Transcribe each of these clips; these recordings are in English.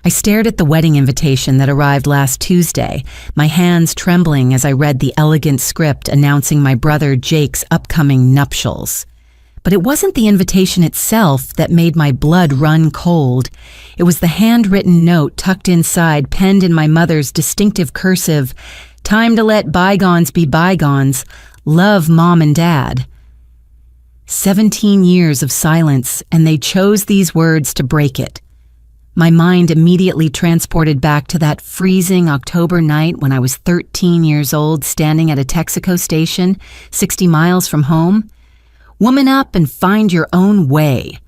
I stared at the wedding invitation that arrived last Tuesday, my hands trembling as I read the elegant script announcing my brother Jake's upcoming nuptials. But it wasn't the invitation itself that made my blood run cold. It was the handwritten note tucked inside, penned in my mother's distinctive cursive, "Time to let bygones be bygones. Love, Mom and Dad." 17 years of silence, and they chose these words to break it. My mind immediately transported back to that freezing October night when I was 13 years old, standing at a Texaco station, 60 miles from home. "Woman up and find your own way,"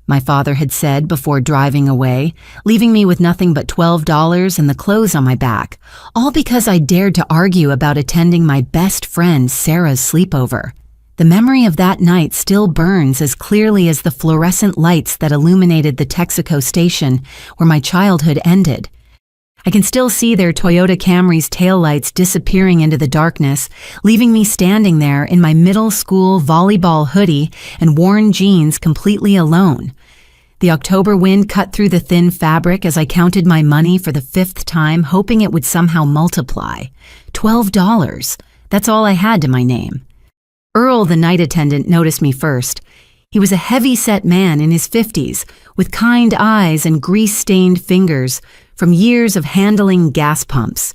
my father had said before driving away, leaving me with nothing but $12 and the clothes on my back, all because I dared to argue about attending my best friend Sarah's sleepover. The memory of that night still burns as clearly as the fluorescent lights that illuminated the Texaco station where my childhood ended. I can still see their Toyota Camry's taillights disappearing into the darkness, leaving me standing there in my middle school volleyball hoodie and worn jeans completely alone. The October wind cut through the thin fabric as I counted my money for the 5th time, hoping it would somehow multiply. $12. That's all I had to my name. Earl, the night attendant, noticed me first. He was a heavy-set man in his 50s, with kind eyes and grease-stained fingers from years of handling gas pumps.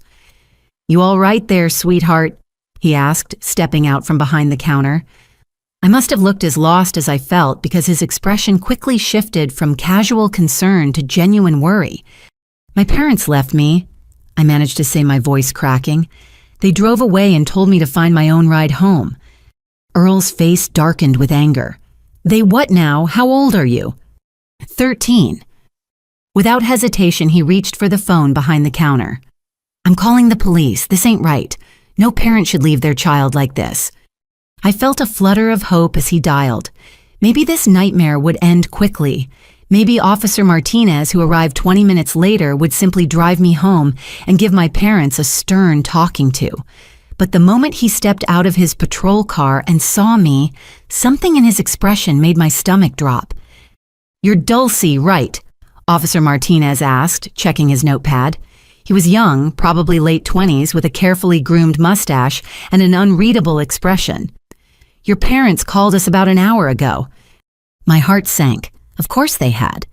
"You all right there, sweetheart?" he asked, stepping out from behind the counter. I must have looked as lost as I felt because his expression quickly shifted from casual concern to genuine worry. "My parents left me," I managed to say, my voice cracking. "They drove away and told me to find my own ride home." Earl's face darkened with anger. "They what now? How old are you?" 13. Without hesitation, he reached for the phone behind the counter. "I'm calling the police. This ain't right. No parent should leave their child like this." I felt a flutter of hope as he dialed. Maybe this nightmare would end quickly. Maybe Officer Martinez, who arrived 20 minutes later, would simply drive me home and give my parents a stern talking to. But the moment he stepped out of his patrol car and saw me, something in his expression made my stomach drop. "You're Dulcie, right?" Officer Martinez asked, checking his notepad. He was young, probably late 20s, with a carefully groomed mustache and an unreadable expression. "Your parents called us about an hour ago." My heart sank. Of course they had.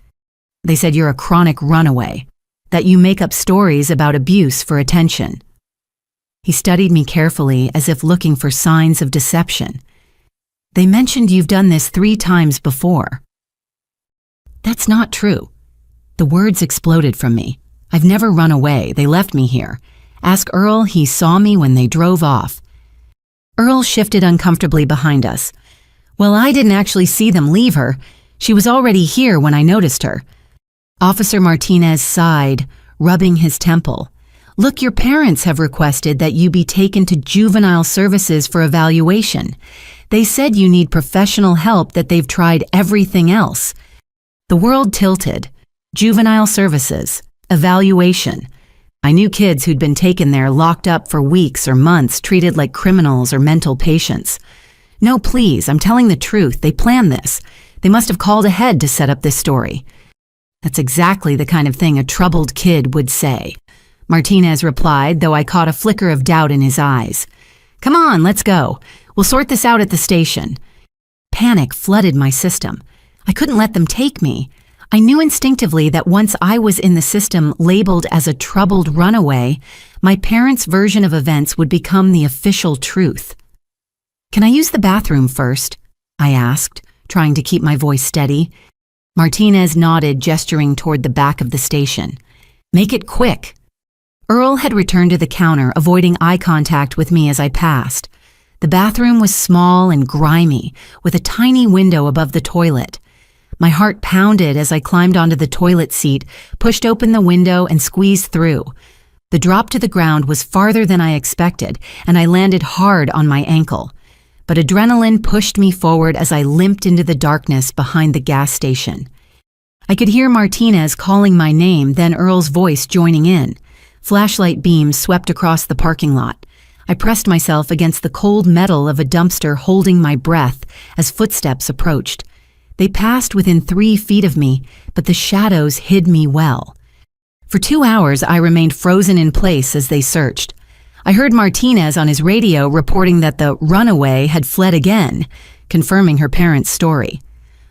"They said you're a chronic runaway, that you make up stories about abuse for attention." He studied me carefully as if looking for signs of deception. "They mentioned you've done this 3 times before." "That's not true." The words exploded from me. "I've never run away. They left me here. Ask Earl. He saw me when they drove off." Earl shifted uncomfortably behind us. "Well, I didn't actually see them leave her. She was already here when I noticed her." Officer Martinez sighed, rubbing his temple. "Look, your parents have requested that you be taken to juvenile services for evaluation. They said you need professional help, that they've tried everything else." The world tilted. Juvenile services, evaluation. I knew kids who'd been taken there, locked up for weeks or months, treated like criminals or mental patients. "No, please, I'm telling the truth. They planned this. They must have called ahead to set up this story." "That's exactly the kind of thing a troubled kid would say," Martinez replied, though I caught a flicker of doubt in his eyes. "Come on, let's go. We'll sort this out at the station." Panic flooded my system. I couldn't let them take me. I knew instinctively that once I was in the system labeled as a troubled runaway, my parents' version of events would become the official truth. "Can I use the bathroom first?" I asked, trying to keep my voice steady. Martinez nodded, gesturing toward the back of the station. "Make it quick." Earl had returned to the counter, avoiding eye contact with me as I passed. The bathroom was small and grimy, with a tiny window above the toilet. My heart pounded as I climbed onto the toilet seat, pushed open the window, and squeezed through. The drop to the ground was farther than I expected, and I landed hard on my ankle. But adrenaline pushed me forward as I limped into the darkness behind the gas station. I could hear Martinez calling my name, then Earl's voice joining in. Flashlight beams swept across the parking lot. I pressed myself against the cold metal of a dumpster, holding my breath as footsteps approached. They passed within 3 feet of me, but the shadows hid me well. For 2 hours, I remained frozen in place as they searched. I heard Martinez on his radio reporting that the runaway had fled again, confirming her parents' story.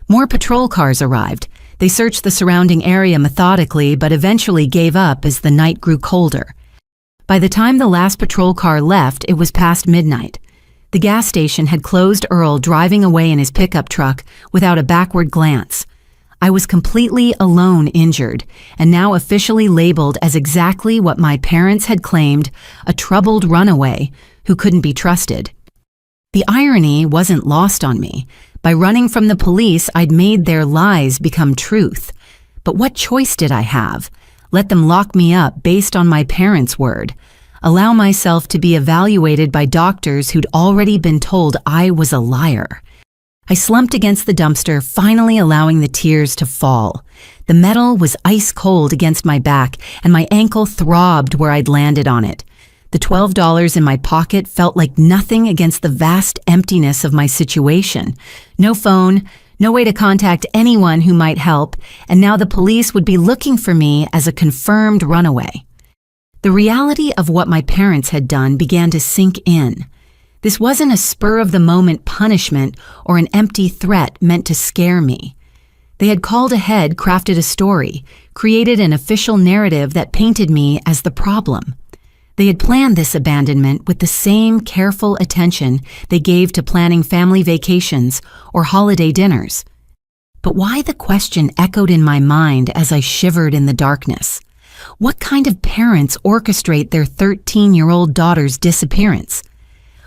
More patrol cars arrived. They searched the surrounding area methodically, but eventually gave up as the night grew colder. By the time the last patrol car left, it was past midnight. The gas station had closed Earl driving away in his pickup truck without a backward glance. I was completely alone, injured, and now officially labeled as exactly what my parents had claimed, a troubled runaway who couldn't be trusted. The irony wasn't lost on me. By running from the police, I'd made their lies become truth. But what choice did I have? Let them lock me up based on my parents' word. Allow myself to be evaluated by doctors who'd already been told I was a liar. I slumped against the dumpster, finally allowing the tears to fall. The metal was ice cold against my back, and my ankle throbbed where I'd landed on it. The $12 in my pocket felt like nothing against the vast emptiness of my situation. No phone, no way to contact anyone who might help, and now the police would be looking for me as a confirmed runaway. The reality of what my parents had done began to sink in. This wasn't a spur-of-the-moment punishment or an empty threat meant to scare me. They had called ahead, crafted a story, created an official narrative that painted me as the problem. They had planned this abandonment with the same careful attention they gave to planning family vacations or holiday dinners. But why the question echoed in my mind as I shivered in the darkness? What kind of parents orchestrate their 13-year-old daughter's disappearance?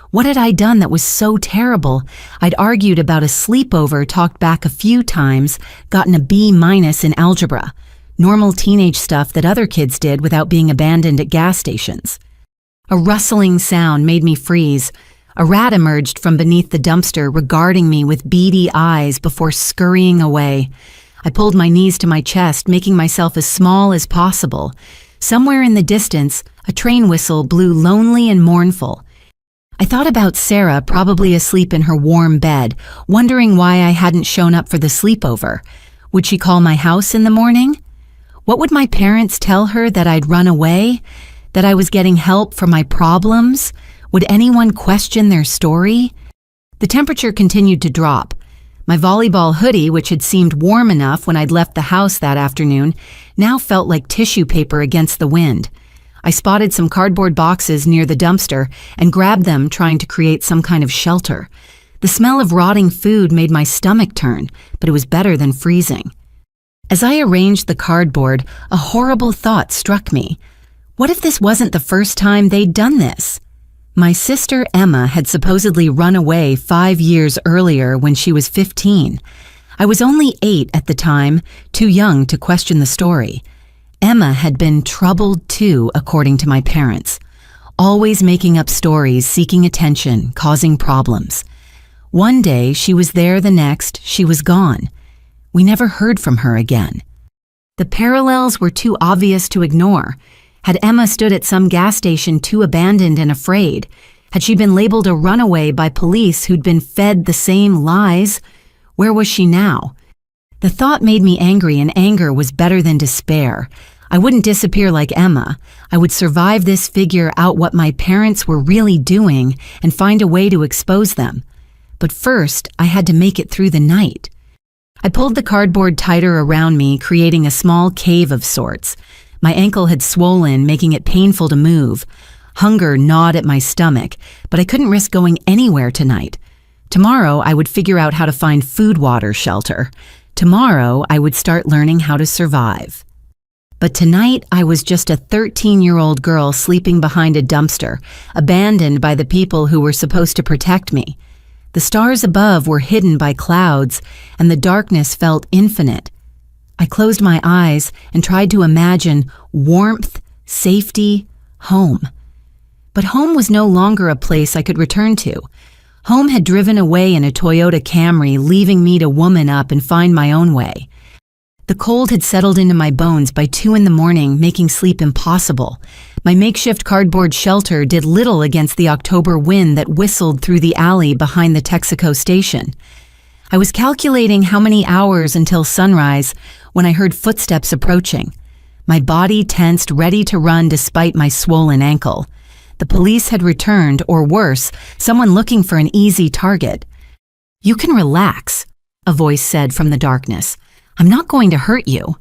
What had I done that was so terrible? I'd argued about a sleepover, talked back a few times, gotten a B- in algebra. Normal teenage stuff that other kids did without being abandoned at gas stations. A rustling sound made me freeze. A rat emerged from beneath the dumpster, regarding me with beady eyes before scurrying away. I pulled my knees to my chest, making myself as small as possible. Somewhere in the distance, a train whistle blew lonely and mournful. I thought about Sarah, probably asleep in her warm bed, wondering why I hadn't shown up for the sleepover. Would she call my house in the morning? What would my parents tell her, that I'd run away? That I was getting help for my problems? Would anyone question their story? The temperature continued to drop. My volleyball hoodie, which had seemed warm enough when I'd left the house that afternoon, now felt like tissue paper against the wind. I spotted some cardboard boxes near the dumpster and grabbed them, trying to create some kind of shelter. The smell of rotting food made my stomach turn, but it was better than freezing. As I arranged the cardboard, a horrible thought struck me. What if this wasn't the first time they'd done this? My sister Emma had supposedly run away 5 years earlier when she was 15. I was only 8 at the time, too young to question the story. Emma had been troubled too, according to my parents. Always making up stories, seeking attention, causing problems. One day she was there, the next she was gone. We never heard from her again. The parallels were too obvious to ignore. Had Emma stood at some gas station too abandoned and afraid? Had she been labeled a runaway by police who'd been fed the same lies? Where was she now? The thought made me angry, and anger was better than despair. I wouldn't disappear like Emma. I would survive this, figure out what my parents were really doing, and find a way to expose them. But first, I had to make it through the night. I pulled the cardboard tighter around me, creating a small cave of sorts. My ankle had swollen, making it painful to move. Hunger gnawed at my stomach, but I couldn't risk going anywhere tonight. Tomorrow, I would figure out how to find food, water, shelter. Tomorrow, I would start learning how to survive. But tonight, I was just a 13-year-old girl sleeping behind a dumpster, abandoned by the people who were supposed to protect me. The stars above were hidden by clouds, and the darkness felt infinite. I closed my eyes and tried to imagine warmth, safety, home. But home was no longer a place I could return to. Home had driven away in a Toyota Camry, leaving me to woman up and find my own way. The cold had settled into my bones by 2 a.m, making sleep impossible. My makeshift cardboard shelter did little against the October wind that whistled through the alley behind the Texaco station. I was calculating how many hours until sunrise when I heard footsteps approaching. My body tensed, ready to run despite my swollen ankle. The police had returned, or worse, someone looking for an easy target. "You can relax," a voice said from the darkness. "I'm not going to hurt you."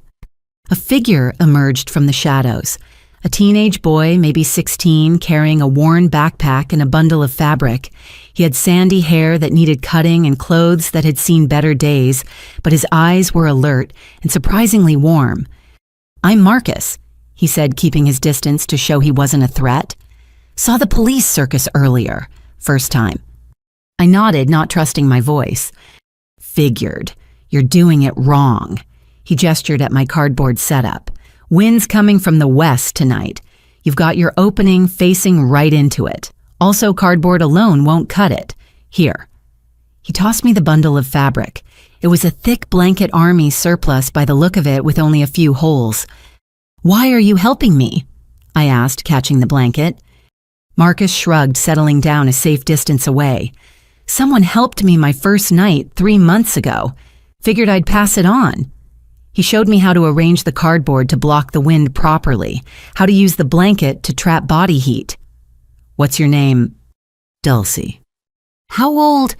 A figure emerged from the shadows. A teenage boy, maybe 16, carrying a worn backpack and a bundle of fabric. He had sandy hair that needed cutting and clothes that had seen better days, but his eyes were alert and surprisingly warm. "I'm Marcus," he said, keeping his distance to show he wasn't a threat. "Saw the police circus earlier. First time." I nodded, not trusting my voice. "Figured. You're doing it wrong." He gestured at my cardboard setup. "Wind's coming from the west tonight. You've got your opening facing right into it. Also, cardboard alone won't cut it. Here." He tossed me the bundle of fabric. It was a thick blanket army surplus by the look of it, with only a few holes. "Why are you helping me?" I asked, catching the blanket. Marcus shrugged, settling down a safe distance away. "Someone helped me my first night 3 months ago. Figured I'd pass it on." He showed me how to arrange the cardboard to block the wind properly, how to use the blanket to trap body heat. "What's your name?" "Dulcie." "How old?"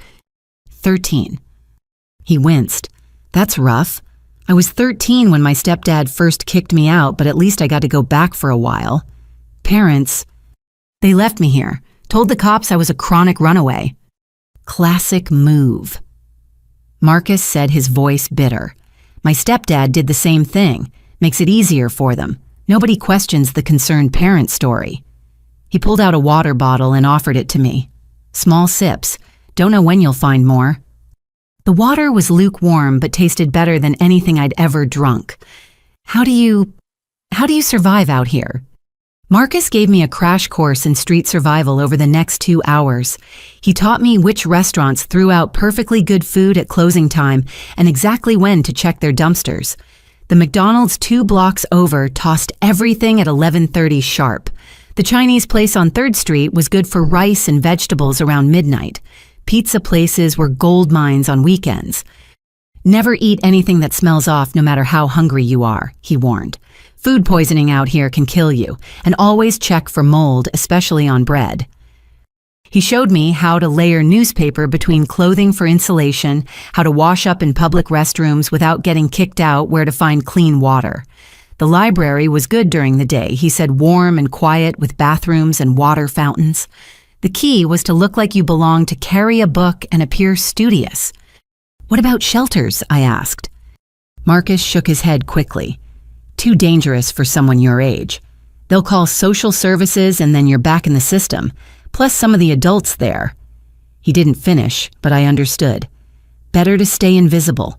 13. He winced. "That's rough. I was 13 when my stepdad first kicked me out, but at least I got to go back for a while. Parents, they left me here, told the cops I was a chronic runaway." Classic move. Marcus said, his voice bitter. "My stepdad did the same thing. Makes it easier for them. Nobody questions the concerned parent story." He pulled out a water bottle and offered it to me. "Small sips. Don't know when you'll find more." The water was lukewarm but tasted better than anything I'd ever drunk. How do you survive out here?" Marcus gave me a crash course in street survival over the next 2 hours. He taught me which restaurants threw out perfectly good food at closing time and exactly when to check their dumpsters. The McDonald's 2 blocks over tossed everything at 11:30 sharp. The Chinese place on 3rd Street was good for rice and vegetables around midnight. Pizza places were gold mines on weekends. "Never eat anything that smells off no matter how hungry you are," he warned. "Food poisoning out here can kill you, and always check for mold, especially on bread." He showed me how to layer newspaper between clothing for insulation, how to wash up in public restrooms without getting kicked out, where to find clean water. The library was good during the day, he said, warm and quiet with bathrooms and water fountains. The key was to look like you belonged, to carry a book and appear studious. "What about shelters?" I asked. Marcus shook his head quickly. "Too dangerous for someone your age. They'll call social services and then you're back in the system, plus some of the adults there." He didn't finish, but I understood. Better to stay invisible.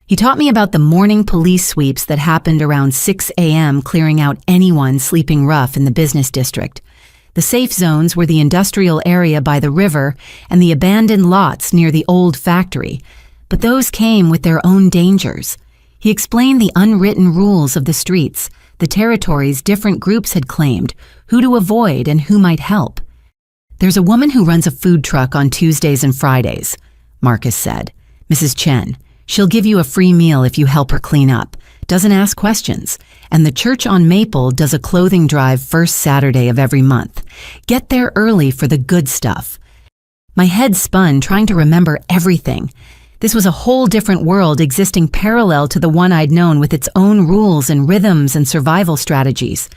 He taught me about the morning police sweeps that happened around 6 a.m., clearing out anyone sleeping rough in the business district. The safe zones were the industrial area by the river and the abandoned lots near the old factory, but those came with their own dangers. He explained the unwritten rules of the streets, the territories different groups had claimed, who to avoid and who might help. "There's a woman who runs a food truck on Tuesdays and Fridays," Marcus said. "Mrs. Chen. She'll give you a free meal if you help her clean up. Doesn't ask questions. And the church on Maple does a clothing drive first Saturday of every month. Get there early for the good stuff." My head spun, trying to remember everything. This was a whole different world existing parallel to the one I'd known, with its own rules and rhythms and survival strategies.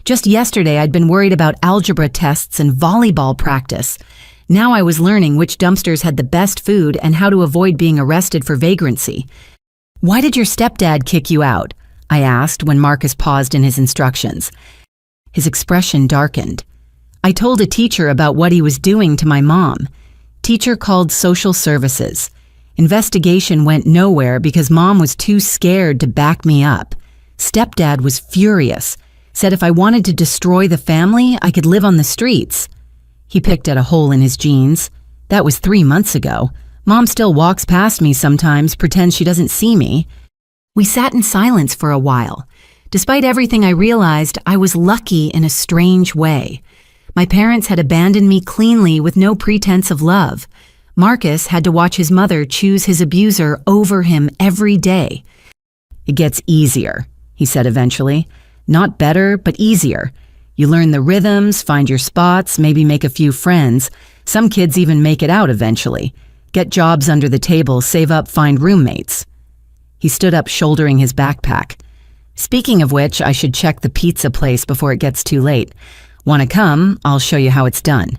Just yesterday, I'd been worried about algebra tests and volleyball practice. Now I was learning which dumpsters had the best food and how to avoid being arrested for vagrancy. "Why did your stepdad kick you out?" I asked when Marcus paused in his instructions. His expression darkened. "I told a teacher about what he was doing to my mom. Teacher called social services. Investigation went nowhere because Mom was too scared to back me up. Stepdad was furious. Said if I wanted to destroy the family, I could live on the streets." He picked at a hole in his jeans. "That was 3 months ago. Mom still walks past me sometimes, pretends she doesn't see me." We sat in silence for a while. Despite everything, I realized I was lucky in a strange way. My parents had abandoned me cleanly with no pretense of love. Marcus had to watch his mother choose his abuser over him every day. "It gets easier," he said eventually. Not better, but easier. You learn the rhythms, find your spots, maybe make a few friends. Some kids even make it out eventually. Get jobs under the table, save up, find roommates. He stood up, shouldering his backpack. Speaking of which, I should check the pizza place before it gets too late. Want to come? I'll show you how it's done.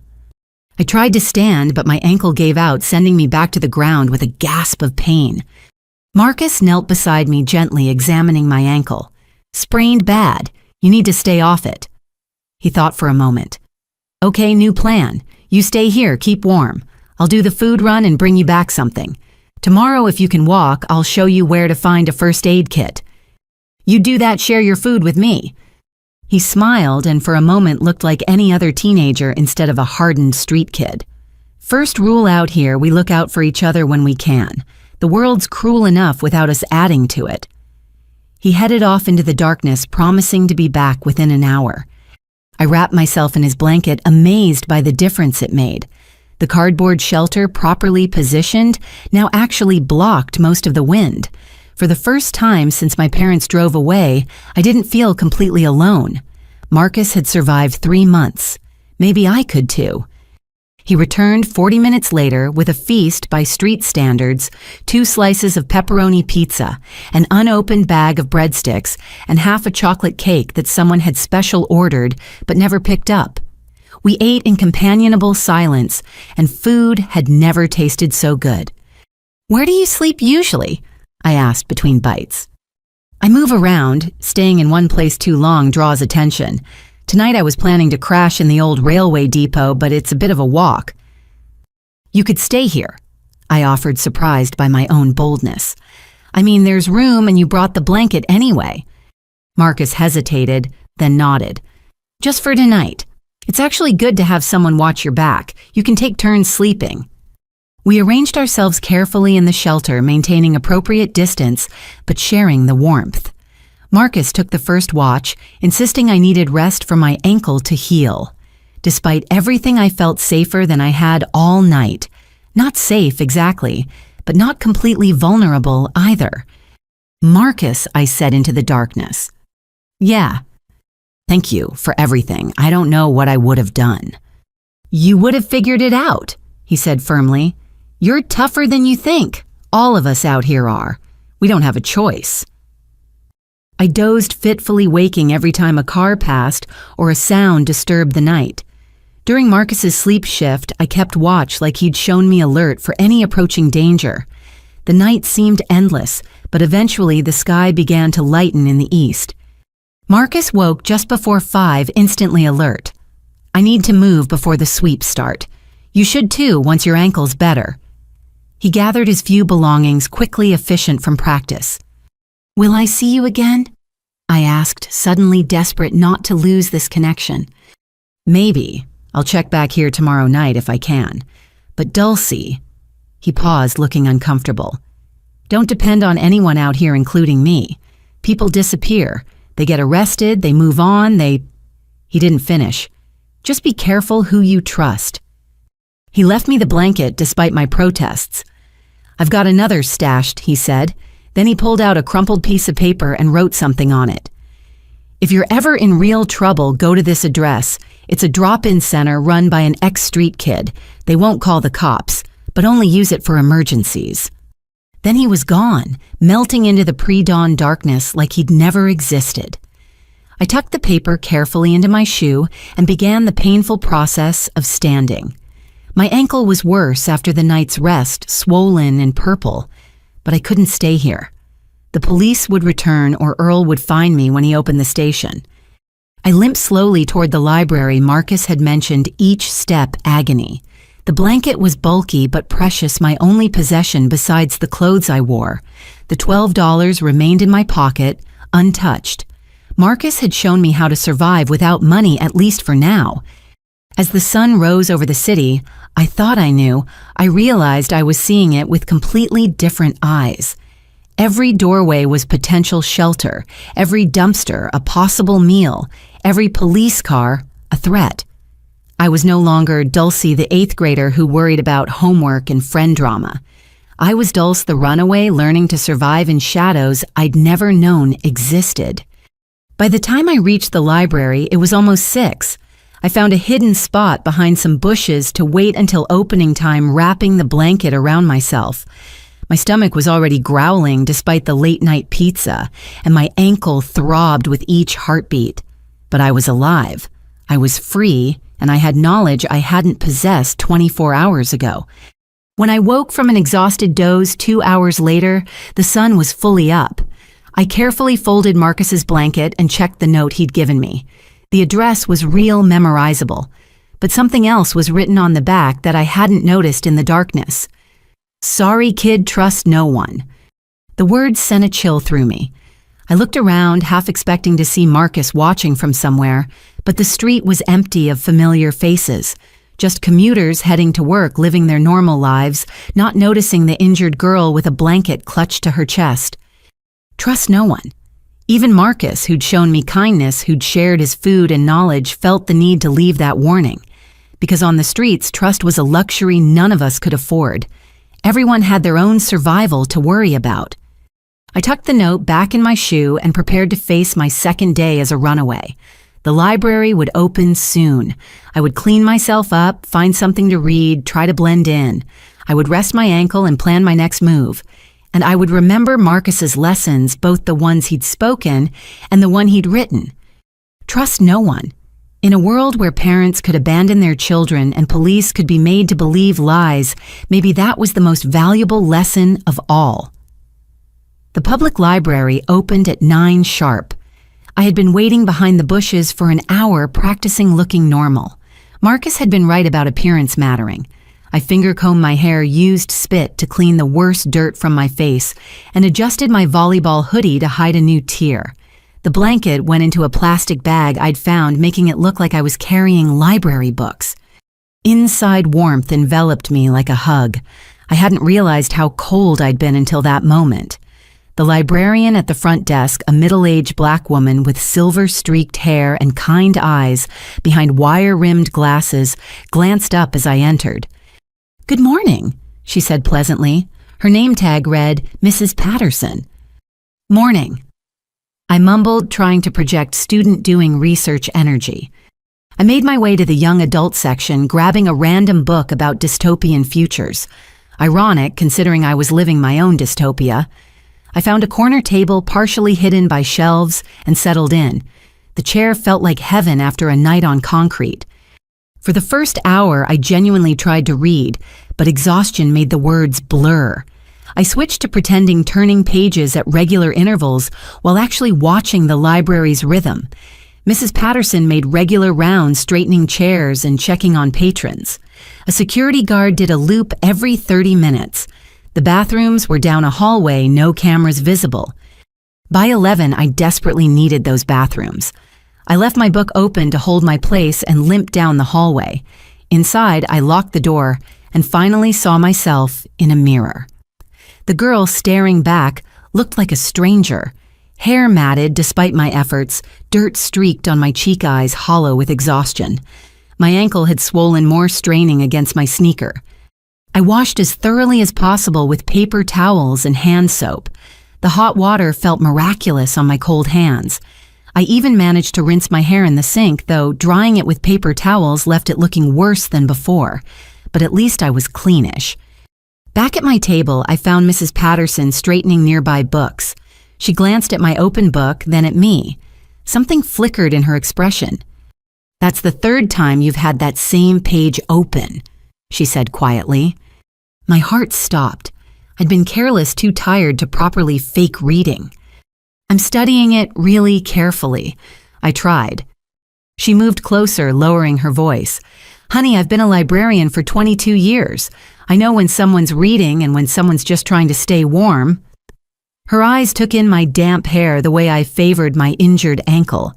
I tried to stand, but my ankle gave out, sending me back to the ground with a gasp of pain. Marcus knelt beside me, gently examining my ankle. Sprained bad. You need to stay off it. He thought for a moment. Okay, new plan. You stay here, keep warm. I'll do the food run and bring you back something. Tomorrow, if you can walk, I'll show you where to find a first aid kit. You do that, share your food with me. He smiled and for a moment looked like any other teenager instead of a hardened street kid. First rule out here, we look out for each other when we can. The world's cruel enough without us adding to it. He headed off into the darkness, promising to be back within an hour. I wrapped myself in his blanket, amazed by the difference it made. The cardboard shelter, properly positioned, now actually blocked most of the wind. For the first time since my parents drove away, I didn't feel completely alone. Marcus had survived 3 months. Maybe I could too. He returned 40 minutes later with a feast by street standards, 2 slices of pepperoni pizza, an unopened bag of breadsticks, and half a chocolate cake that someone had special ordered but never picked up. We ate in companionable silence, and food had never tasted so good. Where do you sleep usually? I asked between bites. I move around. Staying in one place too long draws attention. Tonight I was planning to crash in the old railway depot, but it's a bit of a walk. You could stay here, I offered, surprised by my own boldness. I mean, there's room and you brought the blanket anyway. Marcus hesitated, then nodded. Just for tonight. It's actually good to have someone watch your back. You can take turns sleeping. We arranged ourselves carefully in the shelter, maintaining appropriate distance, but sharing the warmth. Marcus took the first watch, insisting I needed rest for my ankle to heal. Despite everything, I felt safer than I had all night. Not safe exactly, but not completely vulnerable either. Marcus, I said into the darkness. Yeah. Thank you for everything. I don't know what I would have done. You would have figured it out, he said firmly. You're tougher than you think. All of us out here are. We don't have a choice. I dozed, fitfully waking every time a car passed or a sound disturbed the night. During Marcus's sleep shift, I kept watch like he'd shown me alert for any approaching danger. The night seemed endless, but eventually the sky began to lighten in the east. Marcus woke just before 5, instantly alert. I need to move before the sweeps start. You should too, once your ankle's better. He gathered his few belongings, quickly efficient from practice. Will I see you again? I asked, suddenly desperate not to lose this connection. Maybe. I'll check back here tomorrow night if I can. But Dulcie... He paused, looking uncomfortable. Don't depend on anyone out here, including me. People disappear. They get arrested, they move on, He didn't finish. Just be careful who you trust. He left me the blanket despite my protests. I've got another stashed, he said. Then he pulled out a crumpled piece of paper and wrote something on it. If you're ever in real trouble, go to this address. It's a drop-in center run by an ex-street kid. They won't call the cops, but only use it for emergencies. Then he was gone, melting into the pre-dawn darkness like he'd never existed. I tucked the paper carefully into my shoe and began the painful process of standing. My ankle was worse after the night's rest, swollen and purple, but I couldn't stay here. The police would return or Earl would find me when he opened the station. I limped slowly toward the library. Marcus had mentioned each step agony. The blanket was bulky but precious, my only possession besides the clothes I wore. The $12 remained in my pocket, untouched. Marcus had shown me how to survive without money, at least for now. As the sun rose over the city, I thought I knew. I realized I was seeing it with completely different eyes. Every doorway was potential shelter, every dumpster a possible meal, every police car a threat. I was no longer Dulcie, the 8th grader who worried about homework and friend drama. I was Dulce, the runaway, learning to survive in shadows I'd never known existed. By the time I reached the library, it was almost 6. I found a hidden spot behind some bushes to wait until opening time, wrapping the blanket around myself. My stomach was already growling despite the late-night pizza, and my ankle throbbed with each heartbeat. But I was alive. I was free, and I had knowledge I hadn't possessed 24 hours ago. When I woke from an exhausted doze 2 hours later, the sun was fully up. I carefully folded Marcus's blanket and checked the note he'd given me. The address was real memorizable, but something else was written on the back that I hadn't noticed in the darkness. "Sorry kid, trust no one." The words sent a chill through me. I looked around, half expecting to see Marcus watching from somewhere, but the street was empty of familiar faces. Just commuters heading to work, living their normal lives, not noticing the injured girl with a blanket clutched to her chest. Trust no one. Even Marcus, who'd shown me kindness, who'd shared his food and knowledge, felt the need to leave that warning. Because on the streets, trust was a luxury none of us could afford. Everyone had their own survival to worry about. I tucked the note back in my shoe and prepared to face my second day as a runaway. The library would open soon. I would clean myself up, find something to read, try to blend in. I would rest my ankle and plan my next move. And I would remember Marcus's lessons, both the ones he'd spoken and the one he'd written. Trust no one. In a world where parents could abandon their children and police could be made to believe lies, maybe that was the most valuable lesson of all. The public library opened at 9 sharp. I had been waiting behind the bushes for an hour, practicing looking normal. Marcus had been right about appearance mattering. I finger-combed my hair, used spit to clean the worst dirt from my face, and adjusted my volleyball hoodie to hide a new tear. The blanket went into a plastic bag I'd found, making it look like I was carrying library books. Inside warmth enveloped me like a hug. I hadn't realized how cold I'd been until that moment. The librarian at the front desk, a middle-aged black woman with silver-streaked hair and kind eyes behind wire-rimmed glasses, glanced up as I entered. "Good morning," she said pleasantly. Her name tag read, Mrs. Patterson. "Morning." I mumbled, trying to project student-doing research energy. I made my way to the young adult section, grabbing a random book about dystopian futures. Ironic, considering I was living my own dystopia. I found a corner table partially hidden by shelves and settled in. The chair felt like heaven after a night on concrete. For the first hour, I genuinely tried to read, but exhaustion made the words blur. I switched to pretending turning pages at regular intervals while actually watching the library's rhythm. Mrs. Patterson made regular rounds, straightening chairs and checking on patrons. A security guard did a loop every 30 minutes. The bathrooms were down a hallway, no cameras visible. By 11, I desperately needed those bathrooms. I left my book open to hold my place and limped down the hallway. Inside, I locked the door and finally saw myself in a mirror. The girl staring back looked like a stranger. Hair matted despite my efforts, dirt streaked on my cheek eyes, hollow with exhaustion. My ankle had swollen more, straining against my sneaker. I washed as thoroughly as possible with paper towels and hand soap. The hot water felt miraculous on my cold hands. I even managed to rinse my hair in the sink, though drying it with paper towels left it looking worse than before. But at least I was cleanish. Back at my table, I found Mrs. Patterson straightening nearby books. She glanced at my open book, then at me. Something flickered in her expression. "That's the 3rd time you've had that same page open," she said quietly. My heart stopped. I'd been careless, too tired to properly fake reading. "I'm studying it really carefully," I tried. She moved closer, lowering her voice. "Honey, I've been a librarian for 22 years. I know when someone's reading and when someone's just trying to stay warm." Her eyes took in my damp hair the way I favored my injured ankle.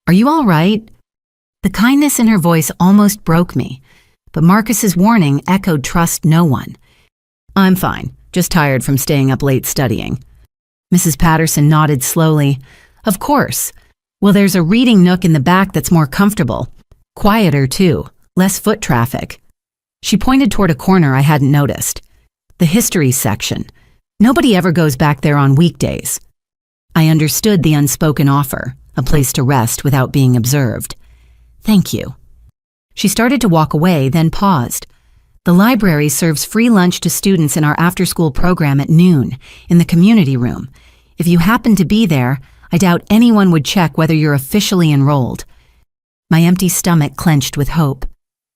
"Are you all right?" The kindness in her voice almost broke me, but Marcus's warning echoed trust no one. "I'm fine, just tired from staying up late studying." Mrs. Patterson nodded slowly. "Of course. Well, there's a reading nook in the back that's more comfortable. Quieter, too. Less foot traffic." She pointed toward a corner I hadn't noticed. "The history section. Nobody ever goes back there on weekdays." I understood the unspoken offer. a place to rest without being observed. Thank you. She started to walk away, then paused. The library serves free lunch to students in our after-school program at noon, in the community room. If you happen to be there, I doubt anyone would check whether you're officially enrolled. My empty stomach clenched with hope.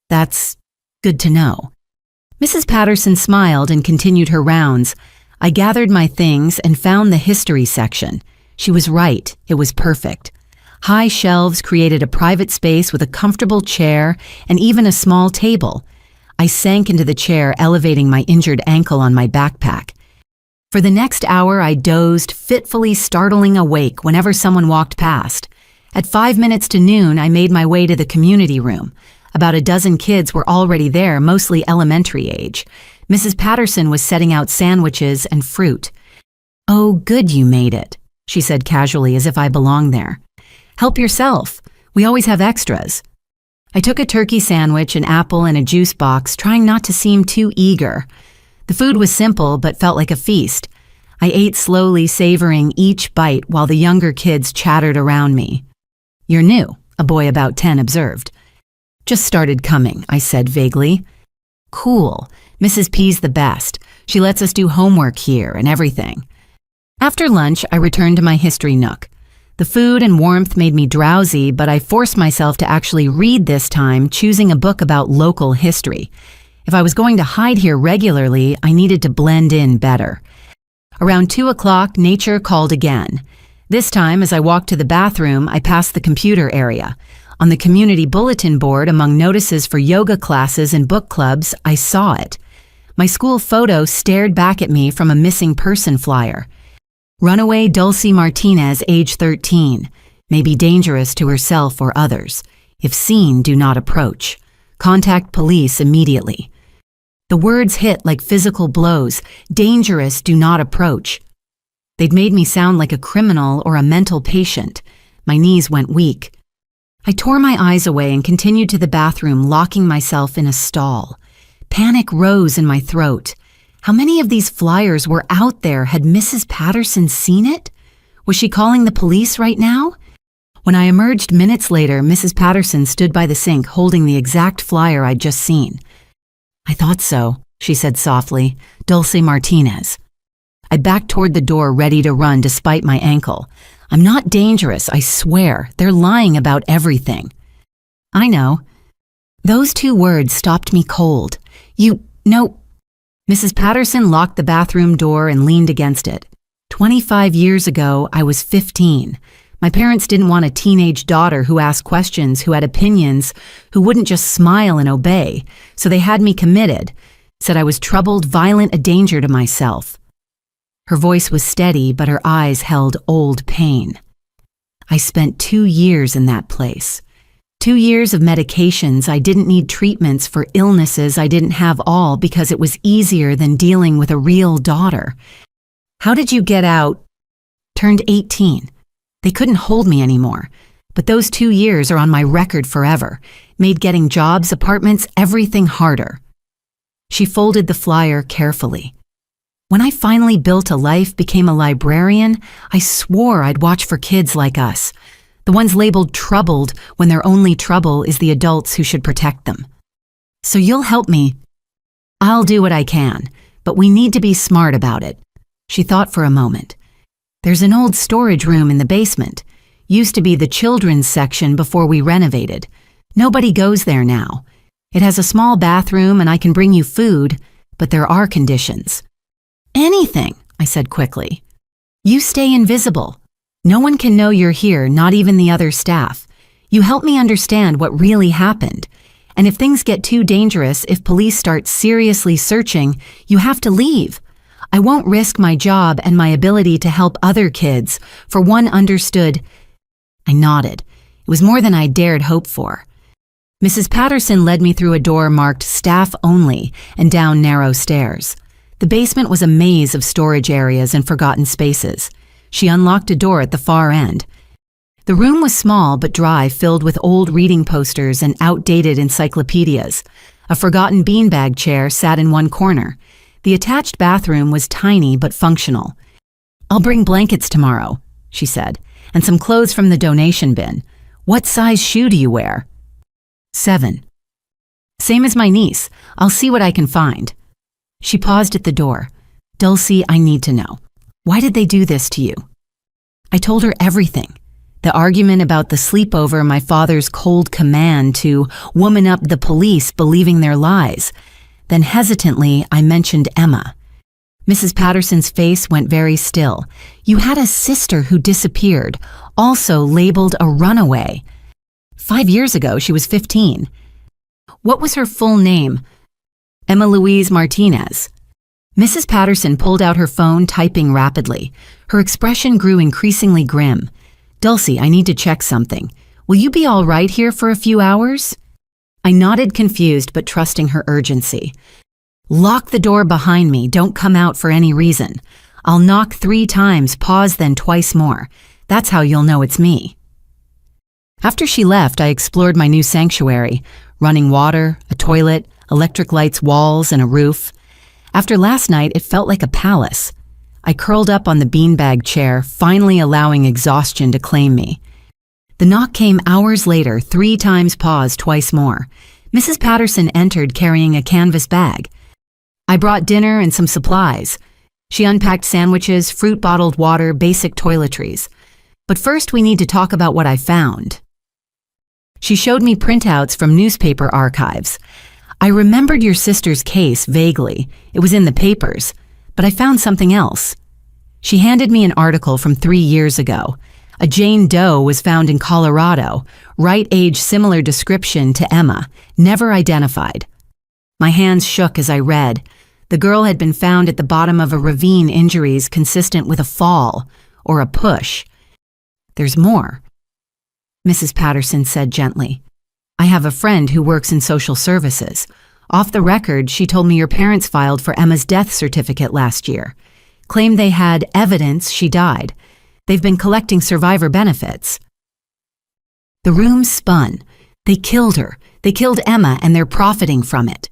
That's good to know. Mrs. Patterson smiled and continued her rounds. I gathered my things and found the history section. She was right. It was perfect. High shelves created a private space with a comfortable chair and even a small table. I sank into the chair, elevating my injured ankle on my backpack. For the next hour, I dozed, fitfully startling awake whenever someone walked past. At 5 minutes to noon, I made my way to the community room. About a dozen kids were already there, mostly elementary age. Mrs. Patterson was setting out sandwiches and fruit. "Oh, good you made it," she said casually, as if I belonged there. "Help yourself. We always have extras." I took a turkey sandwich, an apple, and a juice box, trying not to seem too eager. The food was simple, but felt like a feast. I ate slowly, savoring each bite while the younger kids chattered around me. "You're new," a boy about 10 observed. "Just started coming," I said vaguely. "Cool. Mrs. P's the best. She lets us do homework here and everything." After lunch, I returned to my history nook. The food and warmth made me drowsy, but I forced myself to actually read this time, choosing a book about local history. If I was going to hide here regularly, I needed to blend in better. Around 2 o'clock, nature called again. This time, as I walked to the bathroom, I passed the computer area. On the community bulletin board, among notices for yoga classes and book clubs, I saw it. My school photo stared back at me from a missing person flyer. Runaway Dulcie Martinez, age 13, may be dangerous to herself or others. If seen, do not approach. Contact police immediately. The words hit like physical blows. Dangerous, do not approach. They'd made me sound like a criminal or a mental patient. My knees went weak. I tore my eyes away and continued to the bathroom, locking myself in a stall. Panic rose in my throat. How many of these flyers were out there? Had Mrs. Patterson seen it? Was she calling the police right now? When I emerged minutes later, Mrs. Patterson stood by the sink holding the exact flyer I'd just seen. "I thought so," she said softly. "Dulce Martinez." I backed toward the door, ready to run despite my ankle. "I'm not dangerous, I swear. They're lying about everything." "I know." Those 2 words stopped me cold. No. Mrs. Patterson locked the bathroom door and leaned against it. 25 years ago, I was 15. My parents didn't want a teenage daughter who asked questions, who had opinions, who wouldn't just smile and obey, so they had me committed, said I was troubled, violent, a danger to myself. Her voice was steady, but her eyes held old pain. I spent 2 years in that place. 2 years of medications. I didn't need treatments for illnesses I didn't have all because it was easier than dealing with a real daughter. "How did you get out?" "Turned 18. They couldn't hold me anymore. But those 2 years are on my record forever. Made getting jobs, apartments, everything harder." She folded the flyer carefully. "When I finally built a life, became a librarian, I swore I'd watch for kids like us. The ones labeled troubled when their only trouble is the adults who should protect them. So you'll help me." "I'll do what I can, but we need to be smart about it." She thought for a moment. "There's an old storage room in the basement. Used to be the children's section before we renovated. Nobody goes there now. It has a small bathroom and I can bring you food, but there are conditions." "Anything," I said quickly. "You stay invisible. No one can know you're here, not even the other staff. You help me understand what really happened. And if things get too dangerous, if police start seriously searching, you have to leave. I won't risk my job and my ability to help other kids for one understood." I nodded. It was more than I dared hope for. Mrs. Patterson led me through a door marked staff only and down narrow stairs. The basement was a maze of storage areas and forgotten spaces. She unlocked a door at the far end. The room was small but dry, filled with old reading posters and outdated encyclopedias. A forgotten beanbag chair sat in one corner. The attached bathroom was tiny but functional. "I'll bring blankets tomorrow," she said. and some clothes from the donation bin. What size shoe do you wear? 7. Same as my niece. I'll see what I can find. She paused at the door. Dulcie, I need to know. Why did they do this to you? I told her everything. The argument about the sleepover, my father's cold command to woman up the police believing their lies. Then hesitantly, I mentioned Emma. Mrs. Patterson's face went very still. You had a sister who disappeared, also labeled a runaway. 5 years ago, she was 15. What was her full name? Emma Louise Martinez. Mrs. Patterson pulled out her phone, typing rapidly. Her expression grew increasingly grim. Dulcie, I need to check something. Will you be all right here for a few hours? I nodded, confused but trusting her urgency. Lock the door behind me. Don't come out for any reason. I'll knock 3 times, pause, then twice more. That's how you'll know it's me. After she left, I explored my new sanctuary. Running water, a toilet, electric lights, walls, and a roof. After last night, it felt like a palace. I curled up on the beanbag chair, finally allowing exhaustion to claim me. The knock came hours later, 3 times, pause, twice more. Mrs. Patterson entered carrying a canvas bag. I brought dinner and some supplies. She unpacked sandwiches, fruit, bottled water, basic toiletries. But first we need to talk about what I found. She showed me printouts from newspaper archives. I remembered your sister's case vaguely. It was in the papers, but I found something else. She handed me an article from 3 years ago. A Jane Doe was found in Colorado, right age, similar description to Emma, never identified. My hands shook as I read. The girl had been found at the bottom of a ravine, injuries consistent with a fall or a push. There's more, Mrs. Patterson said gently. I have a friend who works in social services. Off the record, she told me your parents filed for Emma's death certificate last year. Claimed they had evidence she died. They've been collecting survivor benefits. The room spun. They killed her. They killed Emma, and they're profiting from it.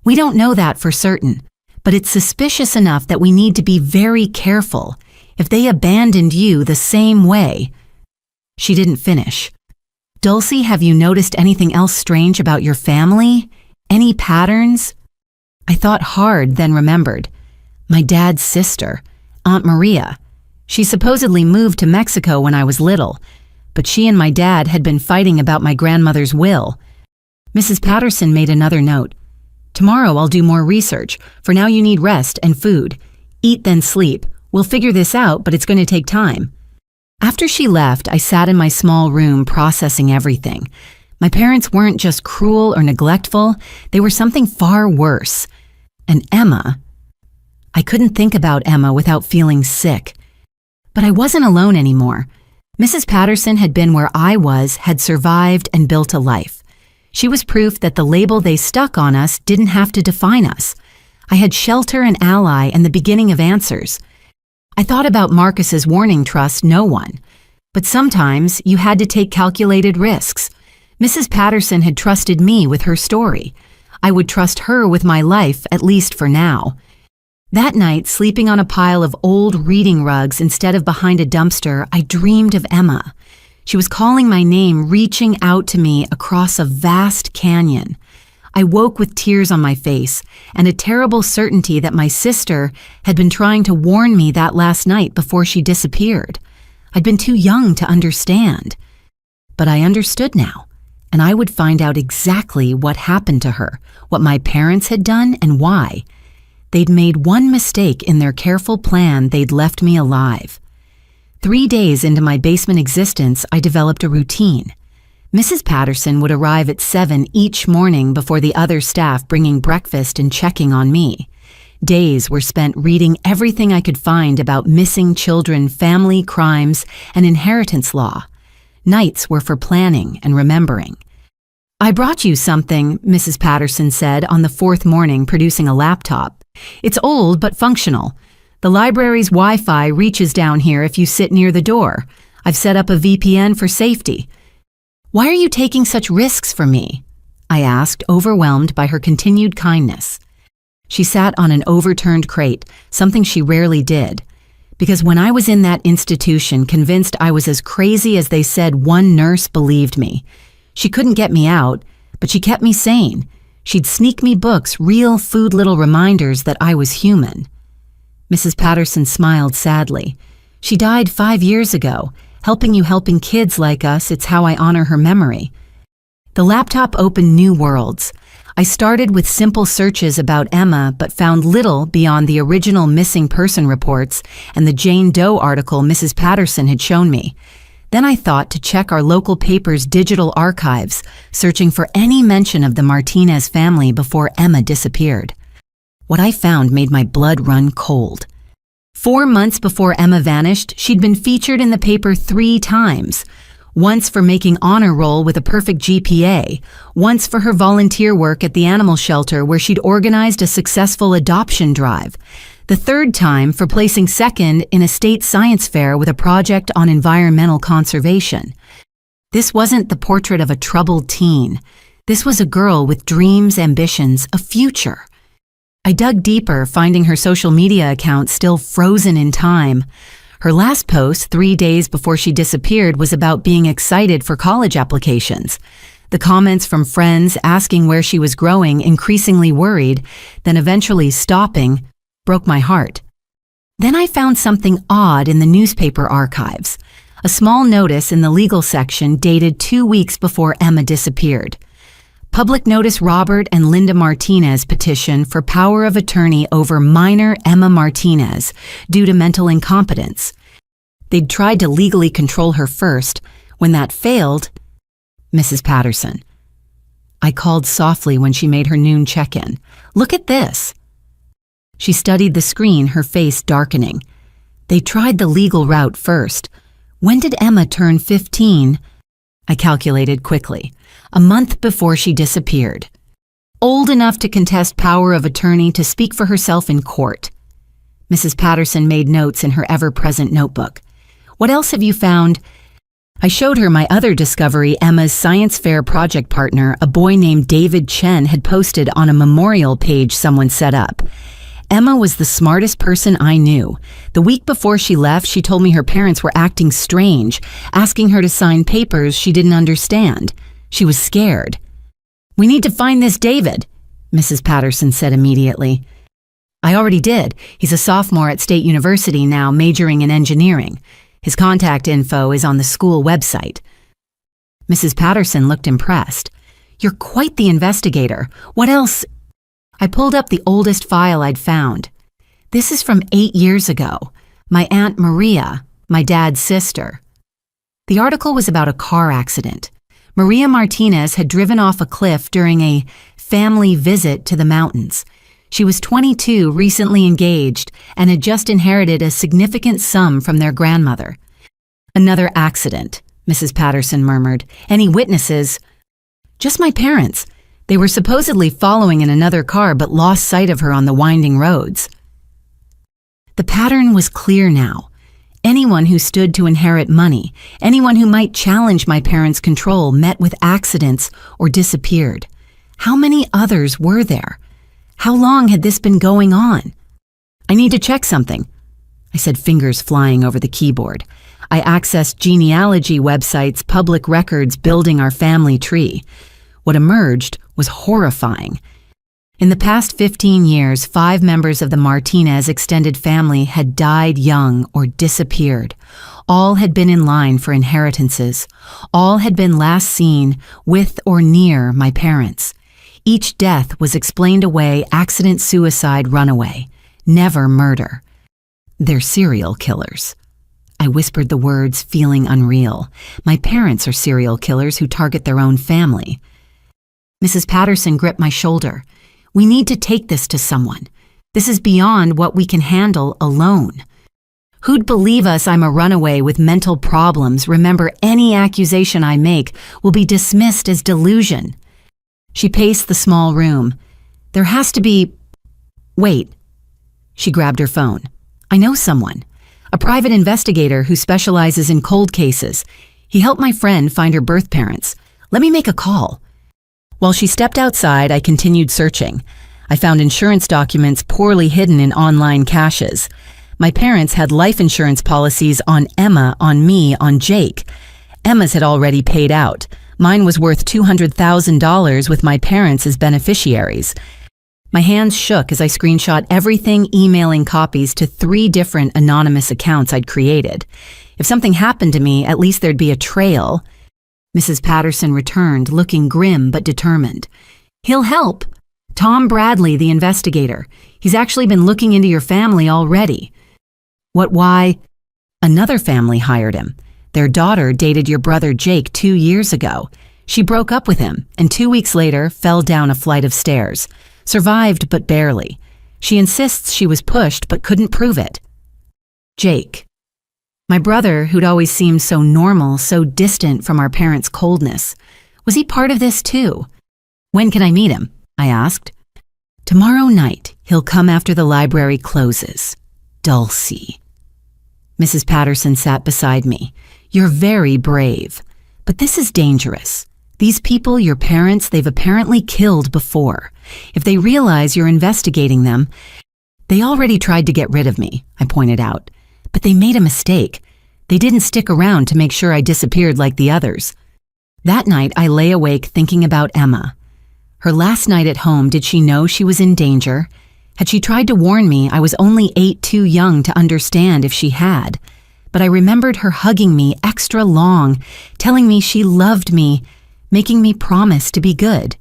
We don't know that for certain, but it's suspicious enough that we need to be very careful. If they abandoned you the same way. She didn't finish. Dulcie, have you noticed anything else strange about your family? Any patterns? I thought hard, then remembered. My dad's sister, Aunt Maria. She supposedly moved to Mexico when I was little, but she and my dad had been fighting about my grandmother's will. Mrs. Patterson made another note. Tomorrow I'll do more research. For now you need rest and food. Eat then sleep. We'll figure this out, but it's going to take time. After she left, I sat in my small room processing everything. My parents weren't just cruel or neglectful, they were something far worse. And Emma, I couldn't think about Emma without feeling sick. But I wasn't alone anymore. Mrs. Patterson had been where I was, had survived and built a life. She was proof that the label they stuck on us didn't have to define us. I had shelter, an ally, and the beginning of answers. I thought about Marcus's warning, trust no one. But sometimes you had to take calculated risks. Mrs. Patterson had trusted me with her story. I would trust her with my life, at least for now. That night, sleeping on a pile of old reading rugs instead of behind a dumpster, I dreamed of Emma. She was calling my name, reaching out to me across a vast canyon. I woke with tears on my face and a terrible certainty that my sister had been trying to warn me that last night before she disappeared. I'd been too young to understand. But I understood now, and I would find out exactly what happened to her, what my parents had done, and why. They'd made one mistake in their careful plan. They'd left me alive. 3 days into my basement existence, I developed a routine. Mrs. Patterson would arrive at 7 each morning before the other staff, bringing breakfast and checking on me. Days were spent reading everything I could find about missing children, family crimes, and inheritance law. Nights were for planning and remembering. I brought you something, Mrs. Patterson said on the 4th morning, producing a laptop. It's old but functional. The library's Wi-Fi reaches down here if you sit near the door. I've set up a VPN for safety. Why are you taking such risks for me? I asked, overwhelmed by her continued kindness. She sat on an overturned crate, something she rarely did. Because when I was in that institution, convinced I was as crazy as they said, one nurse believed me. She couldn't get me out, but she kept me sane. She'd sneak me books, real food little reminders that I was human. Mrs. Patterson smiled sadly. She died 5 years ago. Helping kids like us, it's how I honor her memory. The laptop opened new worlds. I started with simple searches about Emma, but found little beyond the original missing person reports and the Jane Doe article Mrs. Patterson had shown me. Then I thought to check our local paper's digital archives, searching for any mention of the Martinez family before Emma disappeared. What I found made my blood run cold. 4 months before Emma vanished, she'd been featured in the paper 3 times. Once for making honor roll with a perfect GPA, once for her volunteer work at the animal shelter where she'd organized a successful adoption drive, the 3rd time for placing 2nd in a state science fair with a project on environmental conservation. This wasn't the portrait of a troubled teen. This was a girl with dreams, ambitions, a future. I dug deeper, finding her social media account still frozen in time. Her last post, 3 days before she disappeared, was about being excited for college applications. The comments from friends asking where she was growing, increasingly worried, then eventually stopping, broke my heart. Then I found something odd in the newspaper archives. A small notice in the legal section dated 2 weeks before Emma disappeared. Public notice Robert and Linda Martinez petition for power of attorney over minor Emma Martinez due to mental incompetence. They'd tried to legally control her first. When that failed, Mrs. Patterson. I called softly when she made her noon check-in. "Look at this." She studied the screen, her face darkening. They tried the legal route first. When did Emma turn 15? I calculated quickly. A month before she disappeared. Old enough to contest power of attorney to speak for herself in court. Mrs. Patterson made notes in her ever-present notebook. "What else have you found?" I showed her my other discovery. Emma's science fair project partner, a boy named David Chen, had posted on a memorial page someone set up. Emma was the smartest person I knew. The week before she left, she told me her parents were acting strange, asking her to sign papers she didn't understand. She was scared. "We need to find this David," Mrs. Patterson said immediately. "I already did. He's a sophomore at State University now, majoring in engineering. His contact info is on the school website." Mrs. Patterson looked impressed. "You're quite the investigator. What else?" I pulled up the oldest file I'd found. This is from 8 years ago. My Aunt Maria, my dad's sister. The article was about a car accident. Maria Martinez had driven off a cliff during a family visit to the mountains. She was 22, recently engaged, and had just inherited a significant sum from their grandmother. "Another accident," Mrs. Patterson murmured. "Any witnesses?" "Just my parents. They were supposedly following in another car but lost sight of her on the winding roads." The pattern was clear now. Anyone who stood to inherit money, anyone who might challenge my parents' control, met with accidents or disappeared. How many others were there? How long had this been going on? "I need to check something," I said, fingers flying over the keyboard. I accessed genealogy websites, public records, building our family tree. What emerged was horrifying. In the past 15 years, 5 members of the Martinez extended family had died young or disappeared. All had been in line for inheritances. All had been last seen with or near my parents. Each death was explained away: accident, suicide, runaway. Never murder. They're serial killers. I whispered the words, feeling unreal. My parents are serial killers who target their own family. Mrs. Patterson gripped my shoulder. "We need to take this to someone. This is beyond what we can handle alone. Who'd believe us? I'm a runaway with mental problems. Remember, any accusation I make will be dismissed as delusion." She paced the small room. "There has to be—" "Wait." She grabbed her phone. "I know someone. A private investigator who specializes in cold cases. He helped my friend find her birth parents. Let me make a call." While she stepped outside, I continued searching. I found insurance documents poorly hidden in online caches. My parents had life insurance policies on Emma, on me, on Jake. Emma's had already paid out. Mine was worth $200,000 with my parents as beneficiaries. My hands shook as I screenshot everything, emailing copies to 3 different anonymous accounts I'd created. If something happened to me, at least there'd be a trail. Mrs. Patterson returned, looking grim but determined. "He'll help. Tom Bradley, the investigator. He's actually been looking into your family already." "What, why?" "Another family hired him. Their daughter dated your brother Jake 2 years ago. She broke up with him and 2 weeks later fell down a flight of stairs. Survived, but barely. She insists she was pushed but couldn't prove it." Jake. My brother, who'd always seemed so normal, so distant from our parents' coldness. Was he part of this too? "When can I meet him?" I asked. "Tomorrow night. He'll come after the library closes. Dulcie." Mrs. Patterson sat beside me. "You're very brave. But this is dangerous. These people, your parents, they've apparently killed before. If they realize you're investigating them..." "They already tried to get rid of me," I pointed out. "But they made a mistake. They didn't stick around to make sure I disappeared like the others." That night, I lay awake thinking about Emma. Her last night at home, did she know she was in danger? Had she tried to warn me I was only 8, too young to understand if she had? But I remembered her hugging me extra long, telling me she loved me, making me promise to be good.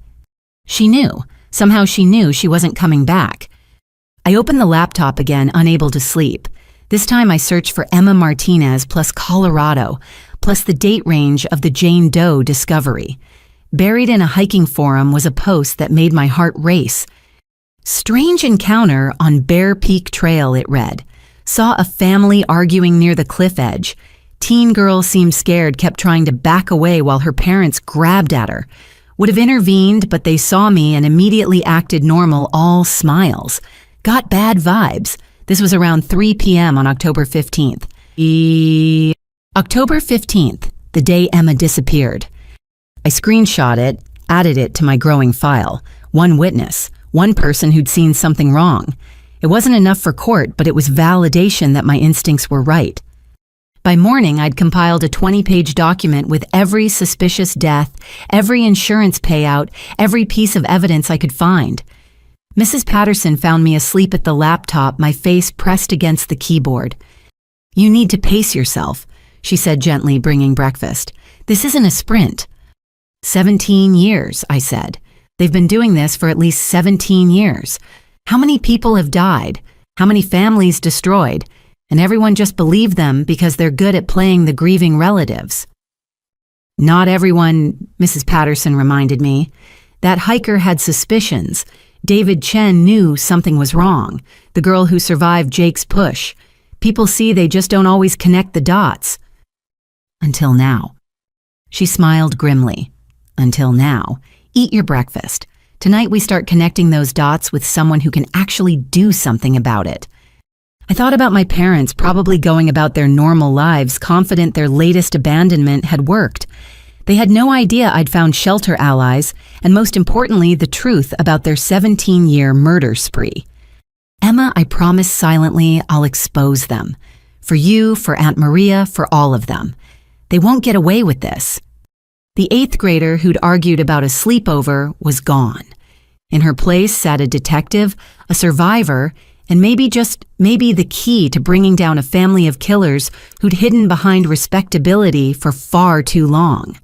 She knew. Somehow she knew she wasn't coming back. I opened the laptop again, unable to sleep. This time I searched for Emma Martinez plus Colorado, plus the date range of the Jane Doe discovery. Buried in a hiking forum was a post that made my heart race. "Strange encounter on Bear Peak Trail," it read. "Saw a family arguing near the cliff edge. Teen girl seemed scared, kept trying to back away while her parents grabbed at her. Would have intervened, but they saw me and immediately acted normal, all smiles. Got bad vibes." This was around 3 p.m. on October 15th. October 15th, the day Emma disappeared. I screenshot it, added it to my growing file. One witness, one person who'd seen something wrong. It wasn't enough for court, but it was validation that my instincts were right. By morning, I'd compiled a 20-page document with every suspicious death, every insurance payout, every piece of evidence I could find. Mrs. Patterson found me asleep at the laptop, my face pressed against the keyboard. "You need to pace yourself," she said gently, bringing breakfast. "This isn't a sprint." 17 years, I said. "They've been doing this for at least 17 years. How many people have died? How many families destroyed? And everyone just believed them because they're good at playing the grieving relatives." "Not everyone," Mrs. Patterson reminded me. "That hiker had suspicions. David Chen knew something was wrong. The girl who survived Jake's push. People see, they just don't always connect the dots." "Until now." She smiled grimly. "Until now. Eat your breakfast. Tonight we start connecting those dots with someone who can actually do something about it." I thought about my parents probably going about their normal lives, confident their latest abandonment had worked. They had no idea I'd found shelter allies, and most importantly, the truth about their 17-year murder spree. "Emma, I promise silently I'll expose them. For you, for Aunt Maria, for all of them. They won't get away with this." The 8th grader who'd argued about a sleepover was gone. In her place sat a detective, a survivor, and maybe the key to bringing down a family of killers who'd hidden behind respectability for far too long.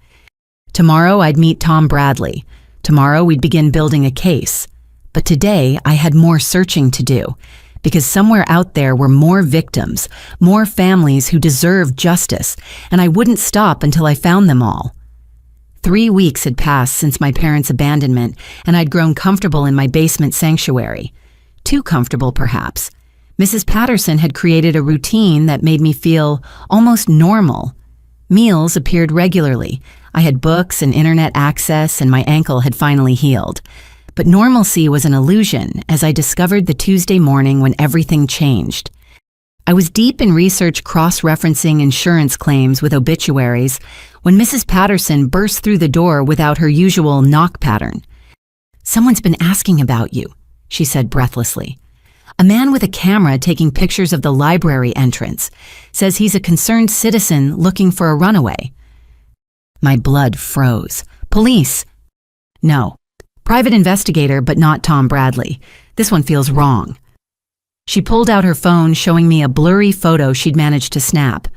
Tomorrow I'd meet Tom Bradley. Tomorrow we'd begin building a case. But today I had more searching to do, because somewhere out there were more victims, more families who deserved justice, and I wouldn't stop until I found them all. 3 weeks had passed since my parents' abandonment, and I'd grown comfortable in my basement sanctuary. Too comfortable, perhaps. Mrs. Patterson had created a routine that made me feel almost normal. Meals appeared regularly. I had books and internet access, and my ankle had finally healed. But normalcy was an illusion, as I discovered the Tuesday morning when everything changed. I was deep in research cross-referencing insurance claims with obituaries when Mrs. Patterson burst through the door without her usual knock pattern. "Someone's been asking about you," she said breathlessly. A man with a camera taking pictures of the library entrance says he's a concerned citizen looking for a runaway. My blood froze. Police? No. Private investigator, but not Tom Bradley. This one feels wrong. She pulled out her phone, showing me a blurry photo she'd managed to snap.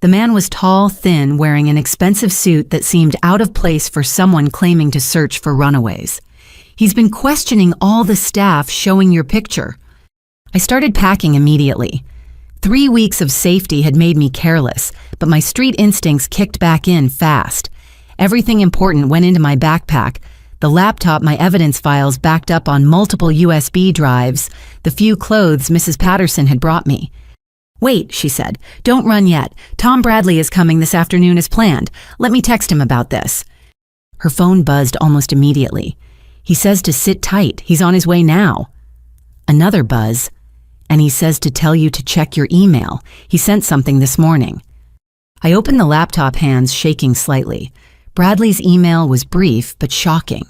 The man was tall, thin, wearing an expensive suit that seemed out of place for someone claiming to search for runaways. He's been questioning all the staff showing your picture. I started packing immediately. 3 weeks of safety had made me careless, but my street instincts kicked back in fast. Everything important went into my backpack. The laptop, my evidence files backed up on multiple USB drives, the few clothes Mrs. Patterson had brought me. "Wait," she said. "Don't run yet. Tom Bradley is coming this afternoon as planned. Let me text him about this." Her phone buzzed almost immediately. "He says to sit tight. He's on his way now." Another buzz. "And he says to tell you to check your email. He sent something this morning." I opened the laptop, hands shaking slightly. Bradley's email was brief but shocking.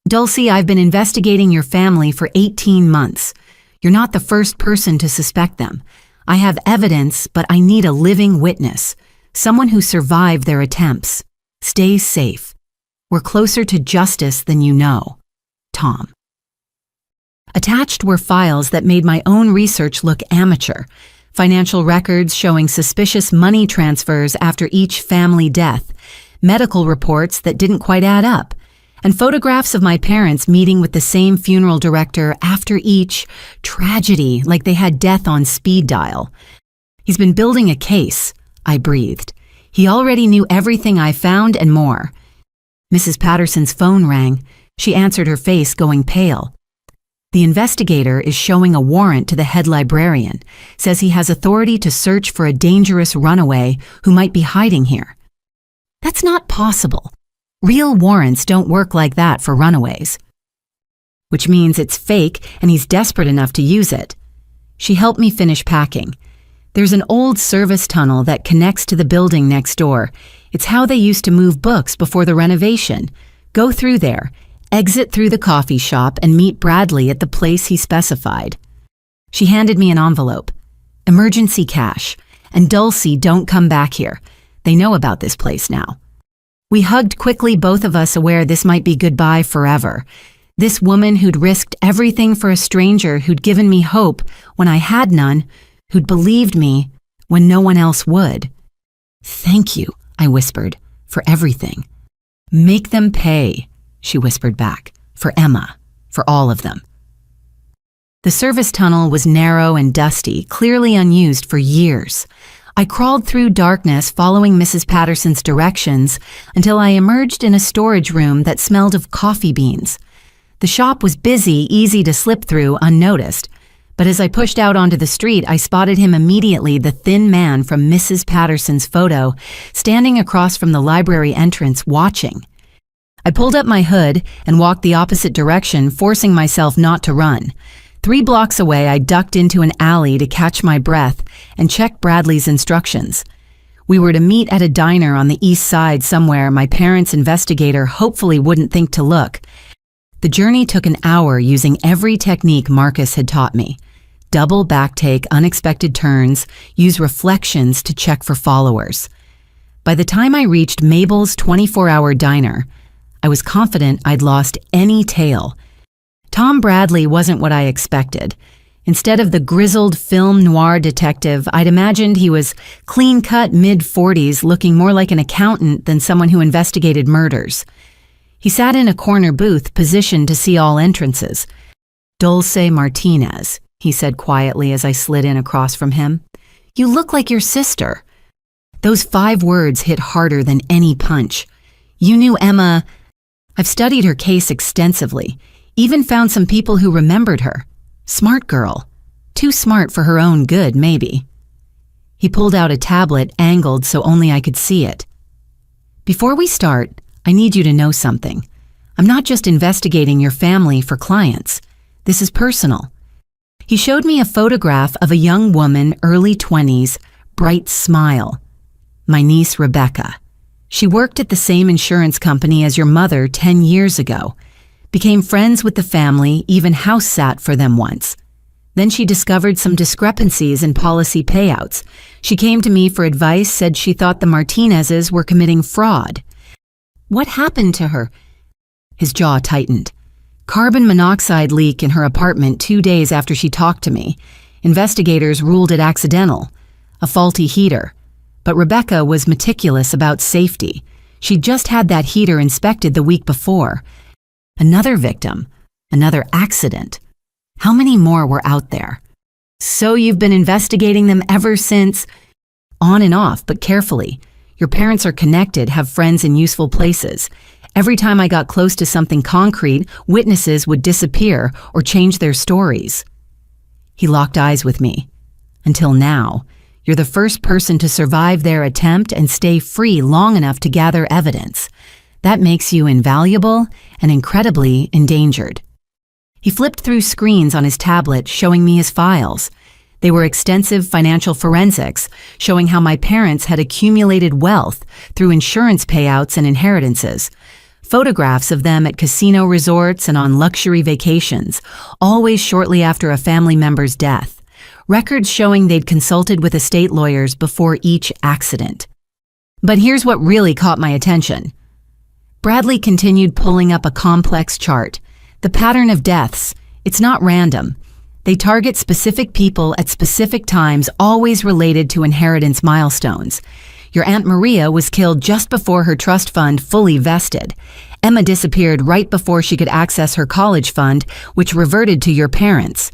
"Dulcie, I've been investigating your family for 18 months. You're not the first person to suspect them. I have evidence, but I need a living witness, someone who survived their attempts. Stay safe. We're closer to justice than you know. Tom." Attached were files that made my own research look amateur. Financial records showing suspicious money transfers after each family death, medical reports that didn't quite add up, and photographs of my parents meeting with the same funeral director after each tragedy, like they had death on speed dial. "He's been building a case," I breathed. "He already knew everything I found and more." Mrs. Patterson's phone rang. She answered, her face going pale. "The investigator is showing a warrant to the head librarian, says he has authority to search for a dangerous runaway who might be hiding here." That's not possible. Real warrants don't work like that for runaways. Which means it's fake and he's desperate enough to use it. She helped me finish packing. There's an old service tunnel that connects to the building next door. It's how they used to move books before the renovation. Go through there, exit through the coffee shop, and meet Bradley at the place he specified. She handed me an envelope. "Emergency cash. And Dulcie, don't come back here. They know about this place now." We hugged quickly, both of us aware this might be goodbye forever. This woman who'd risked everything for a stranger, who'd given me hope when I had none, who'd believed me when no one else would. "Thank you," I whispered, "for everything." "Make them pay," she whispered back. "For Emma. For all of them." The service tunnel was narrow and dusty, clearly unused for years. I crawled through darkness, following Mrs. Patterson's directions, until I emerged in a storage room that smelled of coffee beans. The shop was busy, easy to slip through unnoticed, but as I pushed out onto the street, I spotted him immediately, the thin man from Mrs. Patterson's photo, standing across from the library entrance, watching. I pulled up my hood and walked the opposite direction, forcing myself not to run. 3 blocks away, I ducked into an alley to catch my breath and check Bradley's instructions. We were to meet at a diner on the east side somewhere my parents' investigator hopefully wouldn't think to look. The journey took an hour, using every technique Marcus had taught me. Double backtake, unexpected turns, use reflections to check for followers. By the time I reached Mabel's 24-hour diner, I was confident I'd lost any tail. Tom Bradley wasn't what I expected. Instead of the grizzled film noir detective, I'd imagined he was clean-cut, mid-40s, looking more like an accountant than someone who investigated murders. He sat in a corner booth, positioned to see all entrances. "Dulce Martinez," he said quietly as I slid in across from him. "You look like your sister." Those 5 words hit harder than any punch. "You knew Emma." I've studied her case extensively. Even found some people who remembered her. Smart girl. Too smart for her own good, maybe. He pulled out a tablet, angled so only I could see it. "Before we start, I need you to know something. I'm not just investigating your family for clients. This is personal." He showed me a photograph of a young woman, early 20s, bright smile. My niece, Rebecca. She worked at the same insurance company as your mother 10 years ago. Became friends with the family, even house sat for them once. Then she discovered some discrepancies in policy payouts. She came to me for advice, said she thought the Martinezes were committing fraud. What happened to her? His jaw tightened. Carbon monoxide leak in her apartment 2 days after she talked to me. Investigators ruled it accidental, a faulty heater. But Rebecca was meticulous about safety. She'd just had that heater inspected the week before. Another victim, another accident. How many more were out there? So you've been investigating them ever since? On and off, but carefully. Your parents are connected, have friends in useful places. Every time I got close to something concrete, witnesses would disappear or change their stories. He locked eyes with me. Until now, you're the first person to survive their attempt and stay free long enough to gather evidence. That makes you invaluable and incredibly endangered. He flipped through screens on his tablet, showing me his files. They were extensive financial forensics, showing how my parents had accumulated wealth through insurance payouts and inheritances. Photographs of them at casino resorts and on luxury vacations, always shortly after a family member's death. Records showing they'd consulted with estate lawyers before each accident. But here's what really caught my attention. Bradley continued pulling up a complex chart. The pattern of deaths, it's not random. They target specific people at specific times, always related to inheritance milestones. Your Aunt Maria was killed just before her trust fund fully vested. Emma disappeared right before she could access her college fund, which reverted to your parents.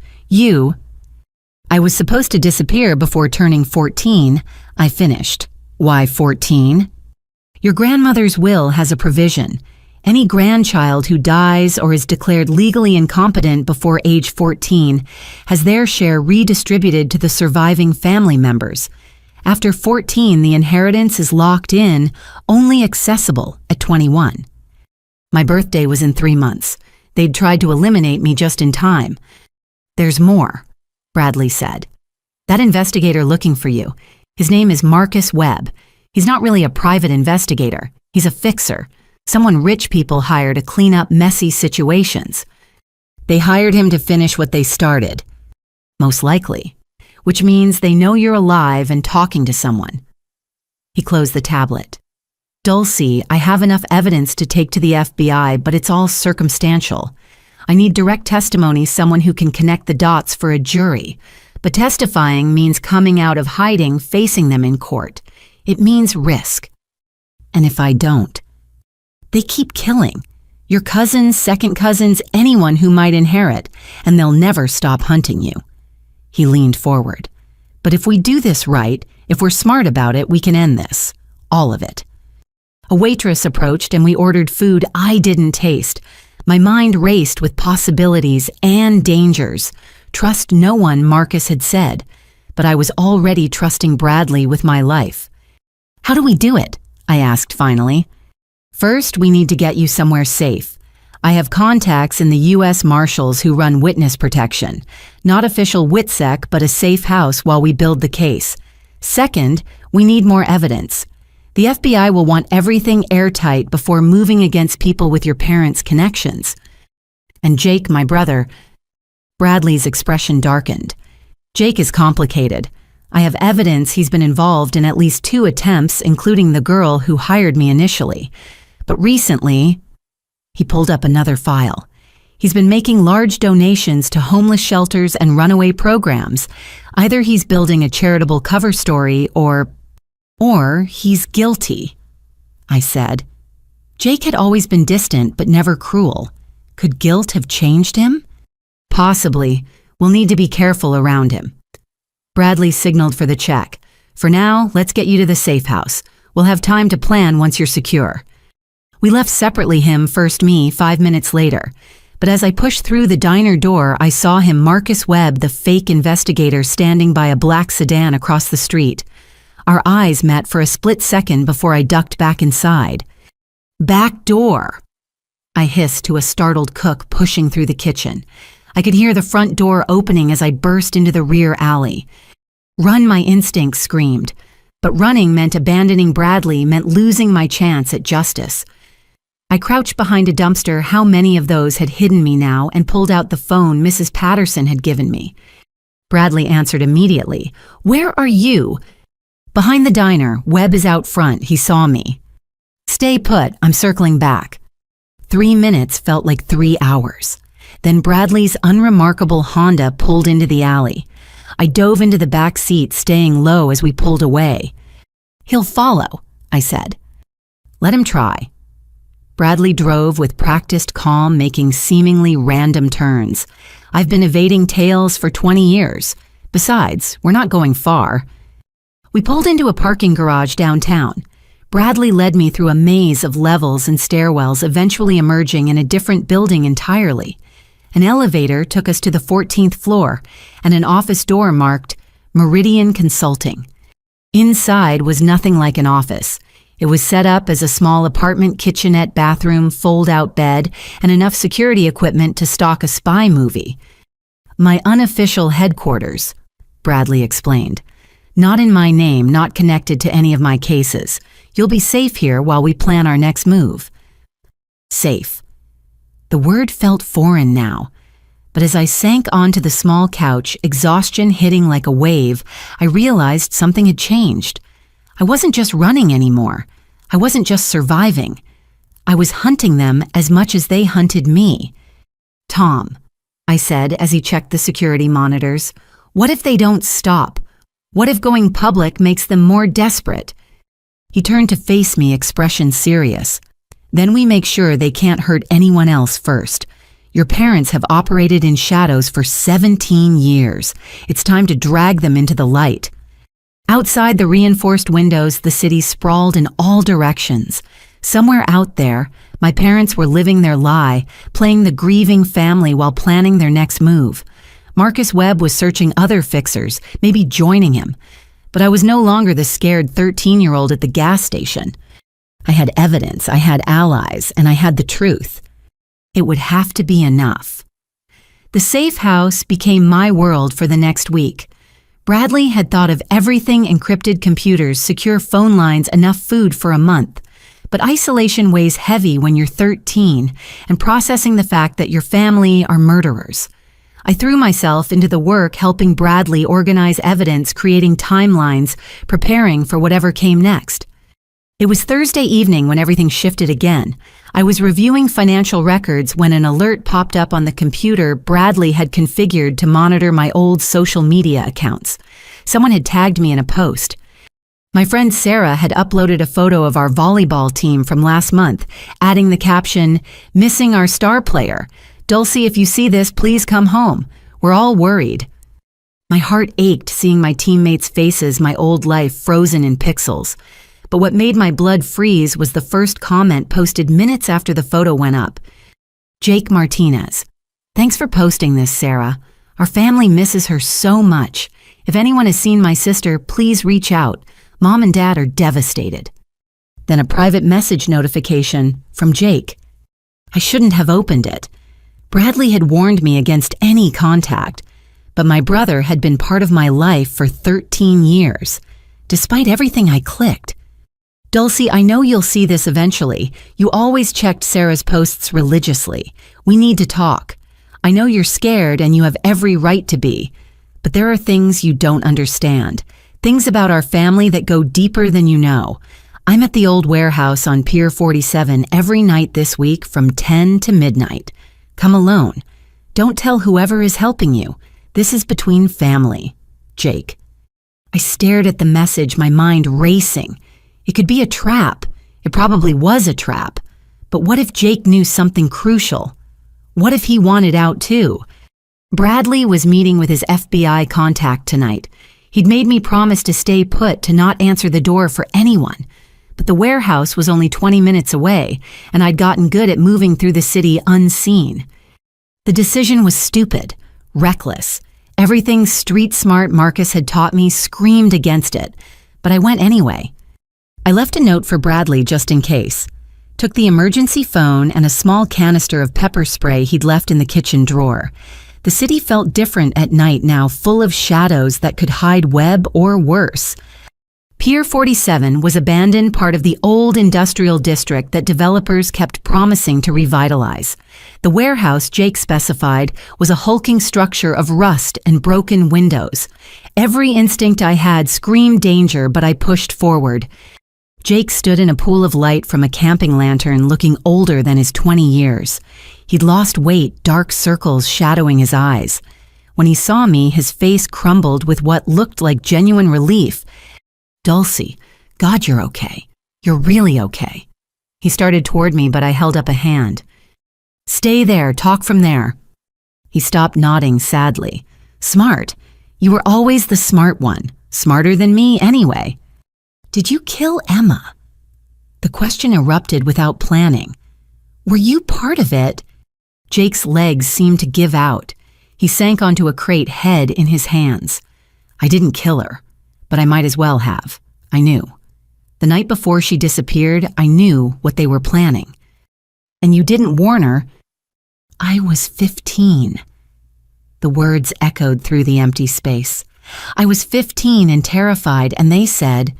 I was supposed to disappear before turning 14. I finished. Why 14? Your grandmother's will has a provision. Any grandchild who dies or is declared legally incompetent before age 14 has their share redistributed to the surviving family members. After 14, the inheritance is locked in, only accessible at 21. My birthday was in 3 months. They'd tried to eliminate me just in time. There's more, Bradley said. That investigator looking for you, his name is Marcus Webb. He's not really a private investigator. He's a fixer. Someone rich people hire to clean up messy situations. They hired him to finish what they started. Most likely. Which means they know you're alive and talking to someone. He closed the tablet. Dulcie, I have enough evidence to take to the FBI, but it's all circumstantial. I need direct testimony, someone who can connect the dots for a jury. But testifying means coming out of hiding, facing them in court. It means risk. And if I don't? They keep killing. Your cousins, second cousins, anyone who might inherit, and they'll never stop hunting you. He leaned forward. But if we do this right, if we're smart about it, we can end this. All of it. A waitress approached and we ordered food I didn't taste. My mind raced with possibilities and dangers. Trust no one, Marcus had said. But I was already trusting Bradley with my life. How do we do it? I asked finally. First, we need to get you somewhere safe. I have contacts in the U.S. Marshals who run witness protection. Not official WITSEC, but a safe house while we build the case. Second, we need more evidence. The FBI will want everything airtight before moving against people with your parents' connections. And Jake, my brother, Bradley's expression darkened. Jake is complicated. I have evidence he's been involved in at least 2 attempts, including the girl who hired me initially. But recently, he pulled up another file. He's been making large donations to homeless shelters and runaway programs. Either he's building a charitable cover story or he's guilty, I said. Jake had always been distant but never cruel. Could guilt have changed him? Possibly. We'll need to be careful around him. Bradley signaled for the check. For now, let's get you to the safe house. We'll have time to plan once you're secure. We left separately, him first, me 5 minutes later. But as I pushed through the diner door, I saw him, Marcus Webb, the fake investigator, standing by a black sedan across the street. Our eyes met for a split second before I ducked back inside. Back door! I hissed to a startled cook pushing through the kitchen. I could hear the front door opening as I burst into the rear alley. Run, my instincts screamed. But running meant abandoning Bradley, meant losing my chance at justice. I crouched behind a dumpster, how many of those had hidden me now, and pulled out the phone Mrs. Patterson had given me. Bradley answered immediately. "Where are you?" "Behind the diner. Webb is out front. He saw me." "Stay put. I'm circling back." 3 minutes felt like 3 hours. Then Bradley's unremarkable Honda pulled into the alley. I dove into the back seat, staying low as we pulled away. "He'll follow," I said. "Let him try." Bradley drove with practiced calm, making seemingly random turns. I've been evading tails for 20 years. Besides, we're not going far. We pulled into a parking garage downtown. Bradley led me through a maze of levels and stairwells, eventually emerging in a different building entirely. An elevator took us to the 14th floor, and an office door marked Meridian Consulting. Inside was nothing like an office. It was set up as a small apartment, kitchenette, bathroom, fold-out bed, and enough security equipment to stock a spy movie. "My unofficial headquarters," Bradley explained. "Not in my name, not connected to any of my cases. You'll be safe here while we plan our next move." Safe. The word felt foreign now. But as I sank onto the small couch, exhaustion hitting like a wave, I realized something had changed. I wasn't just running anymore. I wasn't just surviving. I was hunting them as much as they hunted me. "Tom," I said as he checked the security monitors, "what if they don't stop? What if going public makes them more desperate?" He turned to face me, expression serious. "Then we make sure they can't hurt anyone else first. Your parents have operated in shadows for 17 years. It's time to drag them into the light." Outside the reinforced windows, the city sprawled in all directions. Somewhere out there, my parents were living their lie, playing the grieving family while planning their next move. Marcus Webb was searching other fixers, maybe joining him. But I was no longer the scared 13-year-old at the gas station. I had evidence, I had allies, and I had the truth. It would have to be enough. The safe house became my world for the next week. Bradley had thought of everything: encrypted computers, secure phone lines, enough food for a month. But isolation weighs heavy when you're 13 and processing the fact that your family are murderers. I threw myself into the work helping Bradley organize evidence, creating timelines, preparing for whatever came next. It was Thursday evening when everything shifted again. I was reviewing financial records when an alert popped up on the computer Bradley had configured to monitor my old social media accounts. Someone had tagged me in a post. My friend Sarah had uploaded a photo of our volleyball team from last month, adding the caption, "Missing our star player. Dulcie, if you see this, please come home. We're all worried." My heart ached seeing my teammates' faces, my old life frozen in pixels. But what made my blood freeze was the first comment posted minutes after the photo went up. "Jake Martinez. Thanks for posting this, Sarah. Our family misses her so much. If anyone has seen my sister, please reach out. Mom and Dad are devastated." Then a private message notification from Jake. I shouldn't have opened it. Bradley had warned me against any contact, but my brother had been part of my life for 13 years. Despite everything, I clicked. "Dulcie, I know you'll see this eventually. You always checked Sarah's posts religiously. We need to talk. I know you're scared and you have every right to be, but there are things you don't understand. Things about our family that go deeper than you know. I'm at the old warehouse on Pier 47 every night this week from 10 to midnight. Come alone. Don't tell whoever is helping you. This is between family. Jake." I stared at the message, my mind racing. It could be a trap. It probably was a trap. But what if Jake knew something crucial? What if he wanted out too? Bradley was meeting with his FBI contact tonight. He'd made me promise to stay put, to not answer the door for anyone. But the warehouse was only 20 minutes away, and I'd gotten good at moving through the city unseen. The decision was stupid, reckless. Everything street-smart Marcus had taught me screamed against it, but I went anyway. I left a note for Bradley just in case. Took the emergency phone and a small canister of pepper spray he'd left in the kitchen drawer. The city felt different at night now, full of shadows that could hide Webb or worse. Pier 47 was abandoned part of the old industrial district that developers kept promising to revitalize. The warehouse Jake specified was a hulking structure of rust and broken windows. Every instinct I had screamed danger, but I pushed forward. Jake stood in a pool of light from a camping lantern, looking older than his 20 years. He'd lost weight, dark circles shadowing his eyes. When he saw me, his face crumbled with what looked like genuine relief. "Dulcie, God, you're okay. You're really okay." He started toward me, but I held up a hand. "Stay there, talk from there." He stopped, nodding sadly. "Smart. You were always the smart one. Smarter than me, anyway." "Did you kill Emma?" The question erupted without planning. "Were you part of it?" Jake's legs seemed to give out. He sank onto a crate, head in his hands. "I didn't kill her, but I might as well have. I knew. The night before she disappeared, I knew what they were planning." "And you didn't warn her?" "I was 15. The words echoed through the empty space. "I was 15 and terrified, and they said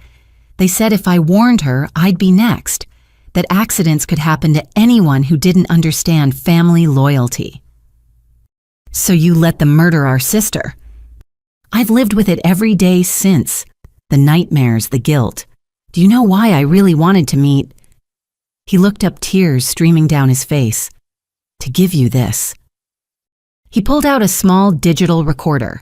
if I warned her, I'd be next, that accidents could happen to anyone who didn't understand family loyalty." "So you let them murder our sister?" "I've lived with it every day since. The nightmares, the guilt. Do you know why I really wanted to meet—" He looked up, tears streaming down his face. "To give you this." He pulled out a small digital recorder.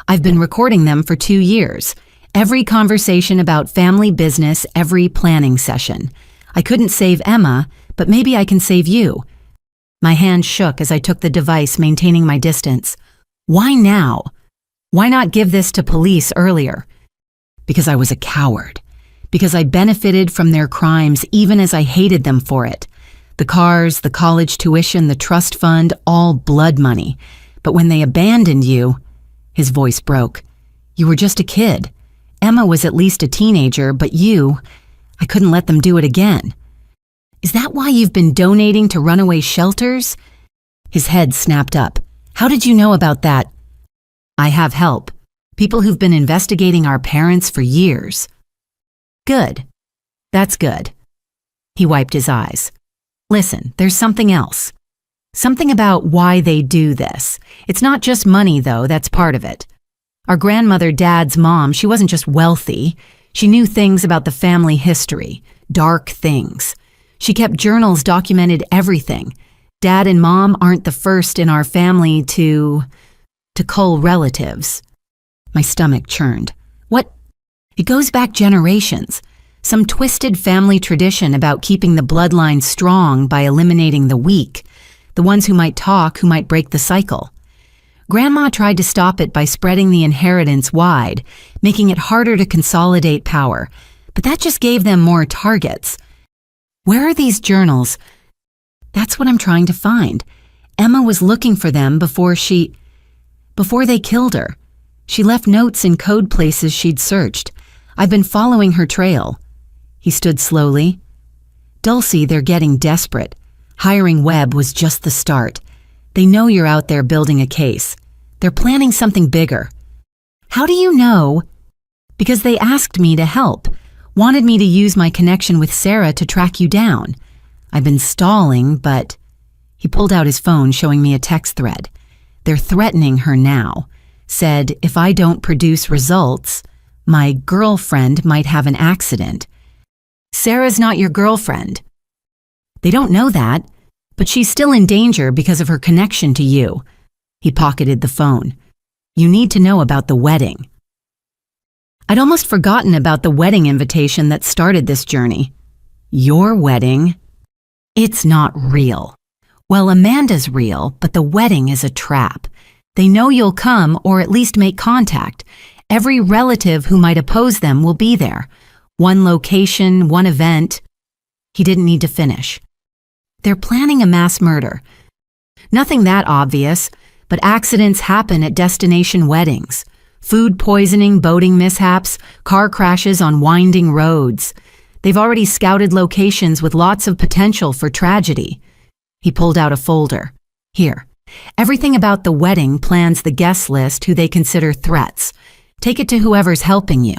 "I've been recording them for 2 years. Every conversation about family business, every planning session. I couldn't save Emma, but maybe I can save you." My hand shook as I took the device, maintaining my distance. "Why now? Why not give this to police earlier?" "Because I was a coward. Because I benefited from their crimes even as I hated them for it. The cars, the college tuition, the trust fund, all blood money. But when they abandoned you—" His voice broke. "You were just a kid. Emma was at least a teenager, but I couldn't let them do it again." "Is that why you've been donating to runaway shelters?" His head snapped up. "How did you know about that?" "I have help. People who've been investigating our parents for years." "Good. That's good." He wiped his eyes. "Listen, there's something else. Something about why they do this. It's not just money, though, that's part of it. Our grandmother, Dad's mom, she wasn't just wealthy. She knew things about the family history, dark things. She kept journals, documented everything. Dad and Mom aren't the first in our family to cull relatives." My stomach churned. "What?" "It goes back generations. Some twisted family tradition about keeping the bloodline strong by eliminating the weak, the ones who might talk, who might break the cycle. Grandma tried to stop it by spreading the inheritance wide, making it harder to consolidate power, but that just gave them more targets. Where are these journals?" "That's what I'm trying to find. Emma was looking for them before they killed her. She left notes in code places she'd searched. I've been following her trail." He stood slowly. "Dulcie, they're getting desperate. Hiring Webb was just the start. They know you're out there building a case. They're planning something bigger." "How do you know?" "Because they asked me to help, wanted me to use my connection with Sarah to track you down. I've been stalling, but—" He pulled out his phone, showing me a text thread. "They're threatening her now. Said if I don't produce results, my girlfriend might have an accident." "Sarah's not your girlfriend." "They don't know that, but she's still in danger because of her connection to you." He pocketed the phone. "You need to know about the wedding." I'd almost forgotten about the wedding invitation that started this journey. "Your wedding?" "It's not real." "Well, Amanda's real, but the wedding is a trap. They know you'll come, or at least make contact. Every relative who might oppose them will be there. One location, one event." He didn't need to finish. "They're planning a mass murder. Nothing that obvious, but accidents happen at destination weddings. Food poisoning, boating mishaps, car crashes on winding roads. They've already scouted locations with lots of potential for tragedy." He pulled out a folder. "Here. Everything about the wedding, plans, the guest list, who they consider threats. Take it to whoever's helping you."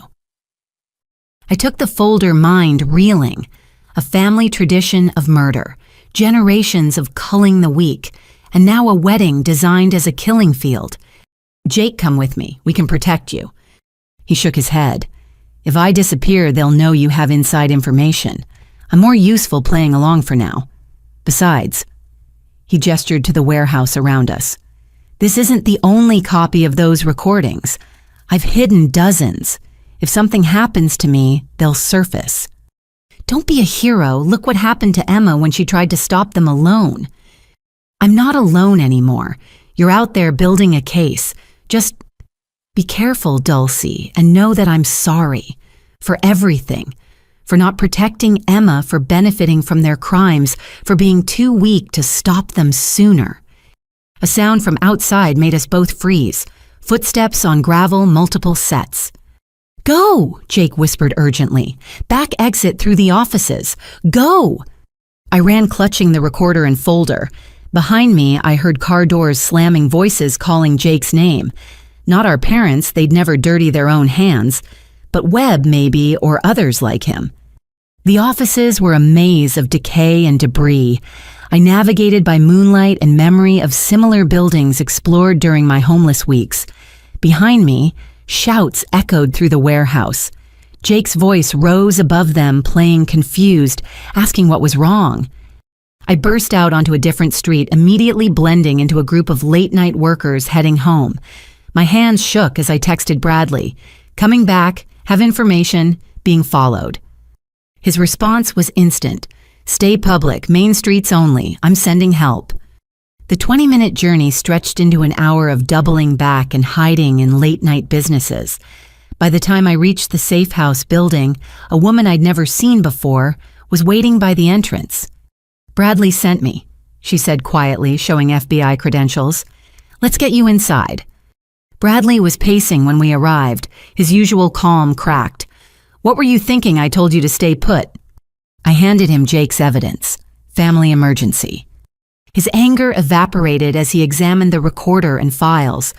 I took the folder, mind reeling. A family tradition of murder, generations of culling the weak, and now a wedding designed as a killing field. Jake, come with me. We can protect you. He shook his head. If I disappear, they'll know you have inside information. I'm more useful playing along for now. Besides, he gestured to the warehouse around us. This isn't the only copy of those recordings. I've hidden dozens. If something happens to me, they'll surface. Don't be a hero. Look what happened to Emma when she tried to stop them alone. I'm not alone anymore. You're out there building a case. Just be careful, Dulcie, and know that I'm sorry. For everything. For not protecting Emma, for benefiting from their crimes, for being too weak to stop them sooner. A sound from outside made us both freeze. Footsteps on gravel, multiple sets. Go, Jake whispered urgently. Back exit through the offices. Go! I ran clutching the recorder and folder. Behind me, I heard car doors slamming, voices calling Jake's name. Not our parents, they'd never dirty their own hands. But Webb, maybe, or others like him. The offices were a maze of decay and debris. I navigated by moonlight and memory of similar buildings explored during my homeless weeks. Behind me, shouts echoed through the warehouse. Jake's voice rose above them, playing confused, asking what was wrong. I burst out onto a different street, immediately blending into a group of late-night workers heading home. My hands shook as I texted Bradley. Coming back, have information, being followed. His response was instant. Stay public, main streets only. I'm sending help. The 20-minute journey stretched into an hour of doubling back and hiding in late-night businesses. By the time I reached the safe house building, a woman I'd never seen before was waiting by the entrance. Bradley sent me, she said quietly, showing FBI credentials. Let's get you inside. Bradley was pacing when we arrived, his usual calm cracked. What were you thinking I told you to stay put? I handed him Jake's evidence. Family emergency. His anger evaporated as he examined the recorder and files.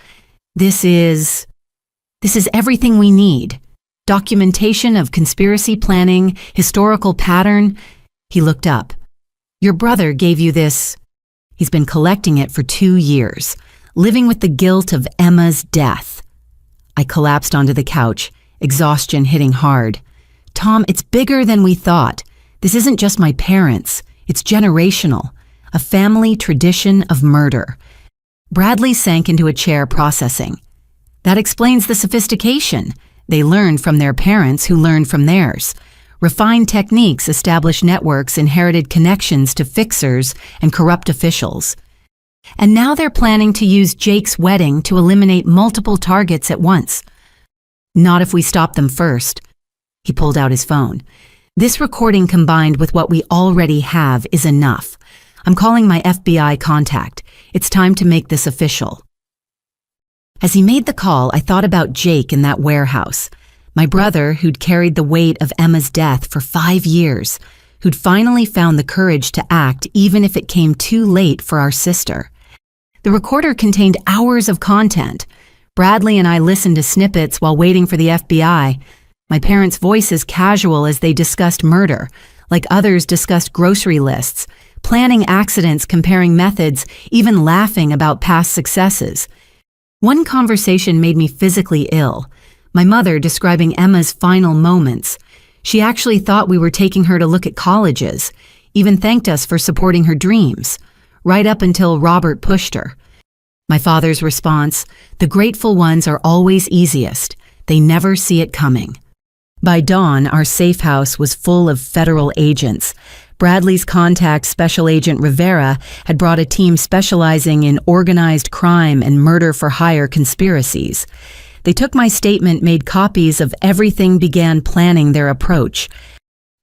This is everything we need. Documentation of conspiracy planning, historical pattern. He looked up. Your brother gave you this. He's been collecting it for 2 years, living with the guilt of Emma's death. I collapsed onto the couch, exhaustion hitting hard. Tom, it's bigger than we thought. This isn't just my parents. It's generational. A family tradition of murder. Bradley sank into a chair, processing. That explains the sophistication. They learned from their parents who learned from theirs. Refined techniques established networks, inherited connections to fixers and corrupt officials. And now they're planning to use Jake's wedding to eliminate multiple targets at once. Not if we stop them first. He pulled out his phone. This recording combined with what we already have is enough. I'm calling my FBI contact. It's time to make this official. As he made the call, I thought about Jake in that warehouse. My brother, who'd carried the weight of Emma's death for 5 years, who'd finally found the courage to act even if it came too late for our sister. The recorder contained hours of content. Bradley and I listened to snippets while waiting for the FBI. My parents' voices casual as they discussed murder, like others discussed grocery lists, planning accidents, comparing methods, even laughing about past successes. One conversation made me physically ill. My mother describing Emma's final moments. She actually thought we were taking her to look at colleges, even thanked us for supporting her dreams, right up until Robert pushed her. My father's response, the grateful ones are always easiest. They never see it coming. By dawn, our safe house was full of federal agents. Bradley's contact, Special Agent Rivera, had brought a team specializing in organized crime and murder-for-hire conspiracies. They took my statement, made copies of everything, began planning their approach.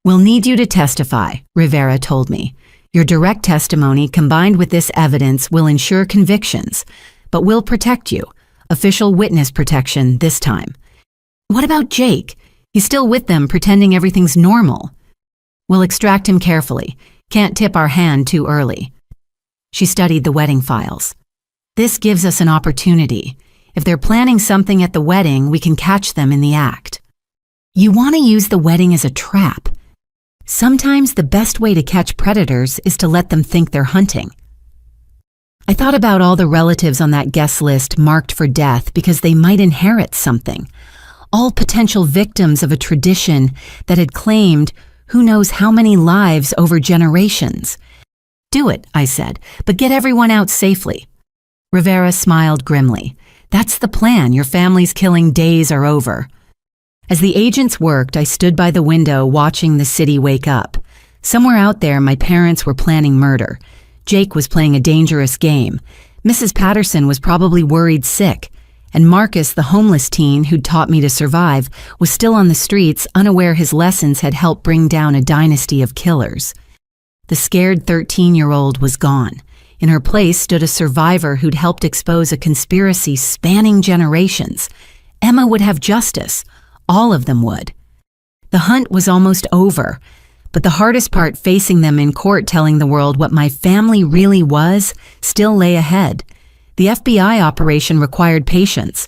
We'll need you to testify, Rivera told me. Your direct testimony combined with this evidence will ensure convictions, but we'll protect you. Official witness protection this time. What about Jake? He's still with them, pretending everything's normal. We'll extract him carefully. Can't tip our hand too early. She studied the wedding files. This gives us an opportunity. If they're planning something at the wedding, we can catch them in the act. You want to use the wedding as a trap. Sometimes the best way to catch predators is to let them think they're hunting. I thought about all the relatives on that guest list marked for death because they might inherit something. All potential victims of a tradition that had claimed who knows how many lives over generations. Do it, I said, but get everyone out safely. Rivera smiled grimly. That's the plan. Your family's killing days are over. As the agents worked, I stood by the window watching the city wake up. Somewhere out there, my parents were planning murder. Jake was playing a dangerous game. Mrs. Patterson was probably worried sick. And Marcus, the homeless teen who'd taught me to survive, was still on the streets, unaware his lessons had helped bring down a dynasty of killers. The scared 13-year-old was gone. In her place stood a survivor who'd helped expose a conspiracy spanning generations. Emma would have justice. All of them would. The hunt was almost over, but the hardest part, facing them in court telling the world what my family really was, still lay ahead. The FBI operation required patience.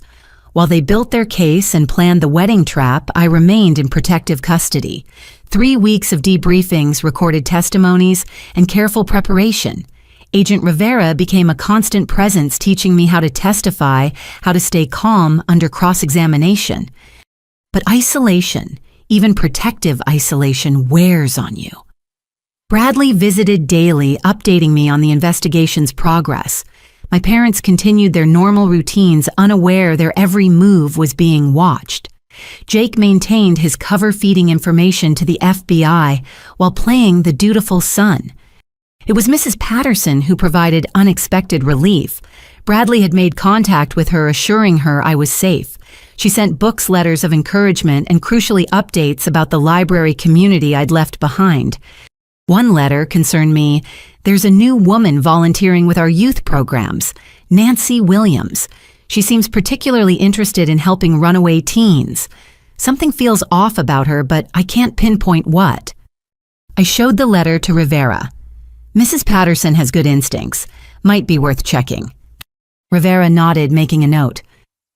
While they built their case and planned the wedding trap, I remained in protective custody. 3 weeks of debriefings, recorded testimonies, and careful preparation. Agent Rivera became a constant presence, teaching me how to testify, how to stay calm under cross-examination. But isolation, even protective isolation, wears on you. Bradley visited daily, updating me on the investigation's progress. My parents continued their normal routines, unaware their every move was being watched. Jake maintained his cover-feeding information to the FBI while playing the dutiful son. It was Mrs. Patterson who provided unexpected relief. Bradley had made contact with her, assuring her I was safe. She sent books, letters of encouragement, and crucially updates about the library community I'd left behind. One letter concerned me. There's a new woman volunteering with our youth programs, Nancy Williams. She seems particularly interested in helping runaway teens. Something feels off about her, but I can't pinpoint what. I showed the letter to Rivera. Mrs. Patterson has good instincts. Might be worth checking. Rivera nodded, making a note.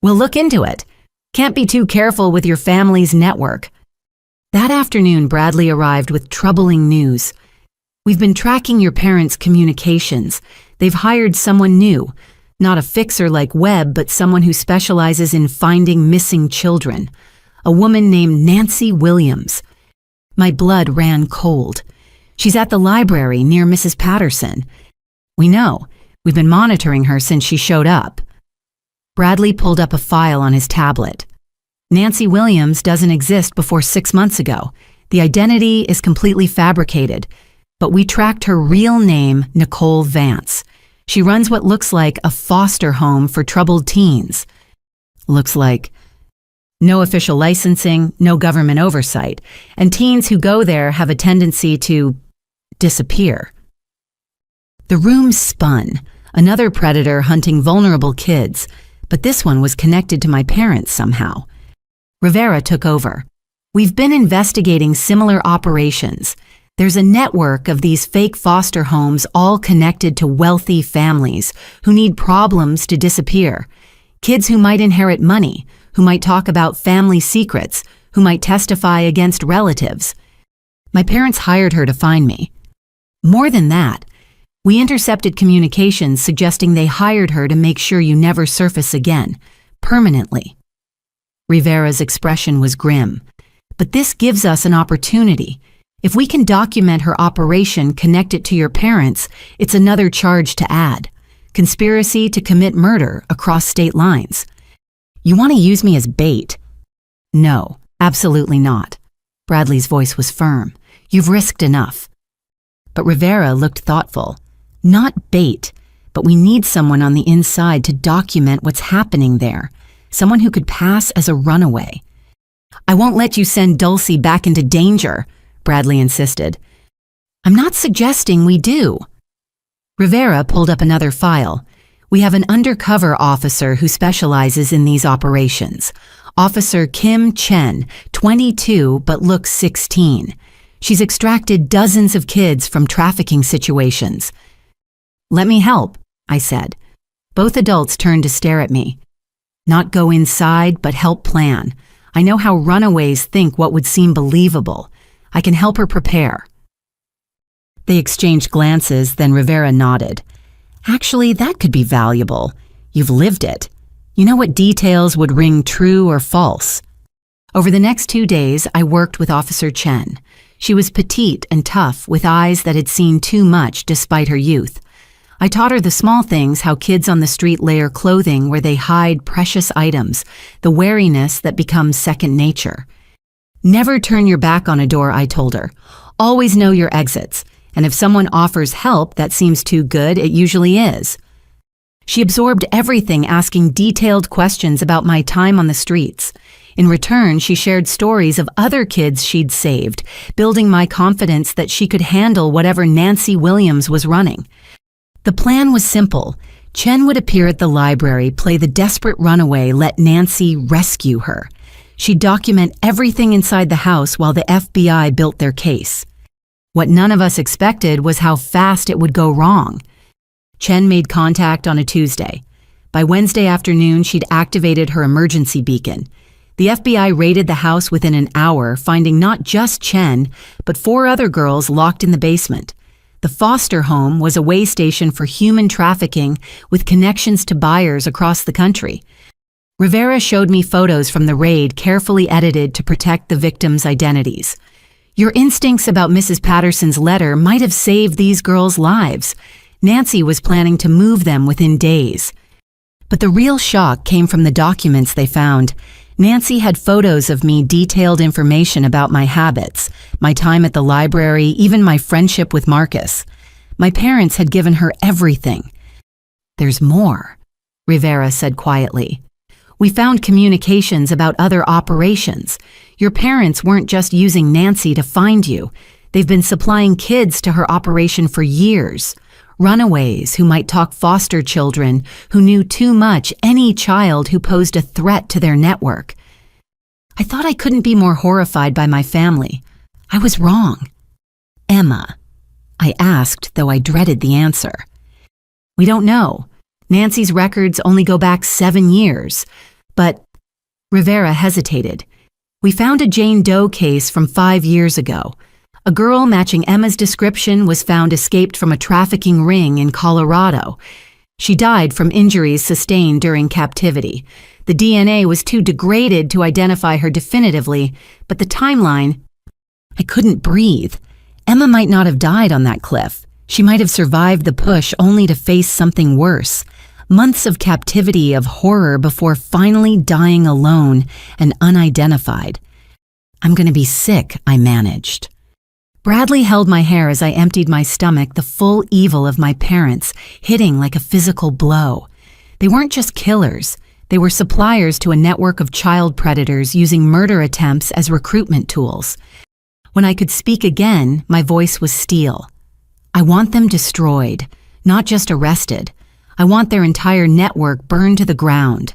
We'll look into it. Can't be too careful with your family's network. That afternoon, Bradley arrived with troubling news. We've been tracking your parents' communications. They've hired someone new. Not a fixer like Webb, but someone who specializes in finding missing children. A woman named Nancy Williams. My blood ran cold. She's at the library near Mrs. Patterson. We know. We've been monitoring her since she showed up. Bradley pulled up a file on his tablet. Nancy Williams doesn't exist before 6 months ago. The identity is completely fabricated. But we tracked her real name, Nicole Vance. She runs what looks like a foster home for troubled teens. Looks like. No official licensing, no government oversight, and teens who go there have a tendency to disappear. The room spun, another predator hunting vulnerable kids, but this one was connected to my parents somehow. Rivera took over. We've been investigating similar operations. There's a network of these fake foster homes all connected to wealthy families who need problems to disappear. Kids who might inherit money, who might talk about family secrets, who might testify against relatives. My parents hired her to find me. More than that, we intercepted communications suggesting they hired her to make sure you never surface again, permanently. Rivera's expression was grim. But this gives us an opportunity. If we can document her operation, connect it to your parents, it's another charge to add. Conspiracy to commit murder across state lines. You want to use me as bait? No, absolutely not. Bradley's voice was firm. You've risked enough. But Rivera looked thoughtful. Not bait, but we need someone on the inside to document what's happening there. Someone who could pass as a runaway. I won't let you send Dulcie back into danger, Bradley insisted. I'm not suggesting we do. Rivera pulled up another file. We have an undercover officer who specializes in these operations. Officer Kim Chen, 22 but looks 16. She's extracted dozens of kids from trafficking situations. Let me help, I said. Both adults turned to stare at me. Not go inside, but help plan. I know how runaways think what would seem believable. I can help her prepare." They exchanged glances, then Rivera nodded. "Actually, that could be valuable. You've lived it. You know what details would ring true or false." Over the next 2 days, I worked with Officer Chen. She was petite and tough, with eyes that had seen too much despite her youth. I taught her the small things, how kids on the street layer clothing where they hide precious items, the wariness that becomes second nature. "Never turn your back on a door," I told her. "Always know your exits, and if someone offers help that seems too good, it usually is." She absorbed everything, asking detailed questions about my time on the streets. In return, she shared stories of other kids she'd saved, building my confidence that she could handle whatever Nancy Williams was running. The plan was simple. Chen would appear at the library, play the desperate runaway, let Nancy rescue her. She'd document everything inside the house while the FBI built their case. What none of us expected was how fast it would go wrong. Chen made contact on a Tuesday. By Wednesday afternoon, she'd activated her emergency beacon. The FBI raided the house within an hour, finding not just Chen, but 4 other girls locked in the basement. The foster home was a way station for human trafficking with connections to buyers across the country. Rivera showed me photos from the raid, carefully edited to protect the victims' identities. "Your instincts about Mrs. Patterson's letter might have saved these girls' lives. Nancy was planning to move them within days." But the real shock came from the documents they found. Nancy had photos of me, detailed information about my habits, my time at the library, even my friendship with Marcus. My parents had given her everything. "There's more," Rivera said quietly. "We found communications about other operations. Your parents weren't just using Nancy to find you. They've been supplying kids to her operation for years. Runaways who might talk foster children, who knew too much, any child who posed a threat to their network." I thought I couldn't be more horrified by my family. I was wrong. "Emma?" I asked, though I dreaded the answer. "We don't know. Nancy's records only go back 7 years. But," Rivera hesitated, "we found a Jane Doe case from 5 years ago. A girl matching Emma's description was found escaped from a trafficking ring in Colorado. She died from injuries sustained during captivity. The DNA was too degraded to identify her definitively, but the timeline—" I couldn't breathe. Emma might not have died on that cliff. She might have survived the push only to face something worse. Months of captivity, of horror, before finally dying alone and unidentified. "I'm going to be sick," I managed. Bradley held my hair as I emptied my stomach, the full evil of my parents, hitting like a physical blow. They weren't just killers. They were suppliers to a network of child predators using murder attempts as recruitment tools. When I could speak again, my voice was steel. "I want them destroyed, not just arrested. I want their entire network burned to the ground."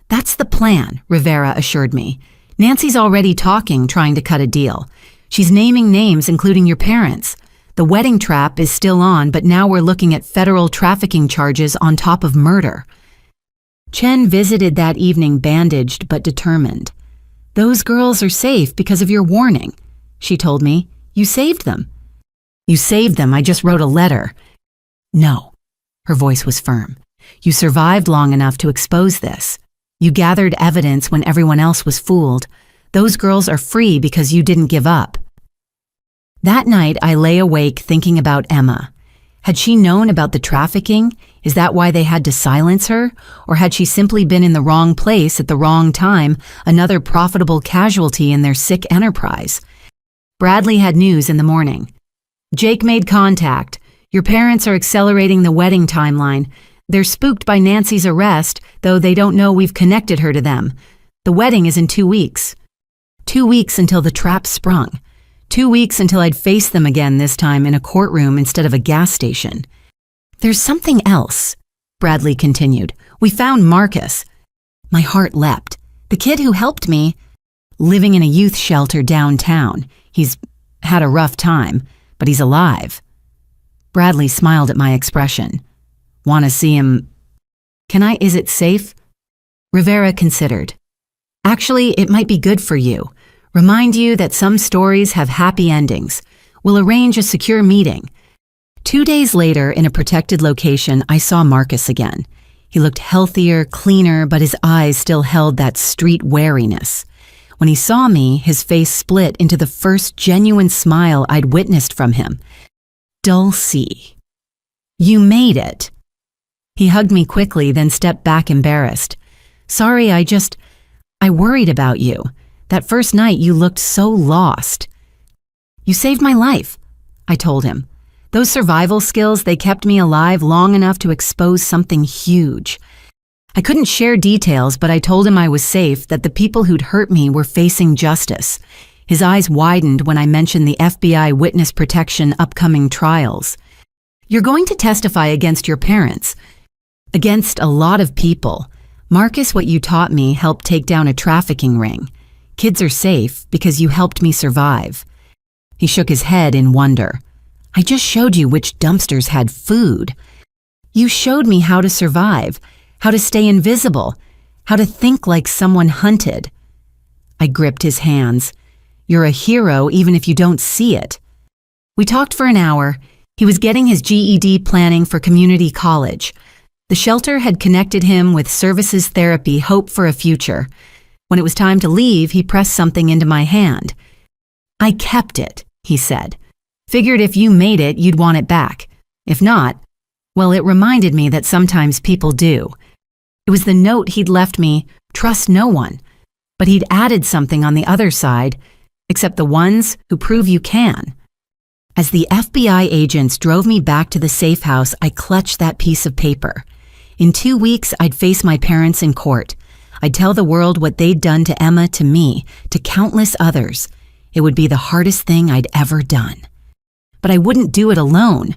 "That's the plan," Rivera assured me. "Nancy's already talking, trying to cut a deal. She's naming names, including your parents. The wedding trap is still on, but now we're looking at federal trafficking charges on top of murder." Chen visited that evening bandaged but determined. "Those girls are safe because of your warning," she told me. "You saved them." "You saved them, I just wrote a letter." "No," her voice was firm. "You survived long enough to expose this. You gathered evidence when everyone else was fooled. Those girls are free because you didn't give up." That night, I lay awake thinking about Emma. Had she known about the trafficking? Is that why they had to silence her? Or had she simply been in the wrong place at the wrong time, another profitable casualty in their sick enterprise? Bradley had news in the morning. "Jake made contact. Your parents are accelerating the wedding timeline. They're spooked by Nancy's arrest, though they don't know we've connected her to them. The wedding is in 2 weeks. 2 weeks until the trap sprung. 2 weeks until I'd face them again, this time in a courtroom instead of a gas station." "There's something else," Bradley continued. "We found Marcus." My heart leapt. "The kid who helped me?" "Living in a youth shelter downtown. He's had a rough time, but he's alive." Bradley smiled at my expression. "Want to see him? Is it safe?" Rivera considered. Actually, it might be good for you. Remind you that some stories have happy endings. We'll arrange a secure meeting. 2 days later, in a protected location, I saw Marcus again. He looked healthier, cleaner, but his eyes still held that street wariness. When he saw me, his face split into the first genuine smile I'd witnessed from him. Dulcie. You made it. He hugged me quickly, then stepped back embarrassed. Sorry, I worried about you. That first night you looked so lost. You saved my life, I told him. Those survival skills, they kept me alive long enough to expose something huge. I couldn't share details, but I told him I was safe, that the people who'd hurt me were facing justice. His eyes widened when I mentioned the FBI witness protection upcoming trials. You're going to testify against your parents. Against a lot of people. Marcus, what you taught me helped take down a trafficking ring. Kids are safe because you helped me survive. He shook his head in wonder. I just showed you which dumpsters had food. You showed me how to survive, how to stay invisible, how to think like someone hunted. I gripped his hands. You're a hero even if you don't see it. We talked for an hour. He was getting his GED planning for community college. The shelter had connected him with services therapy, hope for a future. When it was time to leave, he pressed something into my hand. I kept it, he said. Figured if you made it, you'd want it back. If not, well, it reminded me that sometimes people do. It was the note he'd left me, trust no one. But he'd added something on the other side, except the ones who prove you can. As the FBI agents drove me back to the safe house, I clutched that piece of paper. In 2 weeks, I'd face my parents in court. I'd tell the world what they'd done to Emma, to me, to countless others. It would be the hardest thing I'd ever done. But I wouldn't do it alone.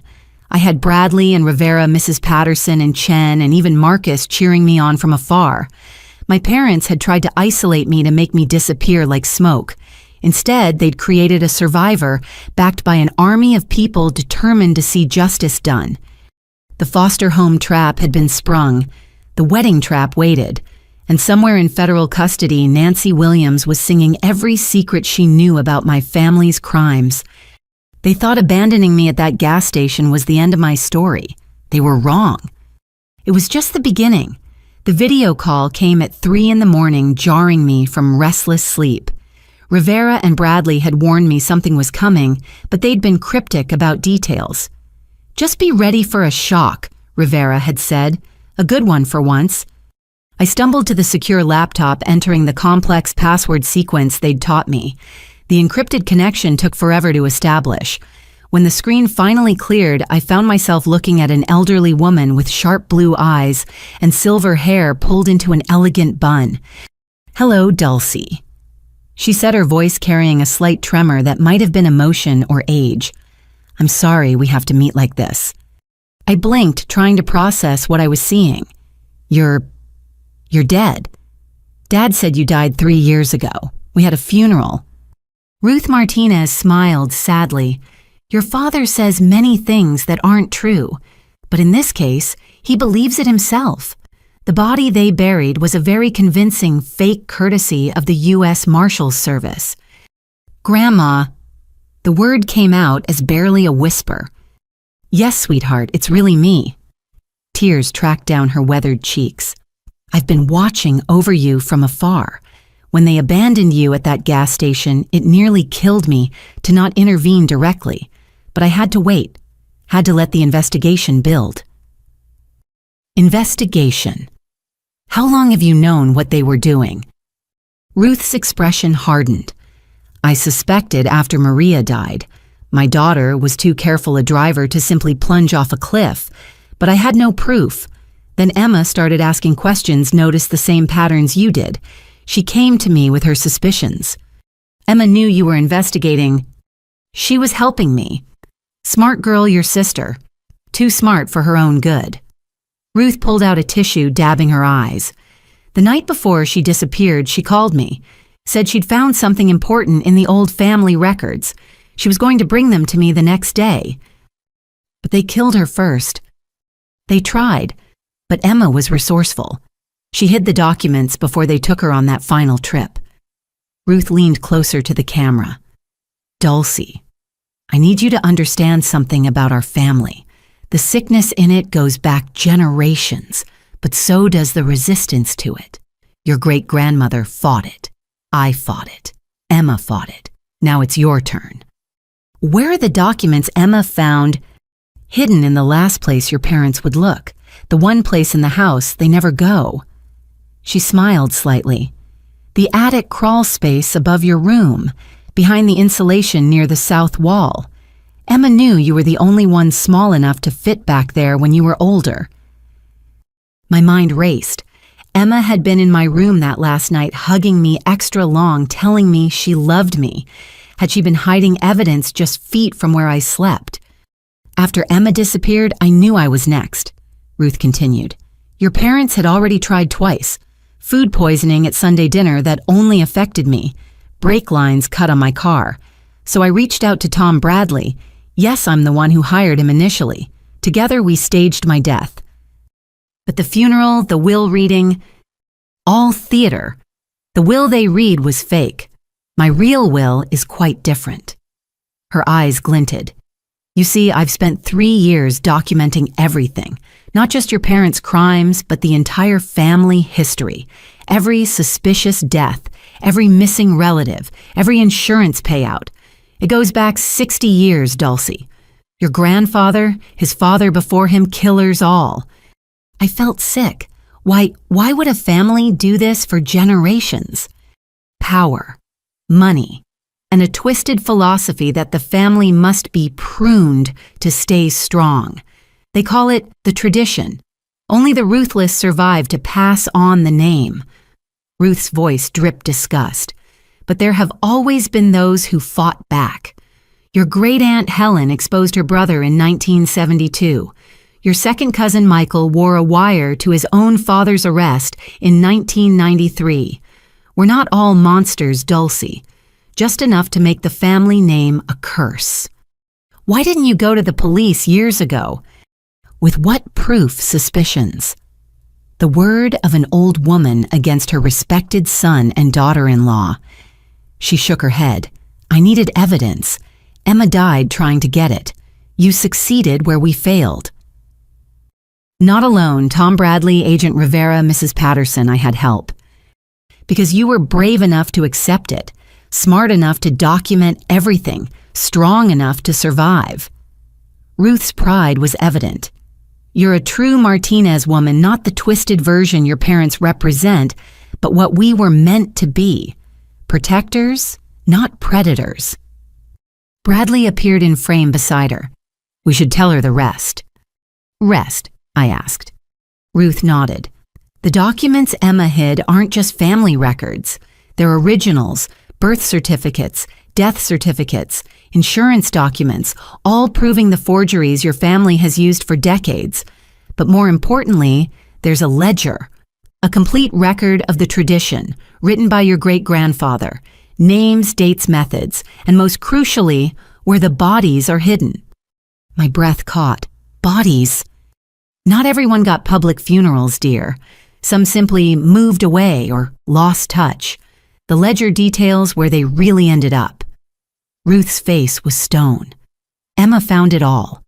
I had Bradley and Rivera, Mrs. Patterson and Chen, and even Marcus cheering me on from afar. My parents had tried to isolate me to make me disappear like smoke. Instead, they'd created a survivor backed by an army of people determined to see justice done. The foster home trap had been sprung. The wedding trap waited. And somewhere in federal custody, Nancy Williams was singing every secret she knew about my family's crimes. They thought abandoning me at that gas station was the end of my story. They were wrong. It was just the beginning. The video call came at 3 a.m, jarring me from restless sleep. Rivera and Bradley had warned me something was coming, but they'd been cryptic about details. Just be ready for a shock, Rivera had said. A good one for once. I stumbled to the secure laptop, entering the complex password sequence they'd taught me. The encrypted connection took forever to establish. When the screen finally cleared, I found myself looking at an elderly woman with sharp blue eyes and silver hair pulled into an elegant bun. Hello, Dulcie. She said, her voice carrying a slight tremor that might have been emotion or age. I'm sorry we have to meet like this. I blinked, trying to process what I was seeing. You're dead. Dad said you died 3 years ago. We had a funeral. Ruth Martinez smiled sadly. Your father says many things that aren't true, but in this case, he believes it himself. The body they buried was a very convincing fake courtesy of the U.S. Marshals Service. Grandma, the word came out as barely a whisper. Yes, sweetheart, it's really me. Tears tracked down her weathered cheeks. I've been watching over you from afar. When they abandoned you at that gas station, it nearly killed me to not intervene directly. But I had to wait, had to let the investigation build. Investigation. How long have you known what they were doing? Ruth's expression hardened. I suspected after Maria died. My daughter was too careful a driver to simply plunge off a cliff, but I had no proof. Then Emma started asking questions, noticed the same patterns you did. She came to me with her suspicions. Emma knew you were investigating. She was helping me. Smart girl, your sister. Too smart for her own good. Ruth pulled out a tissue, dabbing her eyes. The night before she disappeared, she called me, said she'd found something important in the old family records. She was going to bring them to me the next day. But they killed her first. They tried, but Emma was resourceful. She hid the documents before they took her on that final trip. Ruth leaned closer to the camera. Dulcie, I need you to understand something about our family. The sickness in it goes back generations, but so does the resistance to it. Your great-grandmother fought it. I fought it. Emma fought it. Now it's your turn. Where are the documents Emma found hidden in the last place your parents would look? The one place in the house they never go. She smiled slightly. The attic crawl space above your room, behind the insulation near the south wall. Emma knew you were the only one small enough to fit back there when you were older. My mind raced. Emma had been in my room that last night, hugging me extra long, telling me she loved me. Had she been hiding evidence just feet from where I slept? After Emma disappeared, I knew I was next. Ruth continued. Your parents had already tried twice. Food poisoning at Sunday dinner that only affected me. Brake lines cut on my car. So I reached out to Tom Bradley. Yes, I'm the one who hired him initially. Together we staged my death. But the funeral, the will reading, all theater. The will they read was fake. My real will is quite different. Her eyes glinted. You see, I've spent 3 years documenting everything. Not just your parents' crimes, but the entire family history. Every suspicious death, every missing relative, every insurance payout. It goes back 60 years, Dulcie. Your grandfather, his father before him, killers all. I felt sick. Why would a family do this for generations? Power, money, and a twisted philosophy that the family must be pruned to stay strong. They call it the tradition. Only the ruthless survive to pass on the name. Ruth's voice dripped disgust. But there have always been those who fought back. Your great-aunt Helen exposed her brother in 1972. Your second cousin Michael wore a wire to his own father's arrest in 1993. We're not all monsters, Dulcie. Just enough to make the family name a curse. Why didn't you go to the police years ago? With what proof suspicions? The word of an old woman against her respected son and daughter-in-law. She shook her head. I needed evidence. Emma died trying to get it. You succeeded where we failed. Not alone, Tom Bradley, Agent Rivera, Mrs. Patterson, I had help. Because you were brave enough to accept it, smart enough to document everything, strong enough to survive. Ruth's pride was evident. You're a true Martinez woman, not the twisted version your parents represent, but what we were meant to be. Protectors, not predators. Bradley appeared in frame beside her. We should tell her the rest. Rest, I asked. Ruth nodded. The documents Emma hid aren't just family records. They're originals, birth certificates, death certificates, insurance documents, all proving the forgeries your family has used for decades. But more importantly, there's a ledger, a complete record of the tradition, written by your great-grandfather, names, dates, methods, and most crucially, where the bodies are hidden. My breath caught. Bodies? Not everyone got public funerals, dear. Some simply moved away or lost touch. The ledger details where they really ended up. Ruth's face was stone. Emma found it all.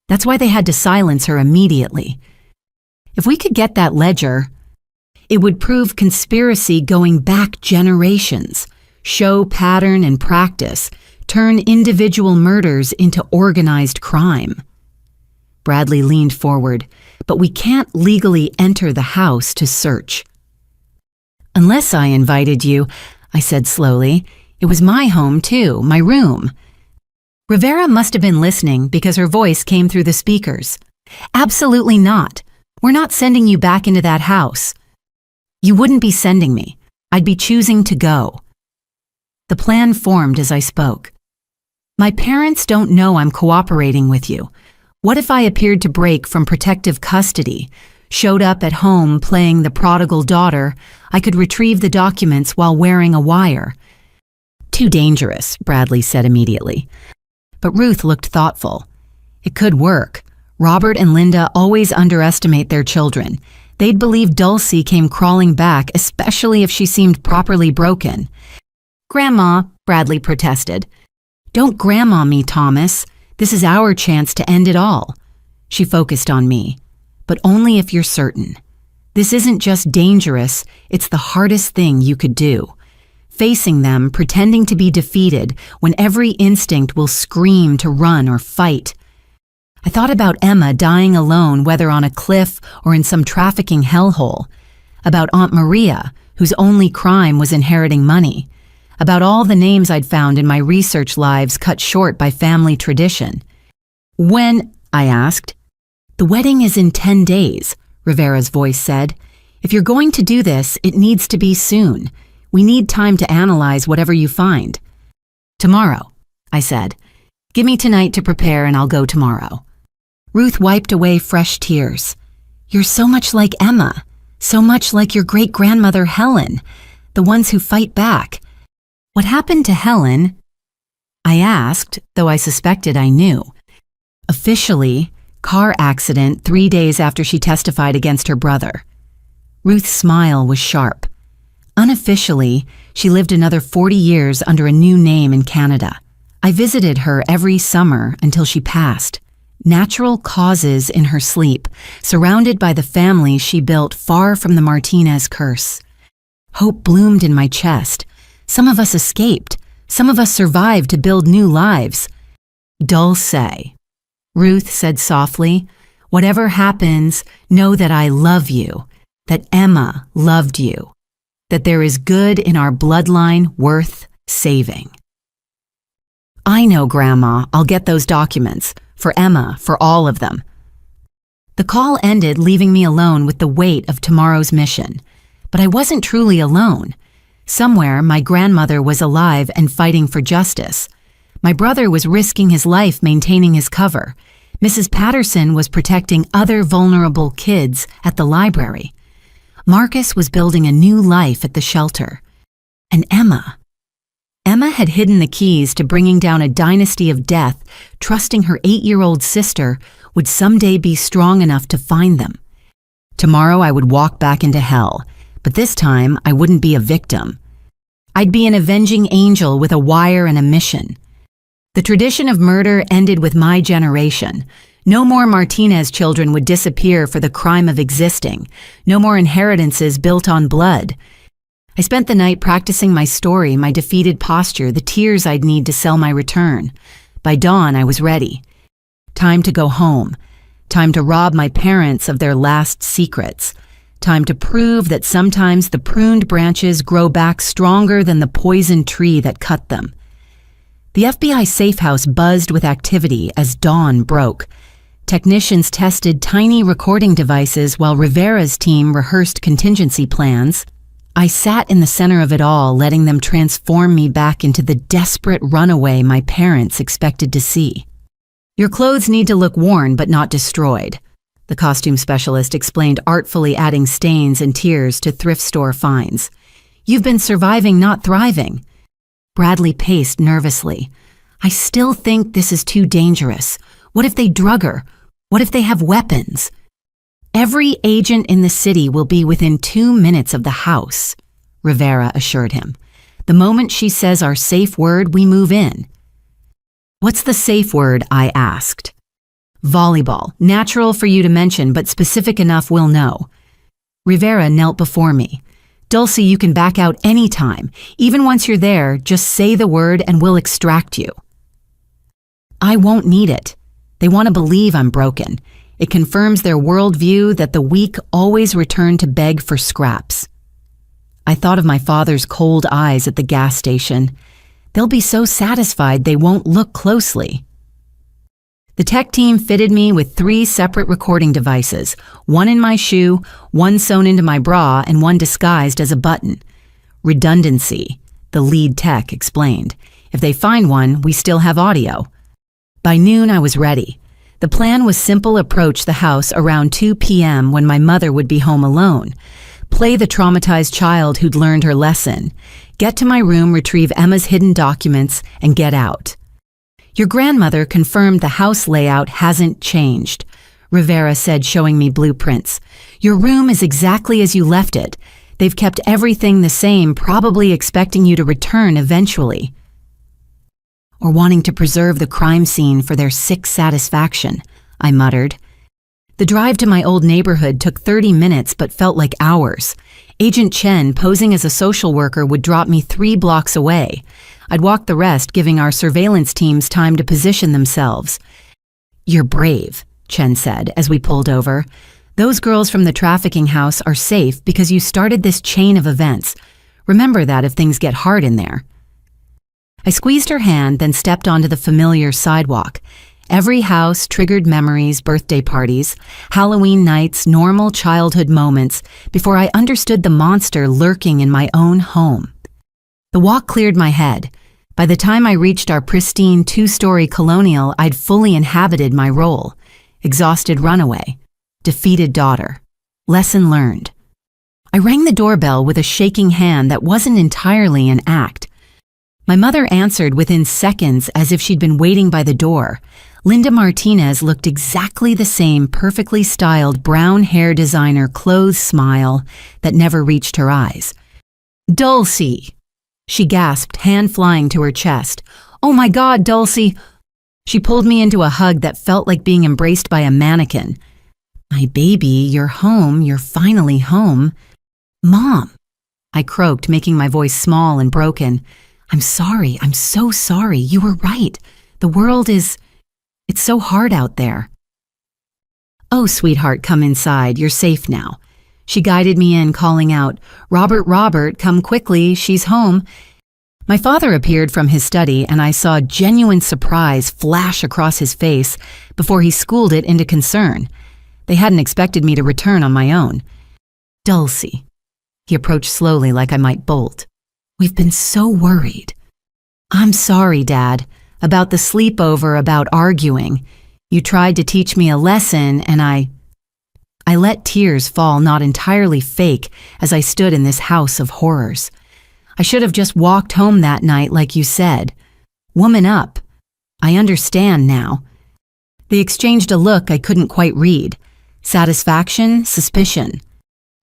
That's why they had to silence her immediately. If we could get that ledger, it would prove conspiracy going back generations, show pattern and practice, turn individual murders into organized crime. Bradley leaned forward, but we can't legally enter the house to search. Unless I invited you, I said slowly. It was my home too, my room. Rivera must have been listening because her voice came through the speakers. Absolutely not. We're not sending you back into that house. You wouldn't be sending me. I'd be choosing to go. The plan formed as I spoke. My parents don't know I'm cooperating with you. What if I appeared to break from protective custody, showed up at home playing the prodigal daughter? I could retrieve the documents while wearing a wire. Too dangerous, Bradley said immediately. But Ruth looked thoughtful. It could work. Robert and Linda always underestimate their children. They'd believe Dulcie came crawling back, especially if she seemed properly broken. "Grandma," Bradley protested. "Don't grandma me, Thomas. This is our chance to end it all." She focused on me. "But only if you're certain. This isn't just dangerous, it's the hardest thing you could do. Facing them, pretending to be defeated, when every instinct will scream to run or fight." I thought about Emma dying alone, whether on a cliff or in some trafficking hellhole. About Aunt Maria, whose only crime was inheriting money. About all the names I'd found in my research lives cut short by family tradition. "When?" I asked. "The wedding is in 10 days, Rivera's voice said. "If you're going to do this, it needs to be soon. We need time to analyze whatever you find." "Tomorrow," I said. "Give me tonight to prepare and I'll go tomorrow." Ruth wiped away fresh tears. "You're so much like Emma, so much like your great-grandmother Helen, the ones who fight back." "What happened to Helen?" I asked, though I suspected I knew. "Officially, car accident 3 days after she testified against her brother." Ruth's smile was sharp. "Unofficially, she lived another 40 years under a new name in Canada. I visited her every summer until she passed. Natural causes in her sleep, surrounded by the family she built far from the Martinez curse." Hope bloomed in my chest. Some of us escaped. Some of us survived to build new lives. "Dulce," Ruth said softly, "whatever happens, know that I love you, that Emma loved you, that there is good in our bloodline worth saving." "I know, Grandma. I'll get those documents. For Emma, for all of them." The call ended, leaving me alone with the weight of tomorrow's mission. But I wasn't truly alone. Somewhere, my grandmother was alive and fighting for justice. My brother was risking his life maintaining his cover. Mrs. Patterson was protecting other vulnerable kids at the library. Marcus was building a new life at the shelter. And Emma had hidden the keys to bringing down a dynasty of death, trusting her 8-year-old sister would someday be strong enough to find them. Tomorrow I would walk back into hell, but this time I wouldn't be a victim. I'd be an avenging angel with a wire and a mission. The tradition of murder ended with my generation. No more Martinez children would disappear for the crime of existing. No more inheritances built on blood. I spent the night practicing my story, my defeated posture, the tears I'd need to sell my return. By dawn, I was ready. Time to go home. Time to rob my parents of their last secrets. Time to prove that sometimes the pruned branches grow back stronger than the poisoned tree that cut them. The FBI safe house buzzed with activity as dawn broke. Technicians tested tiny recording devices while Rivera's team rehearsed contingency plans. I sat in the center of it all, letting them transform me back into the desperate runaway my parents expected to see. "Your clothes need to look worn but not destroyed," the costume specialist explained, artfully adding stains and tears to thrift store finds. "You've been surviving, not thriving." Bradley paced nervously. "I still think this is too dangerous. What if they drug her? What if they have weapons?" "Every agent in the city will be within 2 minutes of the house," Rivera assured him. "The moment she says our safe word, we move in." "What's the safe word?" I asked. "Volleyball. Natural for you to mention, but specific enough we'll know." Rivera knelt before me. "Dulcie, you can back out anytime. Even once you're there, just say the word and we'll extract you." "I won't need it. They want to believe I'm broken. It confirms their worldview that the weak always return to beg for scraps." I thought of my father's cold eyes at the gas station. They'll be so satisfied they won't look closely. The tech team fitted me with 3 separate recording devices, one in my shoe, one sewn into my bra, and one disguised as a button. "Redundancy," the lead tech explained. "If they find one, we still have audio." By noon, I was ready. The plan was simple: approach the house around 2 p.m. when my mother would be home alone. Play the traumatized child who'd learned her lesson. Get to my room, retrieve Emma's hidden documents, and get out. "Your grandmother confirmed the house layout hasn't changed," Rivera said, showing me blueprints. Your room is exactly as you left it. They've kept everything the same, probably expecting you to return eventually. Or wanting to preserve the crime scene for their sick satisfaction, I muttered. The drive to my old neighborhood took 30 minutes but felt like hours. Agent Chen, posing as a social worker, would drop me 3 blocks away. I'd walk the rest, giving our surveillance teams time to position themselves. You're brave, Chen said as we pulled over. Those girls from the trafficking house are safe because you started this chain of events. Remember that if things get hard in there. I squeezed her hand, then stepped onto the familiar sidewalk. Every house triggered memories, birthday parties, Halloween nights, normal childhood moments, before I understood the monster lurking in my own home. The walk cleared my head. By the time I reached our pristine 2-story colonial, I'd fully inhabited my role. Exhausted runaway. Defeated daughter. Lesson learned. I rang the doorbell with a shaking hand that wasn't entirely an act. My mother answered within seconds as if she'd been waiting by the door. Linda Martinez looked exactly the same perfectly styled brown hair designer clothes smile that never reached her eyes. Dulcie! She gasped, hand flying to her chest. Oh my God, Dulcie! She pulled me into a hug that felt like being embraced by a mannequin. My baby, you're home, you're finally home. Mom! I croaked, making my voice small and broken. I'm sorry, I'm so sorry, you were right. The world it's so hard out there. Oh, sweetheart, come inside, you're safe now. She guided me in, calling out, Robert, come quickly, she's home. My father appeared from his study, and I saw genuine surprise flash across his face before he schooled it into concern. They hadn't expected me to return on my own. Dulcie. He approached slowly like I might bolt. We've been so worried. I'm sorry, Dad. About the sleepover, about arguing. You tried to teach me a lesson, and I let tears fall, not entirely fake, as I stood in this house of horrors. I should have just walked home that night like you said. Woman up. I understand now. They exchanged a look I couldn't quite read. Satisfaction, suspicion.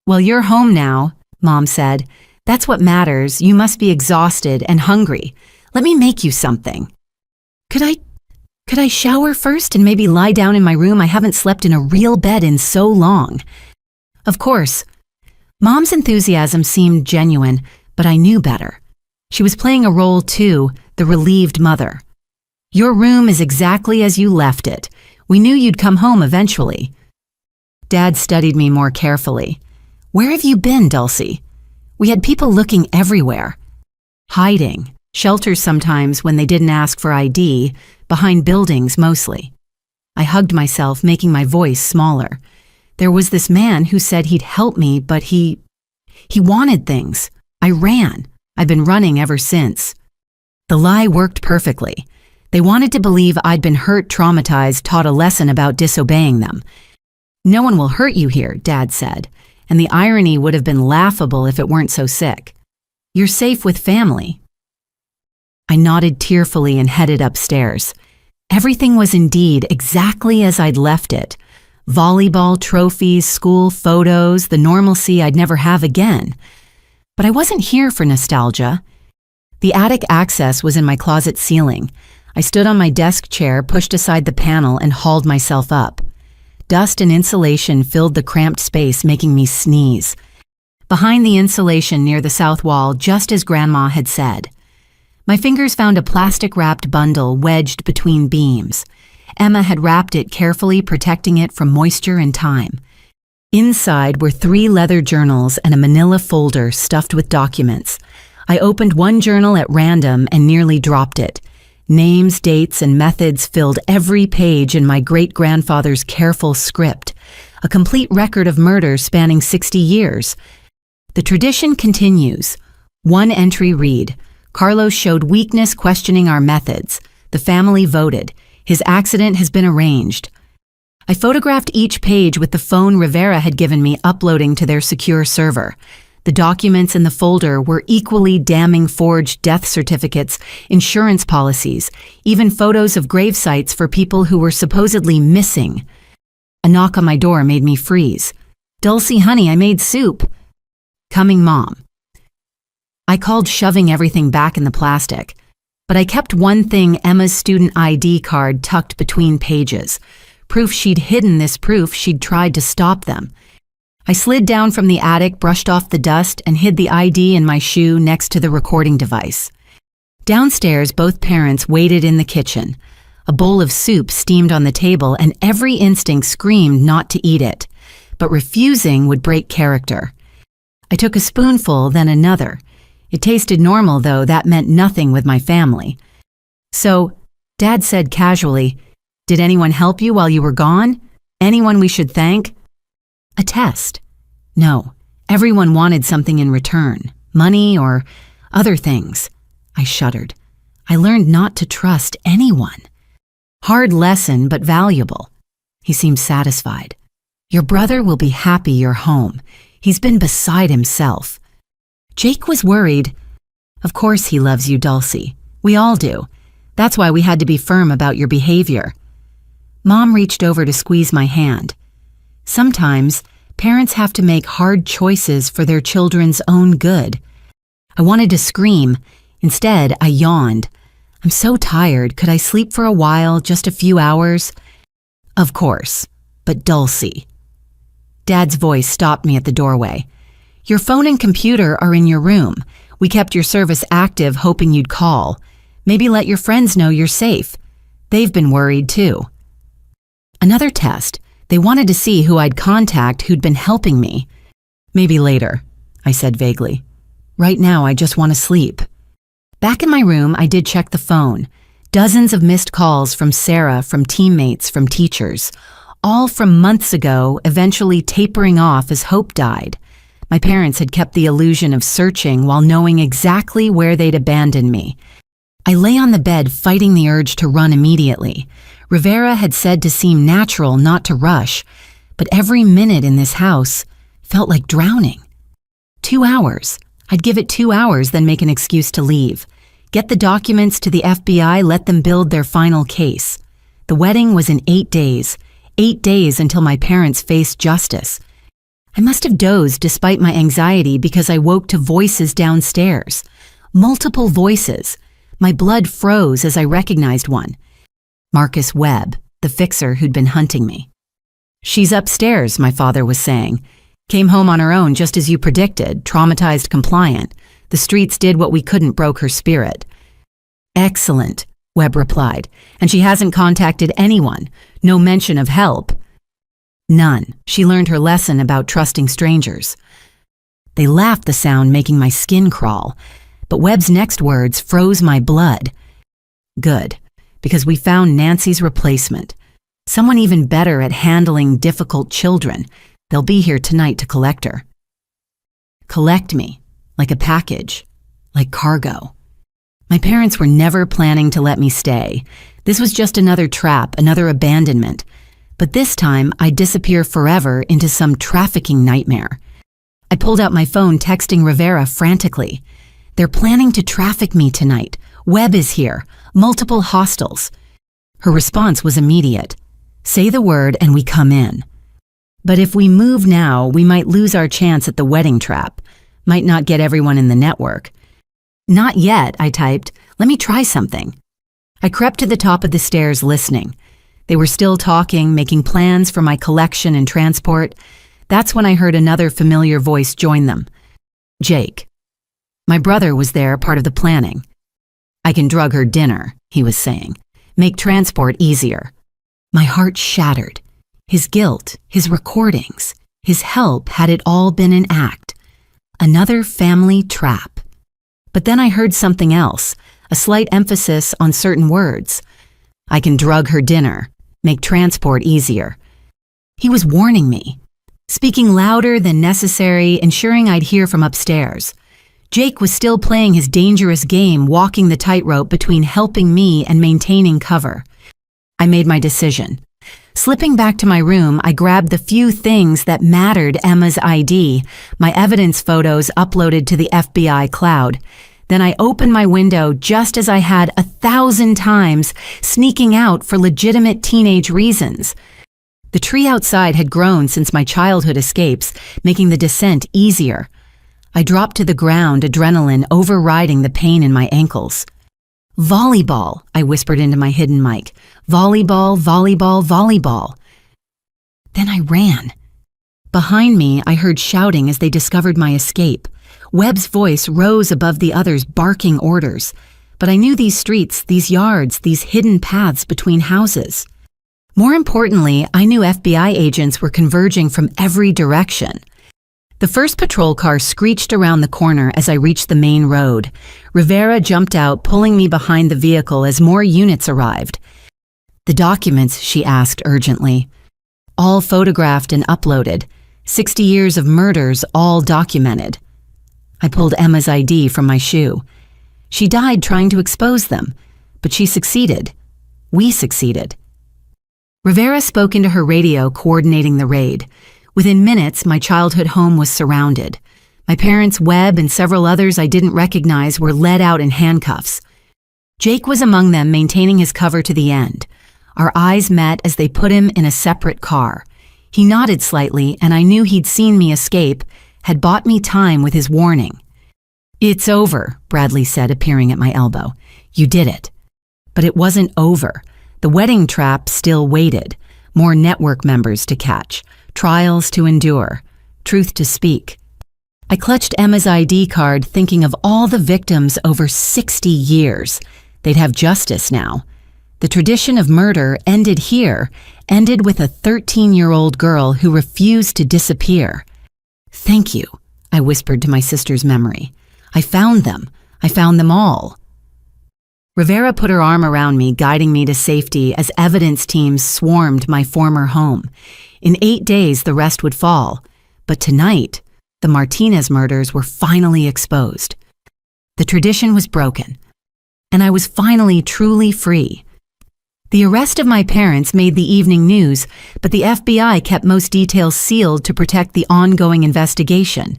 Well, you're home now, Mom said. That's what matters. You must be exhausted and hungry. Let me make you something. Could I shower first and maybe lie down in my room? I haven't slept in a real bed in so long. Of course. Mom's enthusiasm seemed genuine, but I knew better. She was playing a role too, the relieved mother. Your room is exactly as you left it. We knew you'd come home eventually. Dad studied me more carefully. Where have you been, Dulcie? We had people looking everywhere. Hiding. Shelters sometimes when they didn't ask for ID, behind buildings mostly. I hugged myself, making my voice smaller. There was this man who said he'd help me, but he wanted things. I ran. I've been running ever since. The lie worked perfectly. They wanted to believe I'd been hurt, traumatized, taught a lesson about disobeying them. No one will hurt you here, Dad said, and the irony would have been laughable if it weren't so sick. You're safe with family. I nodded tearfully and headed upstairs. Everything was indeed exactly as I'd left it. Volleyball trophies, school photos, the normalcy I'd never have again. But I wasn't here for nostalgia. The attic access was in my closet ceiling. I stood on my desk chair, pushed aside the panel, and hauled myself up. Dust and insulation filled the cramped space, making me sneeze. Behind the insulation near the south wall, just as Grandma had said. My fingers found a plastic-wrapped bundle wedged between beams. Emma had wrapped it carefully, protecting it from moisture and time. Inside were 3 leather journals and a manila folder stuffed with documents. I opened one journal at random and nearly dropped it. Names, dates, and methods filled every page in my great-grandfather's careful script, a complete record of murders spanning 60 years. The tradition continues. One entry read, Carlos showed weakness questioning our methods. The family voted. His accident has been arranged. I photographed each page with the phone Rivera had given me, uploading to their secure server. The documents in the folder were equally damning: forged death certificates, insurance policies, even photos of grave sites for people who were supposedly missing. A knock on my door made me freeze. "Dulcie, honey, I made soup." "Coming, Mom." I called, shoving everything back in the plastic. But I kept one thing, Emma's student ID card, tucked between pages. Proof she'd hidden this proof she'd tried to stop them. I slid down from the attic, brushed off the dust, and hid the ID in my shoe next to the recording device. Downstairs, both parents waited in the kitchen. A bowl of soup steamed on the table, and every instinct screamed not to eat it. But refusing would break character. I took a spoonful, then another. It tasted normal, though that meant nothing with my family. "So," Dad said casually, "did anyone help you while you were gone? Anyone we should thank?" A test. No, everyone wanted something in return. Money or other things. I shuddered. I learned not to trust anyone. Hard lesson, but valuable. He seemed satisfied. "Your brother will be happy you're home. He's been beside himself." Jake was worried. "Of course he loves you, Dulcie. We all do. That's why we had to be firm about your behavior." Mom reached over to squeeze my hand. Sometimes, parents have to make hard choices for their children's own good. I wanted to scream. Instead, I yawned. "I'm so tired. Could I sleep for a while, just a few hours?" "Of course. But Dulcie." Dad's voice stopped me at the doorway. "Your phone and computer are in your room. We kept your service active hoping you'd call. Maybe let your friends know you're safe. They've been worried too." Another test. They wanted to see who I'd contact who'd been helping me. "Maybe later," I said vaguely. "Right now I just want to sleep." Back in my room, I did check the phone. Dozens of missed calls from Sarah, from teammates, from teachers. All from months ago, eventually tapering off as hope died. My parents had kept the illusion of searching while knowing exactly where they'd abandoned me. I lay on the bed, fighting the urge to run immediately. Rivera had said to seem natural, not to rush, but every minute in this house felt like drowning. 2 hours. I'd give it 2 hours, then make an excuse to leave. Get the documents to the FBI, let them build their final case. The wedding was in 8 days. 8 days until my parents faced justice. I must have dozed despite my anxiety because I woke to voices downstairs. Multiple voices. My blood froze as I recognized one. Marcus Webb, the fixer who'd been hunting me. "She's upstairs," my father was saying. "Came home on her own just as you predicted, traumatized, compliant. The streets did what we couldn't, broke her spirit." "Excellent," Webb replied. "And she hasn't contacted anyone. No mention of help." "None. She learned her lesson about trusting strangers." They laughed, the sound making my skin crawl. But Webb's next words froze my blood. "Good, because we found Nancy's replacement. Someone even better at handling difficult children. They'll be here tonight to collect her." Collect me, like a package, like cargo. My parents were never planning to let me stay. This was just another trap, another abandonment. But this time, I'd disappear forever into some trafficking nightmare. I pulled out my phone, texting Rivera frantically. "They're planning to traffic me tonight. Webb is here. Multiple hostiles." Her response was immediate. "Say the word and we come in. But if we move now, we might lose our chance at the wedding trap. Might not get everyone in the network." "Not yet," I typed. "Let me try something." I crept to the top of the stairs, listening. They were still talking, making plans for my collection and transport. That's when I heard another familiar voice join them. Jake. My brother was there, part of the planning. "I can drug her dinner," he was saying. "Make transport easier." My heart shattered. His guilt, his recordings, his help, had it all been an act? Another family trap. But then I heard something else, a slight emphasis on certain words. "I can drug her dinner, make transport easier." He was warning me, speaking louder than necessary, ensuring I'd hear from upstairs. Jake was still playing his dangerous game, walking the tightrope between helping me and maintaining cover. I made my decision. Slipping back to my room, I grabbed the few things that mattered: Emma's ID, my evidence photos uploaded to the FBI cloud. Then I opened my window just as I had 1,000 times, sneaking out for legitimate teenage reasons. The tree outside had grown since my childhood escapes, making the descent easier. I dropped to the ground, adrenaline overriding the pain in my ankles. "Volleyball," I whispered into my hidden mic. "Volleyball, volleyball, volleyball." Then I ran. Behind me, I heard shouting as they discovered my escape. Webb's voice rose above the others, barking orders. But I knew these streets, these yards, these hidden paths between houses. More importantly, I knew FBI agents were converging from every direction. The first patrol car screeched around the corner as I reached the main road. Rivera jumped out, pulling me behind the vehicle as more units arrived. "The documents," she asked urgently. "All photographed and uploaded. 60 years of murders, all documented." I pulled Emma's ID from my shoe. She died trying to expose them, but she succeeded. We succeeded. Rivera spoke into her radio, coordinating the raid. Within minutes, my childhood home was surrounded. My parents, Webb, and several others I didn't recognize were led out in handcuffs. Jake was among them, maintaining his cover to the end. Our eyes met as they put him in a separate car. He nodded slightly, and I knew he'd seen me escape, had bought me time with his warning. "It's over," Bradley said, appearing at my elbow. "You did it." But it wasn't over. The wedding trap still waited. More network members to catch, trials to endure, truth to speak. I clutched Emma's ID card, thinking of all the victims over 60 years. They'd have justice now. The tradition of murder ended here, ended with a 13-year-old girl who refused to disappear. "Thank you," I whispered to my sister's memory. "I found them. I found them all." Rivera put her arm around me, guiding me to safety as evidence teams swarmed my former home. In 8 days, the rest would fall. But tonight, the Martinez murders were finally exposed. The tradition was broken, and I was finally truly free. The arrest of my parents made the evening news, but the FBI kept most details sealed to protect the ongoing investigation.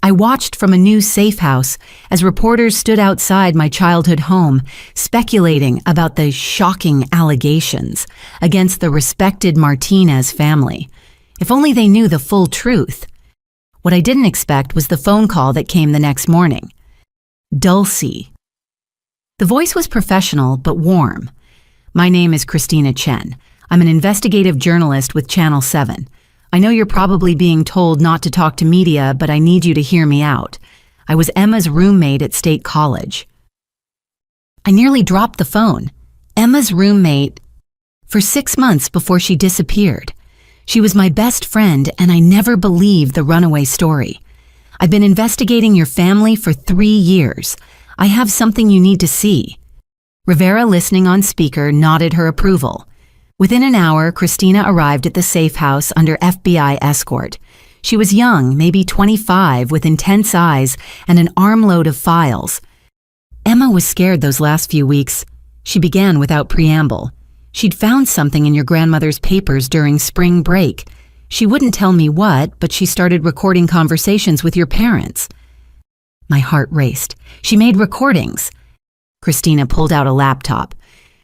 I watched from a new safe house as reporters stood outside my childhood home, speculating about the shocking allegations against the respected Martinez family. If only they knew the full truth. What I didn't expect was the phone call that came the next morning. Dulcie. The voice was professional but warm. "My name is Christina Chen. I'm an investigative journalist with Channel 7. I know you're probably being told not to talk to media, but I need you to hear me out. I was Emma's roommate at State College." I nearly dropped the phone. Emma's roommate for 6 months before she disappeared. She was my best friend, and I never believed the runaway story. "I've been investigating your family for 3 years. I have something you need to see." Rivera, listening on speaker, nodded her approval. Within an hour, Christina arrived at the safe house under FBI escort. She was young, maybe 25, with intense eyes and an armload of files. "Emma was scared those last few weeks." She began without preamble. "She'd found something in your grandmother's papers during spring break. She wouldn't tell me what, but she started recording conversations with your parents." My heart raced. "She made recordings." Christina pulled out a laptop.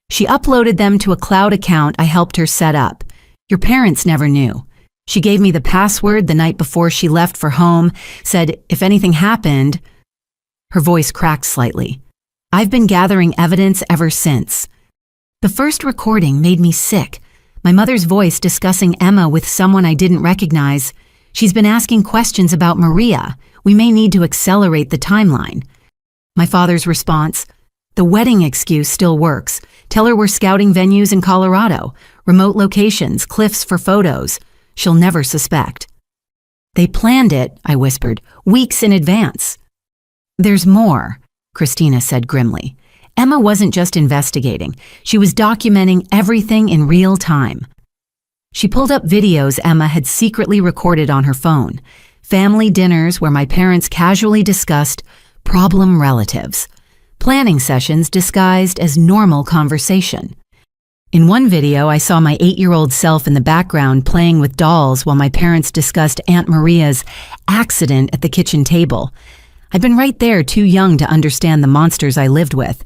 "She uploaded them to a cloud account I helped her set up. Your parents never knew. She gave me the password the night before she left for home, said if anything happened..." Her voice cracked slightly. "I've been gathering evidence ever since." The first recording made me sick. My mother's voice discussing Emma with someone I didn't recognize. "She's been asking questions about Maria. We may need to accelerate the timeline." My father's response: "The wedding excuse still works. Tell her we're scouting venues in Colorado, remote locations, cliffs for photos. She'll never suspect." "They planned it," I whispered, "weeks in advance." "There's more," Christina said grimly. "Emma wasn't just investigating. She was documenting everything in real time." She pulled up videos Emma had secretly recorded on her phone. Family dinners where my parents casually discussed problem relatives. Planning sessions disguised as normal conversation. In one video, I saw my 8-year-old self in the background playing with dolls while my parents discussed Aunt Maria's accident at the kitchen table. I'd been right there, too young to understand the monsters I lived with.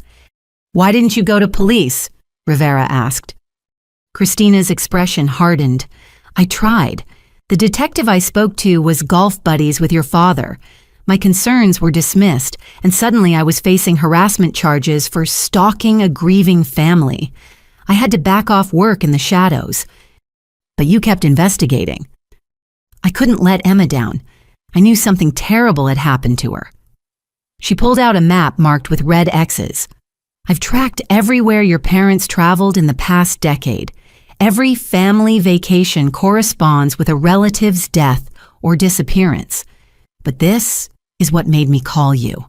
"Why didn't you go to police?" Rivera asked. Christina's expression hardened. I tried. The detective I spoke to was golf buddies with your father. My concerns were dismissed, and suddenly I was facing harassment charges for stalking a grieving family. I had to back off work in the shadows. But you kept investigating. I couldn't let Emma down. I knew something terrible had happened to her. She pulled out a map marked with red X's. I've tracked everywhere your parents traveled in the past decade. Every family vacation corresponds with a relative's death or disappearance. But this is what made me call you.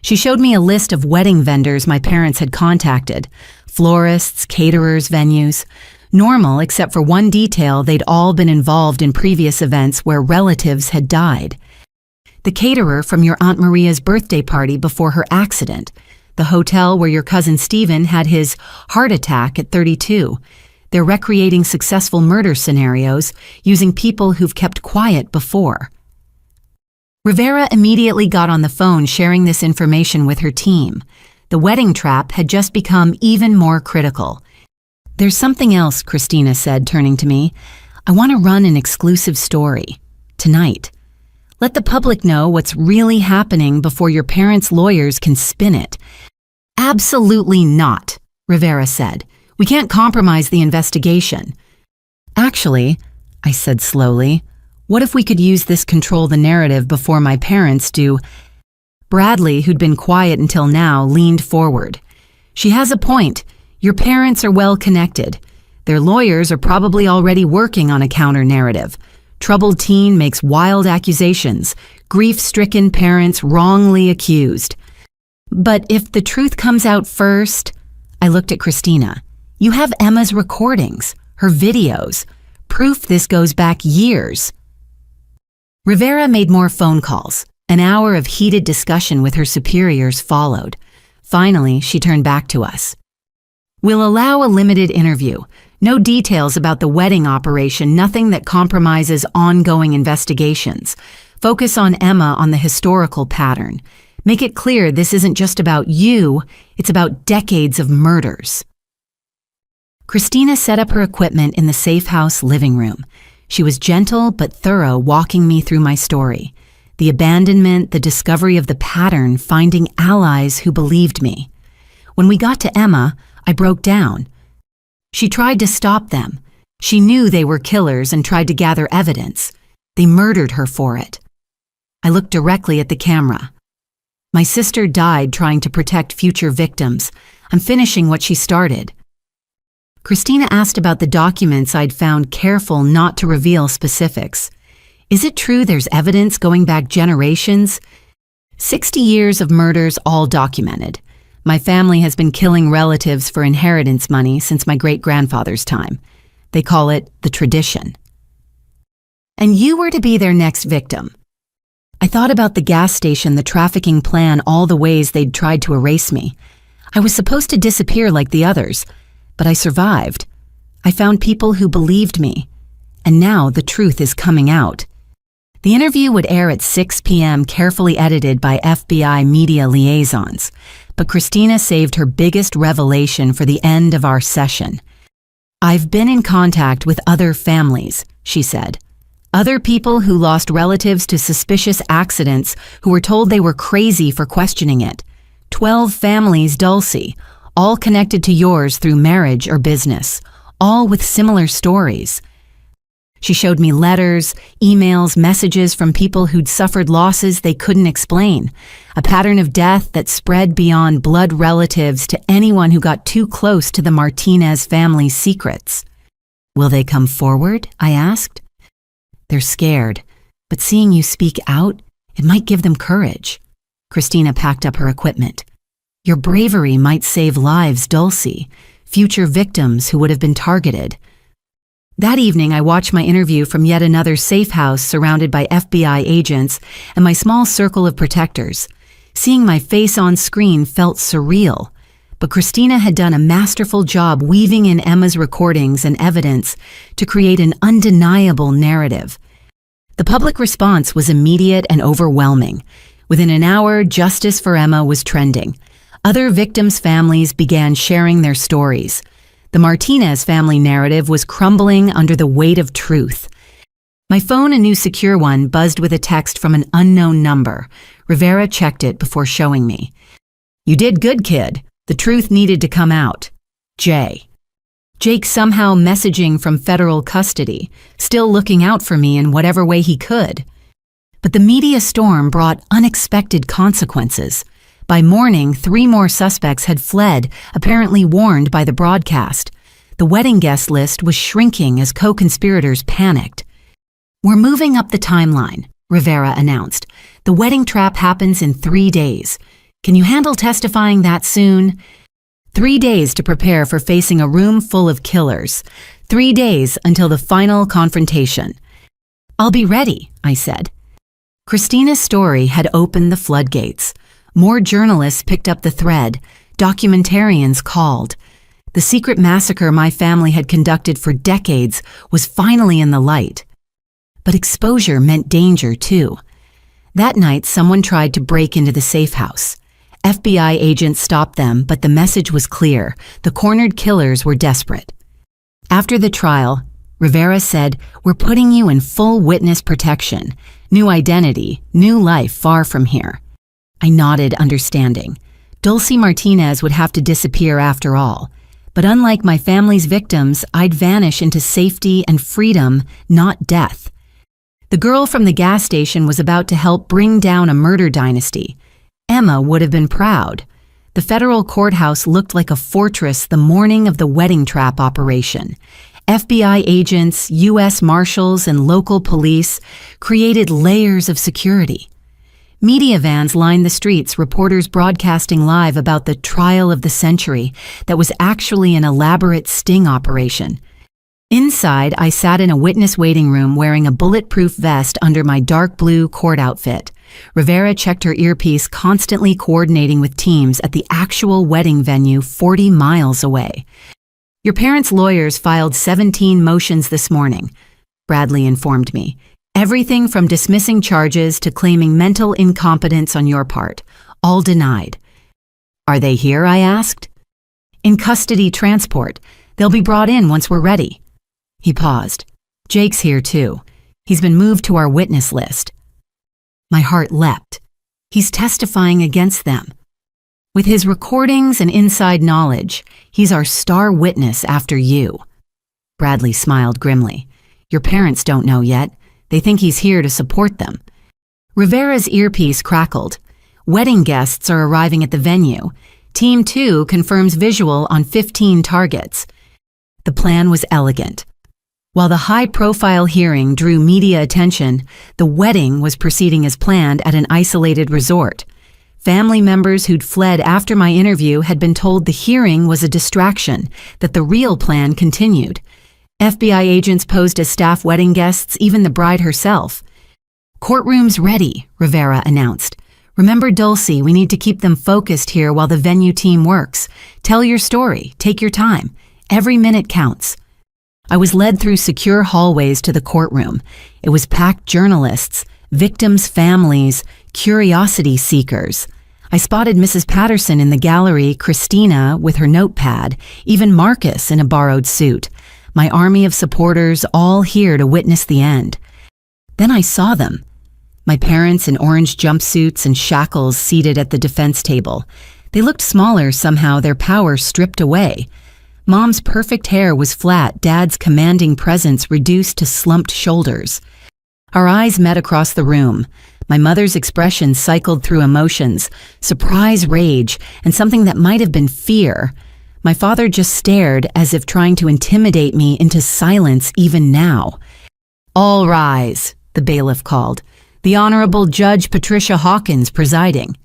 She showed me a list of wedding vendors my parents had contacted, florists, caterers, venues. Normal, except for one detail: they'd all been involved in previous events where relatives had died. The caterer from your Aunt Maria's birthday party before her accident, the hotel where your cousin Stephen had his heart attack at 32. They're recreating successful murder scenarios using people who've kept quiet before. Rivera immediately got on the phone sharing this information with her team. The wedding trap had just become even more critical. There's something else, Christina said, turning to me. I want to run an exclusive story. Tonight. Let the public know what's really happening before your parents' lawyers can spin it. Absolutely not, Rivera said. We can't compromise the investigation. Actually, I said slowly, what if we could use this control the narrative before my parents do? Bradley, who'd been quiet until now, leaned forward. She has a point. Your parents are well connected. Their lawyers are probably already working on a counter-narrative. Troubled teen makes wild accusations. Grief-stricken parents wrongly accused. But if the truth comes out first, I looked at Christina. You have Emma's recordings, her videos, proof this goes back years. Rivera made more phone calls. An hour of heated discussion with her superiors followed. Finally, she turned back to us. We'll allow a limited interview. No details about the wedding operation, nothing that compromises ongoing investigations. Focus on Emma on the historical pattern. Make it clear this isn't just about you, it's about decades of murders. Christina set up her equipment in the safe house living room. She was gentle but thorough, walking me through my story. The abandonment, the discovery of the pattern, finding allies who believed me. When we got to Emma, I broke down. She tried to stop them. She knew they were killers and tried to gather evidence. They murdered her for it. I looked directly at the camera. My sister died trying to protect future victims. I'm finishing what she started. Christina asked about the documents I'd found, careful not to reveal specifics. Is it true there's evidence going back generations? 60 years of murders, all documented. My family has been killing relatives for inheritance money since my great-grandfather's time. They call it the tradition. And you were to be their next victim. I thought about the gas station, the trafficking plan, all the ways they'd tried to erase me. I was supposed to disappear like the others, but I survived. I found people who believed me. And now the truth is coming out. The interview would air at 6 p.m., carefully edited by FBI media liaisons. But Christina saved her biggest revelation for the end of our session. I've been in contact with other families, she said. Other people who lost relatives to suspicious accidents, who were told they were crazy for questioning it. 12 families, Dulcie, all connected to yours through marriage or business, all with similar stories. She showed me letters, emails, messages from people who'd suffered losses they couldn't explain, a pattern of death that spread beyond blood relatives to anyone who got too close to the Martinez family's secrets. Will they come forward? I asked. They're scared, but seeing you speak out, it might give them courage. Christina packed up her equipment. Your bravery might save lives, Dulcie, future victims who would have been targeted. That evening, I watched my interview from yet another safe house surrounded by FBI agents and my small circle of protectors. Seeing my face on screen felt surreal, but Christina had done a masterful job weaving in Emma's recordings and evidence to create an undeniable narrative. The public response was immediate and overwhelming. Within an hour, justice for Emma was trending. Other victims' families began sharing their stories. The Martinez family narrative was crumbling under the weight of truth. My phone, a new secure one, buzzed with a text from an unknown number. Rivera checked it before showing me. "You did good, kid. The truth needed to come out. Jay." Jake somehow messaging from federal custody, still looking out for me in whatever way he could. But the media storm brought unexpected consequences. By morning, 3 more suspects had fled, apparently warned by the broadcast. The wedding guest list was shrinking as co-conspirators panicked. "We're moving up the timeline," Rivera announced. "The wedding trap happens in 3 days. Can you handle testifying that soon?" 3 days to prepare for facing a room full of killers. 3 days until the final confrontation. "I'll be ready," I said. Christina's story had opened the floodgates. More journalists picked up the thread. Documentarians called. The secret massacre my family had conducted for decades was finally in the light. But exposure meant danger, too. That night, someone tried to break into the safe house. FBI agents stopped them, but the message was clear. The cornered killers were desperate. After the trial, Rivera said, "We're putting you in full witness protection. New identity, new life far from here." I nodded, understanding. Dulcie Martinez would have to disappear after all. But unlike my family's victims, I'd vanish into safety and freedom, not death. The girl from the gas station was about to help bring down a murder dynasty. Emma would have been proud. The federal courthouse looked like a fortress the morning of the wedding trap operation. FBI agents, U.S. Marshals, and local police created layers of security. Media vans lined the streets, reporters broadcasting live about the trial of the century that was actually an elaborate sting operation. Inside, I sat in a witness waiting room wearing a bulletproof vest under my dark blue court outfit. Rivera checked her earpiece, constantly coordinating with teams at the actual wedding venue 40 miles away. "Your parents' lawyers filed 17 motions this morning," Bradley informed me. "Everything from dismissing charges to claiming mental incompetence on your part, all denied." "Are they here?" I asked. "In custody transport. They'll be brought in once we're ready." He paused. "Jake's here too. He's been moved to our witness list." My heart leapt. He's testifying against them. With his recordings and inside knowledge, he's our star witness after you. Bradley smiled grimly. "Your parents don't know yet. They think he's here to support them." Rivera's earpiece crackled. "Wedding guests are arriving at the venue. Team 2 confirms visual on 15 targets." The plan was elegant. While the high-profile hearing drew media attention, the wedding was proceeding as planned at an isolated resort. Family members who'd fled after my interview had been told the hearing was a distraction, that the real plan continued. FBI agents posed as staff wedding guests, even the bride herself. "Courtroom's ready," Rivera announced. "Remember, Dulcie, we need to keep them focused here while the venue team works. Tell your story. Take your time. Every minute counts." I was led through secure hallways to the courtroom. It was packed journalists, victims' families, curiosity seekers. I spotted Mrs. Patterson in the gallery, Christina with her notepad, even Marcus in a borrowed suit. My army of supporters, all here to witness the end. Then I saw them. My parents in orange jumpsuits and shackles seated at the defense table. They looked smaller somehow, their power stripped away. Mom's perfect hair was flat, Dad's commanding presence reduced to slumped shoulders. Our eyes met across the room. My mother's expression cycled through emotions, surprise, rage, and something that might have been fear. My father just stared as if trying to intimidate me into silence even now. "All rise," the bailiff called. "The Honorable Judge Patricia Hawkins presiding."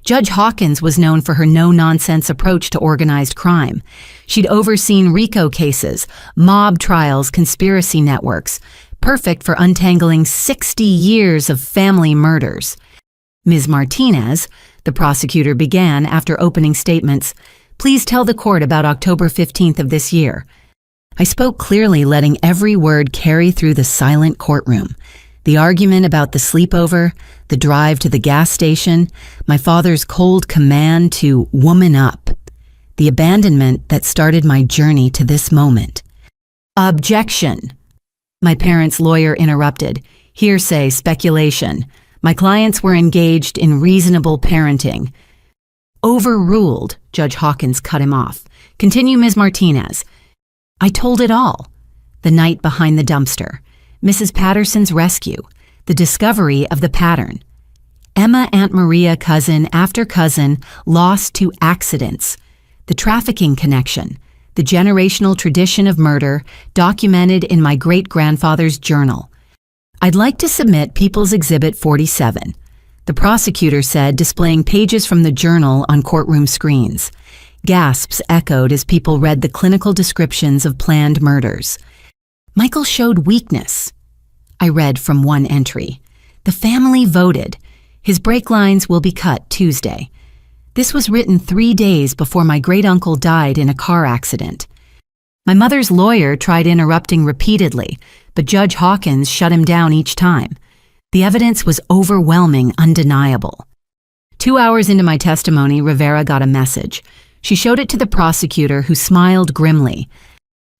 Judge Hawkins was known for her no-nonsense approach to organized crime. She'd overseen RICO cases, mob trials, conspiracy networks, perfect for untangling 60 years of family murders. "Ms. Martinez," the prosecutor began after opening statements, "please tell the court about October 15th of this year." I spoke clearly, letting every word carry through the silent courtroom. The argument about the sleepover, the drive to the gas station, my father's cold command to woman up. the abandonment that started my journey to this moment. Objection! My parents' lawyer interrupted. Hearsay, speculation. My clients were engaged in reasonable parenting. Overruled, Judge Hawkins cut him off. Continue, Ms. Martinez. I told it all. The night behind the dumpster. Mrs. Patterson's rescue. The discovery of the pattern. Emma, Aunt Maria, cousin after cousin, lost to accidents. The trafficking connection. The generational tradition of murder documented in my great-grandfather's journal. I'd like to submit People's Exhibit 47, the prosecutor said, displaying pages from the journal on courtroom screens. Gasps echoed as people read the clinical descriptions of planned murders. Michael showed weakness. I read from one entry. The family voted. His brake lines will be cut Tuesday. This was written 3 days before my great-uncle died in a car accident. My mother's lawyer tried interrupting repeatedly, but Judge Hawkins shut him down each time. The evidence was overwhelming, undeniable. 2 hours into my testimony, Rivera got a message. She showed it to the prosecutor, who smiled grimly.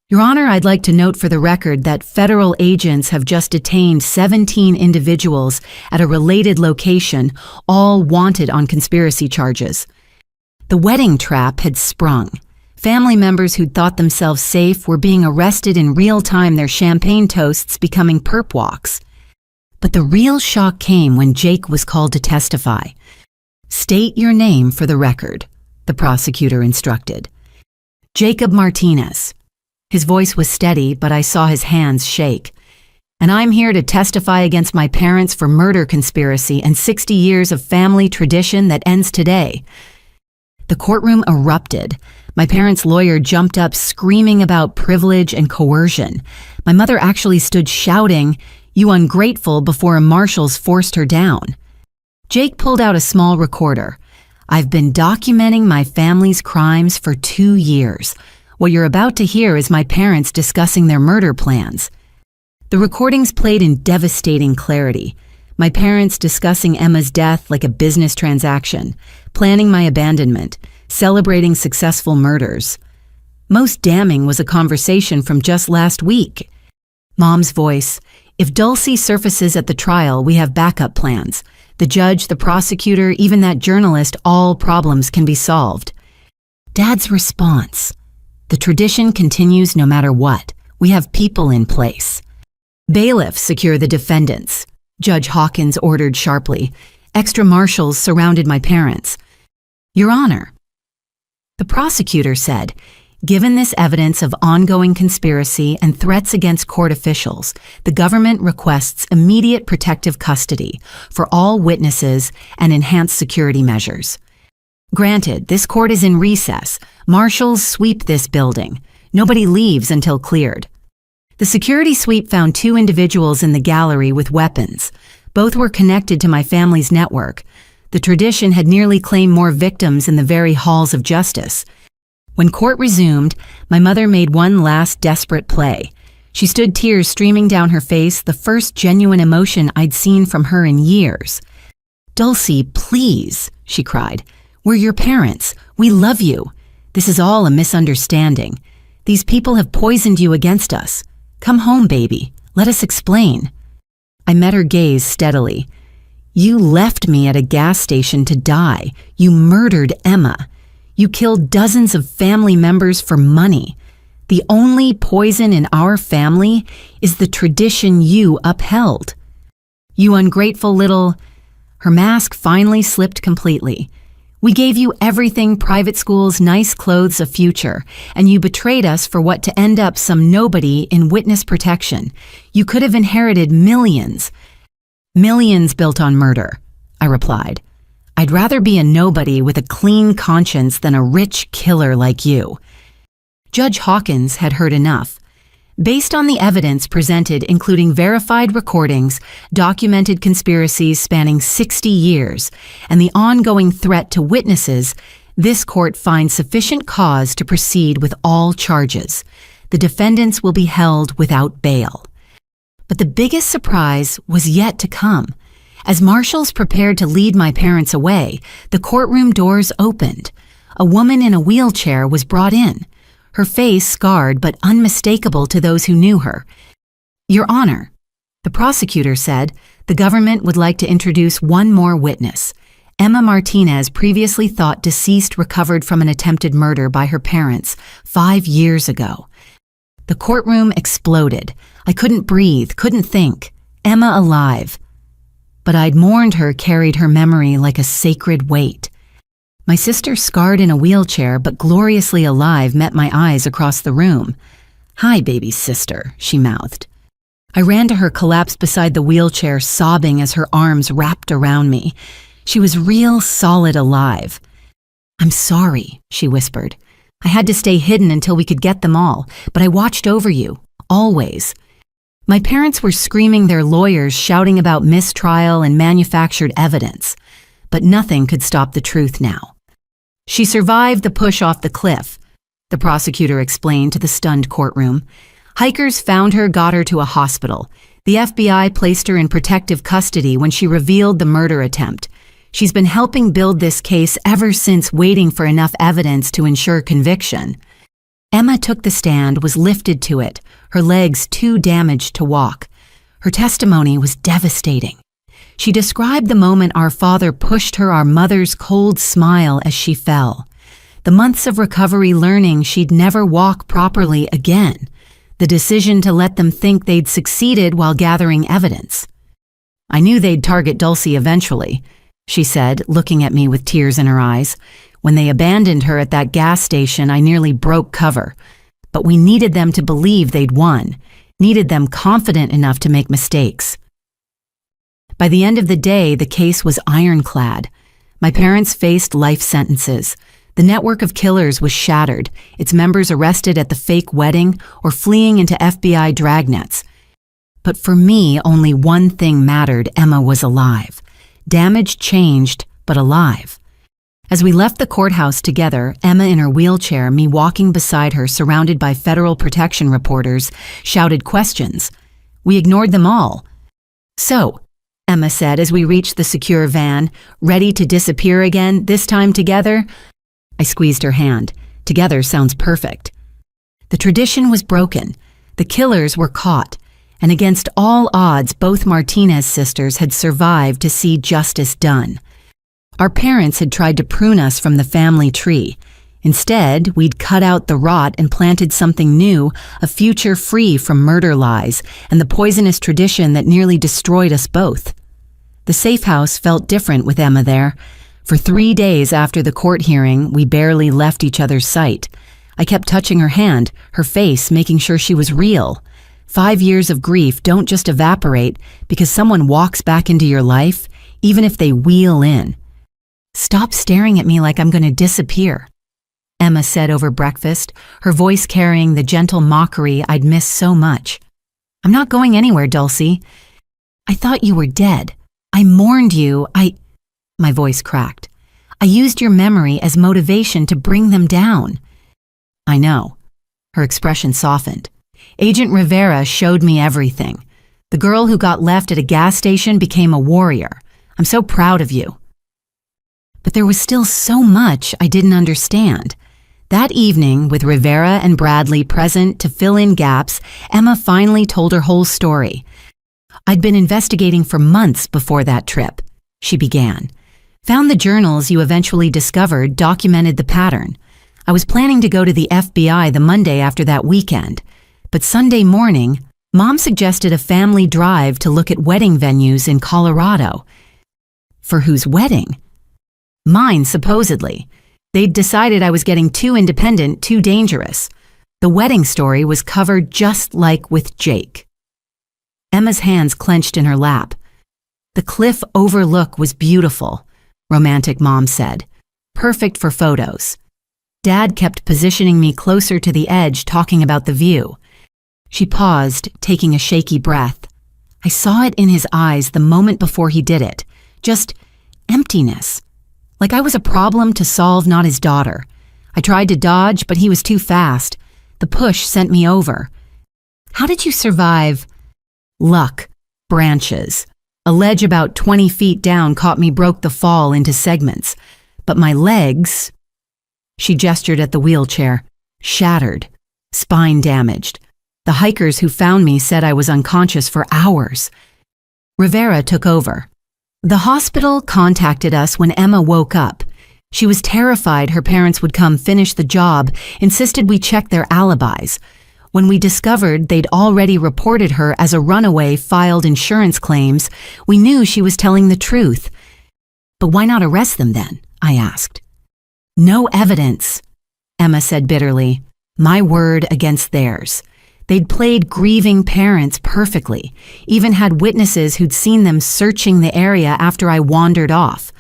Your Honor, I'd like to note for the record that federal agents have just detained 17 individuals at a related location, all wanted on conspiracy charges. The wedding trap had sprung. Family members who'd thought themselves safe were being arrested in real time, their champagne toasts becoming perp walks. But the real shock came when Jake was called to testify. State your name for the record, the prosecutor instructed. Jacob Martinez. His voice was steady, but I saw his hands shake. And I'm here to testify against my parents for murder conspiracy and 60 years of family tradition that ends today. The courtroom erupted. My parents' lawyer jumped up, screaming about privilege and coercion. My mother actually stood shouting, "You ungrateful," before marshals forced her down. Jake pulled out a small recorder. I've been documenting my family's crimes for 2 years. What you're about to hear is my parents discussing their murder plans. The recordings played in devastating clarity. My parents discussing Emma's death like a business transaction, planning my abandonment, celebrating successful murders. Most damning was a conversation from just last week. Mom's voice, "If Dulcie surfaces at the trial, we have backup plans. The judge, the prosecutor, even that journalist, all problems can be solved." Dad's response, "The tradition continues no matter what. We have people in place." "Bailiffs secure the defendants," Judge Hawkins ordered sharply. Extra marshals surrounded my parents. "Your Honor," the prosecutor said, "given this evidence of ongoing conspiracy and threats against court officials, the government requests immediate protective custody for all witnesses and enhanced security measures. Granted, this court is in recess. Marshals sweep this building. Nobody leaves until cleared." The security sweep found 2 individuals in the gallery with weapons. Both were connected to my family's network. The tradition had nearly claimed more victims in the very halls of justice. When court resumed, my mother made one last desperate play. She stood, tears streaming down her face, the first genuine emotion I'd seen from her in years. "Dulcie, please," she cried. "We're your parents. We love you. This is all a misunderstanding. These people have poisoned you against us. Come home, baby. Let us explain." I met her gaze steadily. "You left me at a gas station to die. You murdered Emma. You killed dozens of family members for money. The only poison in our family is the tradition you upheld. You ungrateful little—" Her mask finally slipped completely. "We gave you everything, private schools, nice clothes, a future, and you betrayed us for what to end up some nobody in witness protection. You could have inherited millions." "Millions built on murder," I replied. "I'd rather be a nobody with a clean conscience than a rich killer like you." Judge Hawkins had heard enough. Based on the evidence presented, including verified recordings, documented conspiracies spanning 60 years, and the ongoing threat to witnesses, this court finds sufficient cause to proceed with all charges. The defendants will be held without bail. But the biggest surprise was yet to come. As marshals prepared to lead my parents away, the courtroom doors opened. A woman in a wheelchair was brought in, her face scarred but unmistakable to those who knew her. "Your Honor," the prosecutor said, "the government would like to introduce one more witness. Emma Martinez, previously thought deceased, recovered from an attempted murder by her parents 5 years ago." The courtroom exploded. I couldn't breathe, couldn't think. Emma alive. But I'd mourned her, carried her memory like a sacred weight. My sister, scarred in a wheelchair but gloriously alive, met my eyes across the room. "Hi, baby sister," she mouthed. I ran to her, collapsed beside the wheelchair, sobbing as her arms wrapped around me. She was real, solid, alive. "I'm sorry," she whispered. "I had to stay hidden until we could get them all, but I watched over you, always." My parents were screaming, their lawyers shouting about mistrial and manufactured evidence, but nothing could stop the truth now. "She survived the push off the cliff," the prosecutor explained to the stunned courtroom. "Hikers found her, got her to a hospital. The FBI placed her in protective custody when she revealed the murder attempt. She's been helping build this case ever since, waiting for enough evidence to ensure conviction." Emma took the stand, was lifted to it, her legs too damaged to walk. Her testimony was devastating. She described the moment our father pushed her, our mother's cold smile as she fell. The months of recovery, learning she'd never walk properly again. The decision to let them think they'd succeeded while gathering evidence. "I knew they'd target Dulcie eventually," she said, looking at me with tears in her eyes. "When they abandoned her at that gas station, I nearly broke cover. But we needed them to believe they'd won, needed them confident enough to make mistakes." By the end of the day, the case was ironclad. My parents faced life sentences. The network of killers was shattered, its members arrested at the fake wedding or fleeing into FBI dragnets. But for me, only one thing mattered: Emma was alive. Damage changed, but alive. As we left the courthouse together, Emma in her wheelchair, me walking beside her, surrounded by federal protection reporters, shouted questions. We ignored them all. "So," Emma said as we reached the secure van, "ready to disappear again, this time together?" I squeezed her hand. Together sounds perfect. The tradition was broken. The killers were caught. And against all odds, both Martinez sisters had survived to see justice done. Our parents had tried to prune us from the family tree. Instead, we'd cut out the rot and planted something new, a future free from murder lies and the poisonous tradition that nearly destroyed us both. The safe house felt different with Emma there. For 3 days after the court hearing, we barely left each other's sight. I kept touching her hand, her face, making sure she was real. 5 years of grief don't just evaporate because someone walks back into your life, even if they wheel in. "Stop staring at me like I'm going to disappear," Emma said over breakfast, her voice carrying the gentle mockery I'd missed so much. "I'm not going anywhere, Dulcie. I thought you were dead. I mourned you. My voice cracked. "I used your memory as motivation to bring them down." "I know." Her expression softened. "Agent Rivera showed me everything. The girl who got left at a gas station became a warrior. I'm so proud of you." But there was still so much I didn't understand. That evening, with Rivera and Bradley present to fill in gaps, Emma finally told her whole story. "I'd been investigating for months before that trip," she began. "Found the journals you eventually discovered, documented the pattern. I was planning to go to the FBI the Monday after that weekend. But Sunday morning, Mom suggested a family drive to look at wedding venues in Colorado." "For whose wedding?" "Mine, supposedly. They'd decided I was getting too independent, too dangerous. The wedding story was covered just like with Jake." Emma's hands clenched in her lap. "The cliff overlook was beautiful," romantic Mom said. "Perfect for photos. Dad kept positioning me closer to the edge, talking about the view." She paused, taking a shaky breath. I saw it in his eyes the moment before he did it. Just emptiness. Like I was a problem to solve, not his daughter. I tried to dodge, but he was too fast. The push sent me over. "How did you survive?" "Luck. Branches. A ledge about 20 feet down caught me, broke the fall into segments. But my legs..." She gestured at the wheelchair. Shattered. Spine damaged. The hikers who found me said I was unconscious for hours. Rivera took over. The hospital contacted us when Emma woke up. She was terrified her parents would come finish the job, insisted we check their alibis. When we discovered they'd already reported her as a runaway, filed insurance claims, we knew she was telling the truth. But why not arrest them then? I asked. No evidence, Emma said bitterly. My word against theirs. They'd played grieving parents perfectly, even had witnesses who'd seen them searching the area after I wandered off.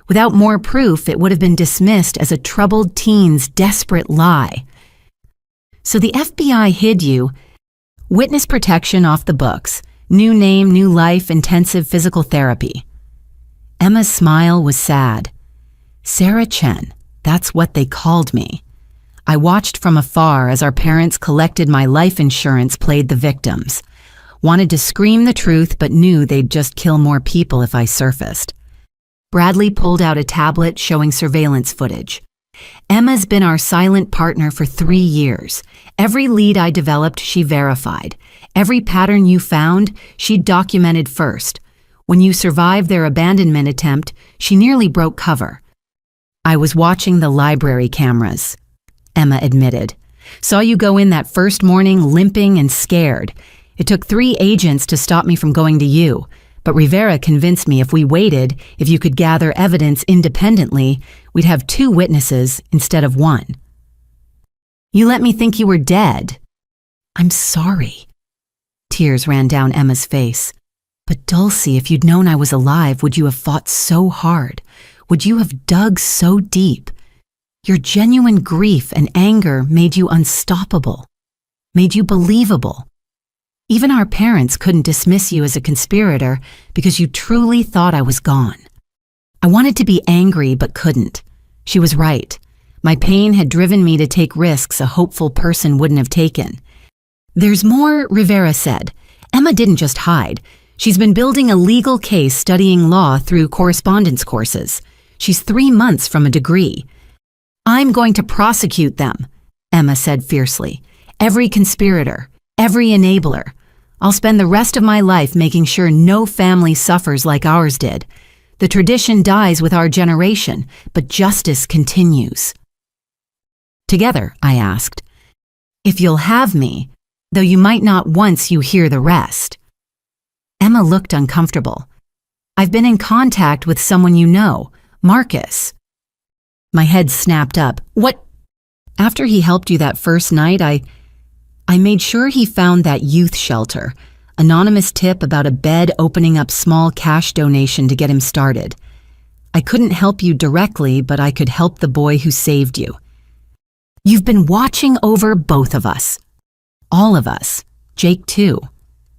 Without more proof, it would have been dismissed as a troubled teen's desperate lie. So the FBI hid you. Witness protection off the books. New name, new life, intensive physical therapy. Emma's smile was sad. Sarah Chen, that's what they called me. I watched from afar as our parents collected my life insurance, played the victims. Wanted to scream the truth, but knew they'd just kill more people if I surfaced. Bradley pulled out a tablet showing surveillance footage. Emma's been our silent partner for 3 years. Every lead I developed, she verified. Every pattern you found, she documented first. When you survived their abandonment attempt, she nearly broke cover. I was watching the library cameras, Emma admitted. Saw you go in that first morning limping and scared. It took 3 agents to stop me from going to you. But Rivera convinced me if we waited, if you could gather evidence independently, we'd have 2 witnesses instead of 1. You let me think you were dead. I'm sorry. Tears ran down Emma's face. But Dulcie, if you'd known I was alive, would you have fought so hard? Would you have dug so deep? Your genuine grief and anger made you unstoppable, made you believable. Even our parents couldn't dismiss you as a conspirator because you truly thought I was gone. I wanted to be angry but couldn't. She was right. My pain had driven me to take risks a hopeful person wouldn't have taken. There's more, Rivera said. Emma didn't just hide. She's been building a legal case, studying law through correspondence courses. She's 3 months from a degree. I'm going to prosecute them, Emma said fiercely. Every conspirator. Every enabler. I'll spend the rest of my life making sure no family suffers like ours did. The tradition dies with our generation, but justice continues. Together, I asked, if you'll have me, though you might not once you hear the rest. Emma looked uncomfortable. I've been in contact with someone you know, Marcus. My head snapped up. What? After he helped you that first night, I made sure he found that youth shelter. Anonymous tip about a bed opening up small cash donation to get him started. I couldn't help you directly, but I could help the boy who saved you. You've been watching over both of us. All of us. Jake too.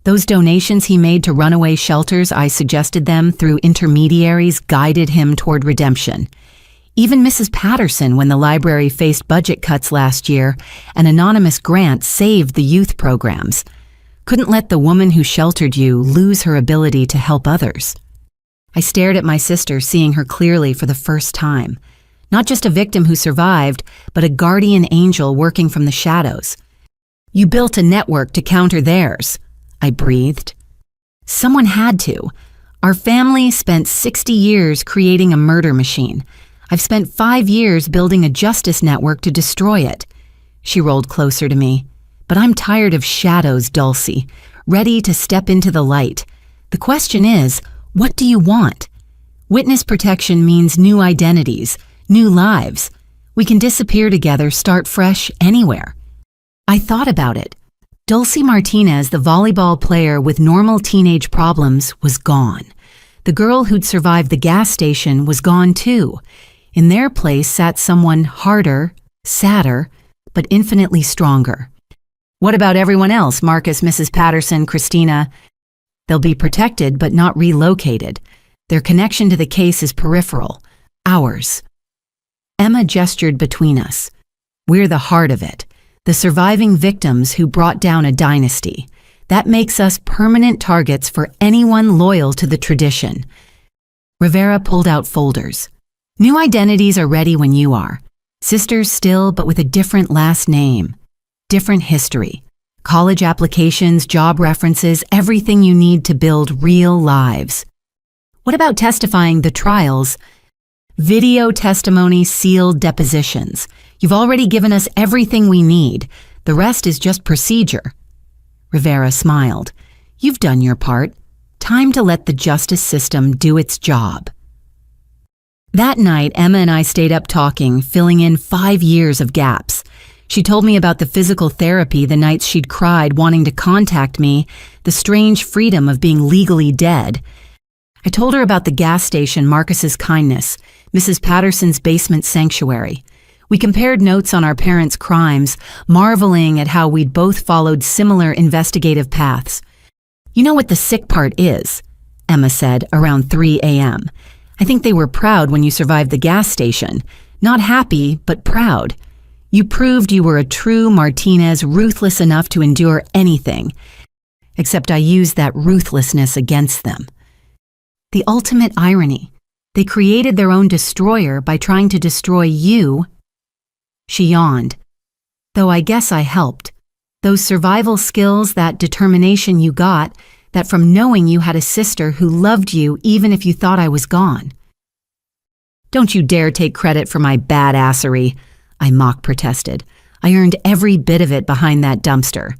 Those donations he made to runaway shelters, I suggested them through intermediaries, guided him toward redemption. Even Mrs. Patterson, when the library faced budget cuts last year, an anonymous grant saved the youth programs. Couldn't let the woman who sheltered you lose her ability to help others. I stared at my sister, seeing her clearly for the first time. Not just a victim who survived, but a guardian angel working from the shadows. You built a network to counter theirs, I breathed. Someone had to. Our family spent 60 years creating a murder machine. I've spent 5 years building a justice network to destroy it. She rolled closer to me. But I'm tired of shadows, Dulcie, ready to step into the light. The question is, what do you want? Witness protection means new identities, new lives. We can disappear together, start fresh anywhere. I thought about it. Dulcie Martinez, the volleyball player with normal teenage problems, was gone. The girl who'd survived the gas station was gone too. In their place sat someone harder, sadder, but infinitely stronger. What about everyone else? Marcus, Mrs. Patterson, Christina? They'll be protected but not relocated. Their connection to the case is peripheral. Ours. Emma gestured between us. We're the heart of it. The surviving victims who brought down a dynasty. That makes us permanent targets for anyone loyal to the tradition. Rivera pulled out folders. New identities are ready when you are. Sisters still, but with a different last name, different history, college applications, job references, everything you need to build real lives. What about testifying the trials? Video testimony, sealed depositions. You've already given us everything we need. The rest is just procedure. Rivera smiled. You've done your part. Time to let the justice system do its job. That night, Emma and I stayed up talking, filling in 5 years of gaps. She told me about the physical therapy the nights she'd cried wanting to contact me, the strange freedom of being legally dead. I told her about the gas station, Marcus's kindness, Mrs. Patterson's basement sanctuary. We compared notes on our parents' crimes, marveling at how we'd both followed similar investigative paths. You know what the sick part is, Emma said around 3 a.m. I think they were proud when you survived the gas station. Not happy, but proud. You proved you were a true Martinez, ruthless enough to endure anything. Except I used that ruthlessness against them. The ultimate irony. They created their own destroyer by trying to destroy you. She yawned. Though I guess I helped. Those survival skills, that determination you got, that from knowing you had a sister who loved you even if you thought I was gone. Don't you dare take credit for my badassery, I mock protested. I earned every bit of it behind that dumpster.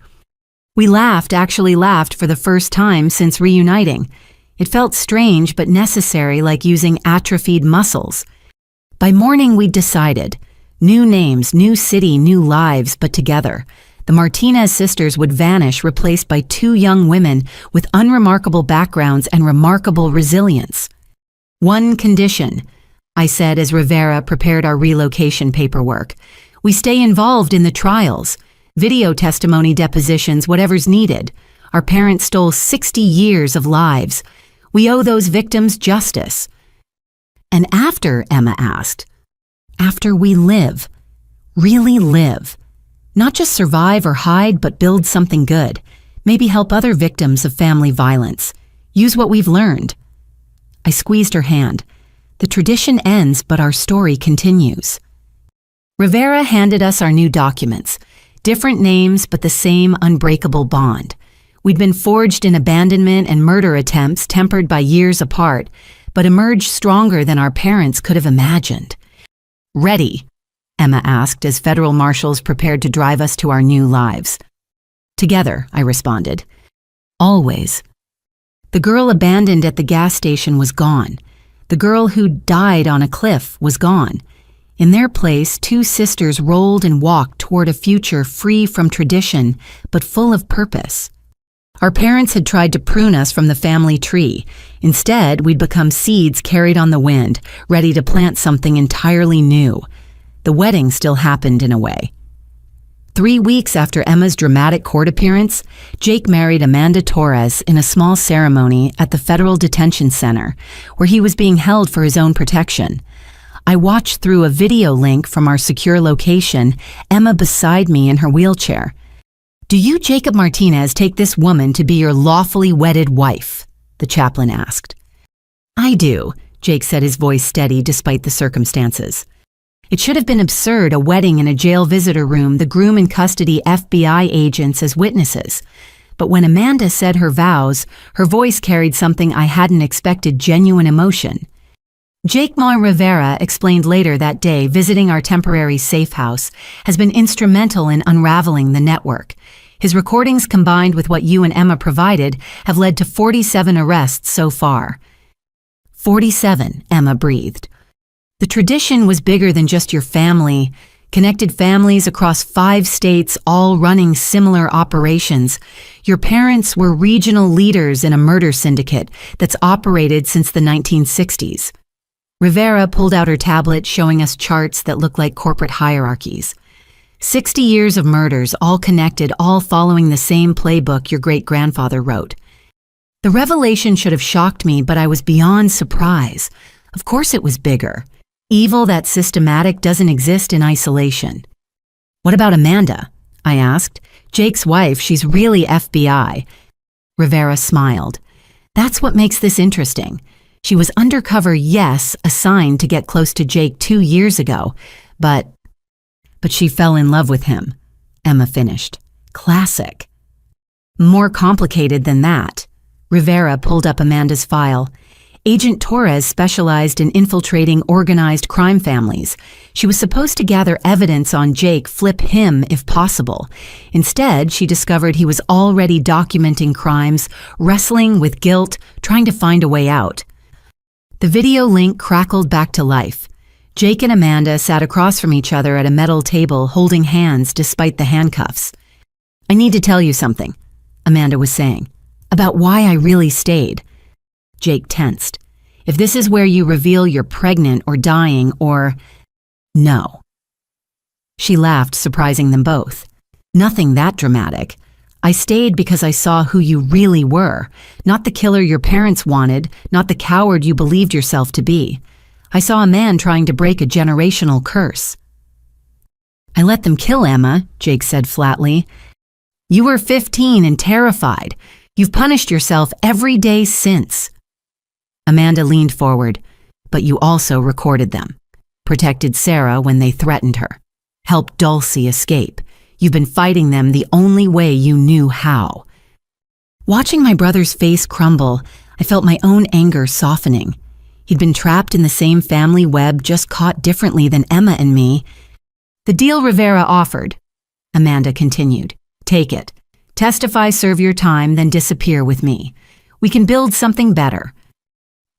We actually laughed for the first time since reuniting. It felt strange but necessary, like using atrophied muscles. By morning we'd decided. New names, new city, new lives, but together. The Martinez sisters would vanish, replaced by 2 young women with unremarkable backgrounds and remarkable resilience. One condition, I said as Rivera prepared our relocation paperwork. We stay involved in the trials, video testimony, depositions, whatever's needed. Our parents stole 60 years of lives. We owe those victims justice. And after, Emma asked, after we live, really live. Not just survive or hide, but build something good. Maybe help other victims of family violence. Use what we've learned. I squeezed her hand. The tradition ends, but our story continues. Rivera handed us our new documents. Different names, but the same unbreakable bond. We'd been forged in abandonment and murder attempts tempered by years apart, but emerged stronger than our parents could have imagined. Ready? Emma asked as federal marshals prepared to drive us to our new lives. Together, I responded. Always. The girl abandoned at the gas station was gone. The girl who died on a cliff was gone. In their place, 2 sisters rolled and walked toward a future free from tradition, but full of purpose. Our parents had tried to prune us from the family tree. Instead, we'd become seeds carried on the wind, ready to plant something entirely new. The wedding still happened in a way. 3 weeks after Emma's dramatic court appearance, Jake married Amanda Torres in a small ceremony at the Federal Detention Center, where he was being held for his own protection. I watched through a video link from our secure location, Emma beside me in her wheelchair. Do you, Jacob Martinez, take this woman to be your lawfully wedded wife? The chaplain asked. I do, Jake said, his voice steady despite the circumstances. It should have been absurd, a wedding in a jail visitor room, the groom in custody, FBI agents as witnesses. But when Amanda said her vows, her voice carried something I hadn't expected, genuine emotion. Jake Rivera explained later that day visiting our temporary safe house has been instrumental in unraveling the network. His recordings combined with what you and Emma provided have led to 47 arrests so far. 47, Emma breathed. The tradition was bigger than just your family. Connected families across 5 states, all running similar operations. Your parents were regional leaders in a murder syndicate that's operated since the 1960s. Rivera pulled out her tablet, showing us charts that look like corporate hierarchies. 60 years of murders, all connected, all following the same playbook your great-grandfather wrote. The revelation should have shocked me, but I was beyond surprise. Of course it was bigger. Evil that's systematic doesn't exist in isolation. What about Amanda? I asked. Jake's wife, she's really FBI. Rivera smiled. That's what makes this interesting. She was undercover, yes, assigned to get close to Jake 2 years ago, but But she fell in love with him, Emma finished. Classic. More complicated than that. Rivera pulled up Amanda's file. Agent Torres specialized in infiltrating organized crime families. She was supposed to gather evidence on Jake, flip him if possible. Instead, she discovered he was already documenting crimes, wrestling with guilt, trying to find a way out. The video link crackled back to life. Jake and Amanda sat across from each other at a metal table, holding hands despite the handcuffs. "I need to tell you something," Amanda was saying, "about why I really stayed." Jake tensed. "If this is where you reveal you're pregnant or dying or—" "No." She laughed, surprising them both. "Nothing that dramatic. I stayed because I saw who you really were, not the killer your parents wanted, not the coward you believed yourself to be. I saw a man trying to break a generational curse." "I let them kill Emma," Jake said flatly. "You were 15 and terrified. You've punished yourself every day since." Amanda leaned forward. "But you also recorded them. Protected Sarah when they threatened her. Helped Dulcie escape. You've been fighting them the only way you knew how." Watching my brother's face crumble, I felt my own anger softening. He'd been trapped in the same family web, just caught differently than Emma and me. "The deal Rivera offered," Amanda continued. "Take it. Testify, serve your time, then disappear with me. We can build something better."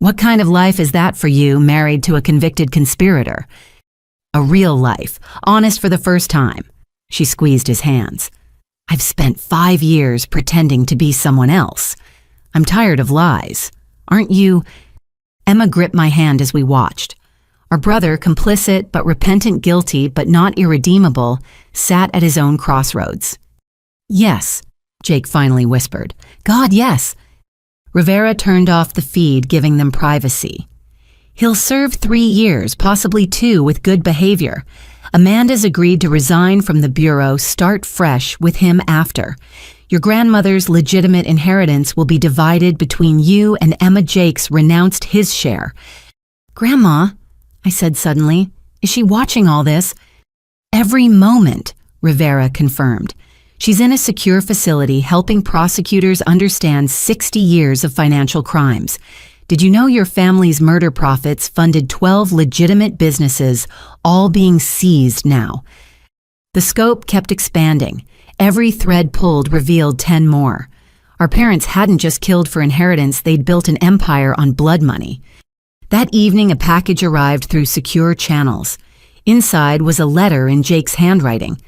"What kind of life is that for you, married to a convicted conspirator?" "A real life, honest for the first time." She squeezed his hands. "I've spent 5 years pretending to be someone else. I'm tired of lies. Aren't you?" Emma gripped my hand as we watched. Our brother, complicit but repentant, guilty but not irredeemable, sat at his own crossroads. "Yes," Jake finally whispered. "God, yes." Rivera turned off the feed, giving them privacy. "He'll serve 3 years, possibly 2 with good behavior. Amanda's agreed to resign from the bureau, start fresh with him after. Your grandmother's legitimate inheritance will be divided between you and Emma. Jake's renounced his share." "Grandma," I said suddenly, "is she watching all this?" "Every moment," Rivera confirmed. "She's in a secure facility helping prosecutors understand 60 years of financial crimes. Did you know your family's murder profits funded 12 legitimate businesses, all being seized now?" The scope kept expanding. Every thread pulled revealed 10 more. Our parents hadn't just killed for inheritance, they'd built an empire on blood money. That evening, a package arrived through secure channels. Inside was a letter in Jake's handwriting.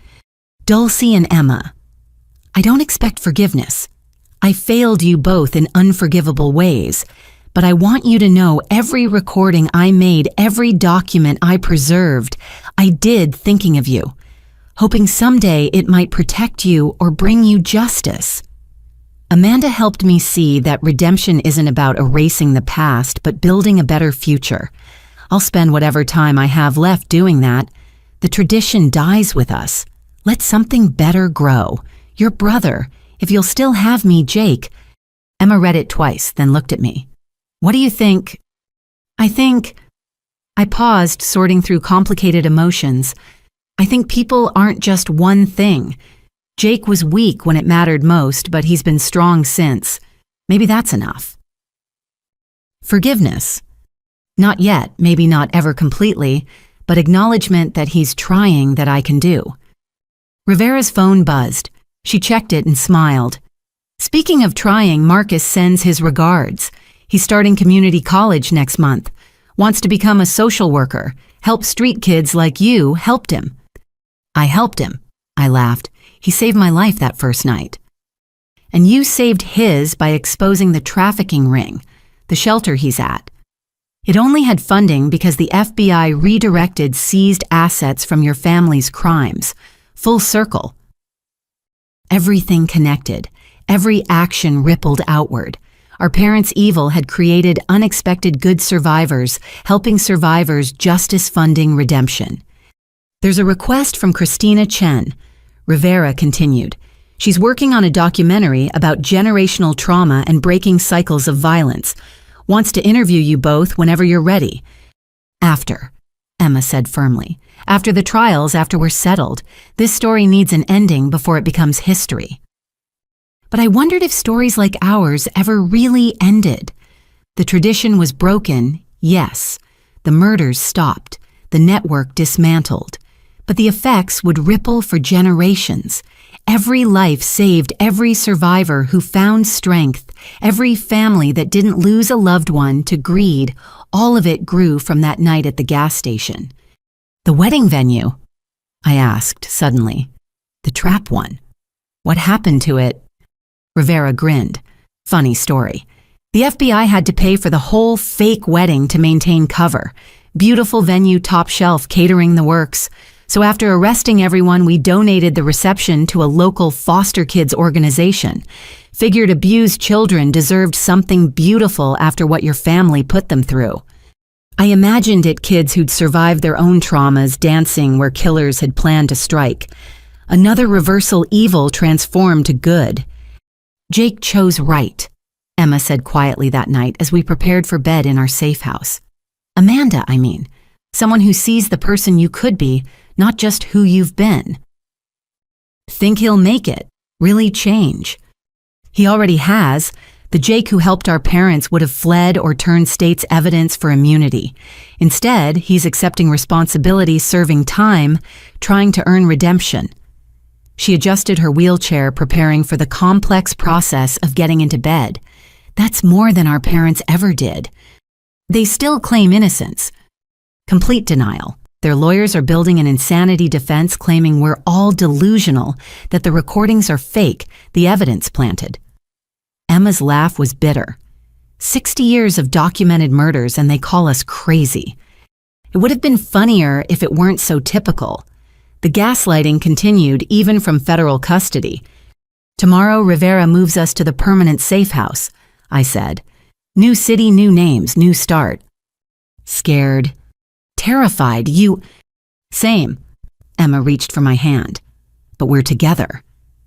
"Dulcie and Emma, I don't expect forgiveness. I failed you both in unforgivable ways. But I want you to know every recording I made, every document I preserved, I did thinking of you, hoping someday it might protect you or bring you justice." Amanda helped me see that redemption isn't about erasing the past, but building a better future. I'll spend whatever time I have left doing that. The tradition dies with us. Let something better grow. Your brother, if you'll still have me, Jake. Emma read it twice, then looked at me. "What do you think?" I paused, sorting through complicated emotions. "I think people aren't just one thing. Jake was weak when it mattered most, but he's been strong since. Maybe that's enough." "Forgiveness?" "Not yet, maybe not ever completely, but acknowledgement that he's trying, that I can do." Rivera's phone buzzed. She checked it and smiled. "Speaking of trying, Marcus sends his regards. He's starting community college next month. Wants to become a social worker. Help street kids like you. Helped him." "I helped him," I laughed. "He saved my life that first night." "And you saved his by exposing the trafficking ring, the shelter he's at. It only had funding because the FBI redirected seized assets from your family's crimes. Full circle." Everything connected. Every action rippled outward. Our parents' evil had created unexpected good survivors, helping survivors, justice funding redemption. "There's a request from Christina Chen," Rivera continued. "She's working on a documentary about generational trauma and breaking cycles of violence. Wants to interview you both whenever you're ready." "After," Emma said firmly. After the trials, after we're settled, this story needs an ending before it becomes history. But I wondered if stories like ours ever really ended. The tradition was broken, yes. The murders stopped. The network dismantled. But the effects would ripple for generations. Every life saved, every survivor who found strength, every family that didn't lose a loved one to greed, all of it grew from that night at the gas station. The wedding venue? I asked suddenly. The trap one. What happened to it? Rivera grinned. Funny story. The FBI had to pay for the whole fake wedding to maintain cover. Beautiful venue, top shelf, catering the works. So after arresting everyone, we donated the reception to a local foster kids organization. Figured abused children deserved something beautiful after what your family put them through. I imagined it kids who'd survived their own traumas dancing where killers had planned to strike. Another reversal evil transformed to good. Jake chose right, Emma said quietly that night as we prepared for bed in our safe house. Amanda, I mean. Someone who sees the person you could be, not just who you've been. Think he'll make it, really change. He already has. The Jake who helped our parents would have fled or turned state's evidence for immunity. Instead, he's accepting responsibility, serving time, trying to earn redemption. She adjusted her wheelchair, preparing for the complex process of getting into bed. That's more than our parents ever did. They still claim innocence. Complete denial. Their lawyers are building an insanity defense claiming we're all delusional, that the recordings are fake, the evidence planted. Emma's laugh was bitter. 60 years of documented murders and they call us crazy. It would have been funnier if it weren't so typical. The gaslighting continued even from federal custody. Tomorrow Rivera moves us to the permanent safe house, I said. New city, new names, new start. Scared. Terrified. Same. Emma reached for my hand. But we're together.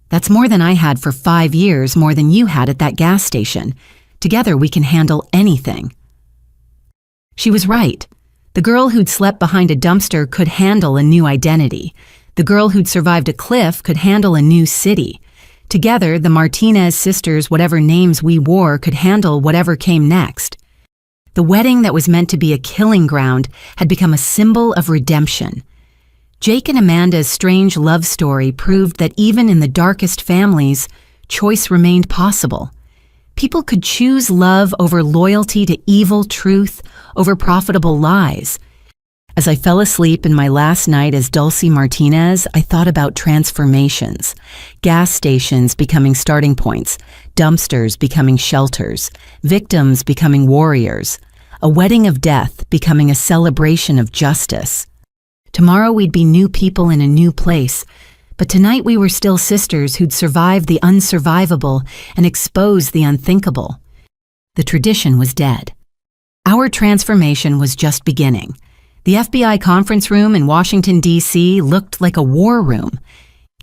That's more than I had for 5 years, more than you had at that gas station. Together we can handle anything. She was right. The girl who'd slept behind a dumpster could handle a new identity. The girl who'd survived a cliff could handle a new city. Together, the Martinez sisters, whatever names we wore, could handle whatever came next. The wedding that was meant to be a killing ground had become a symbol of redemption. Jake and Amanda's strange love story proved that even in the darkest families, choice remained possible. People could choose love over loyalty to evil truth, over profitable lies. As I fell asleep in my last night as Dulcie Martinez, I thought about transformations. Gas stations becoming starting points, dumpsters becoming shelters, victims becoming warriors, a wedding of death becoming a celebration of justice. Tomorrow we'd be new people in a new place, but tonight we were still sisters who'd survived the unsurvivable and exposed the unthinkable. The tradition was dead. Our transformation was just beginning. The FBI conference room in Washington, D.C. looked like a war room.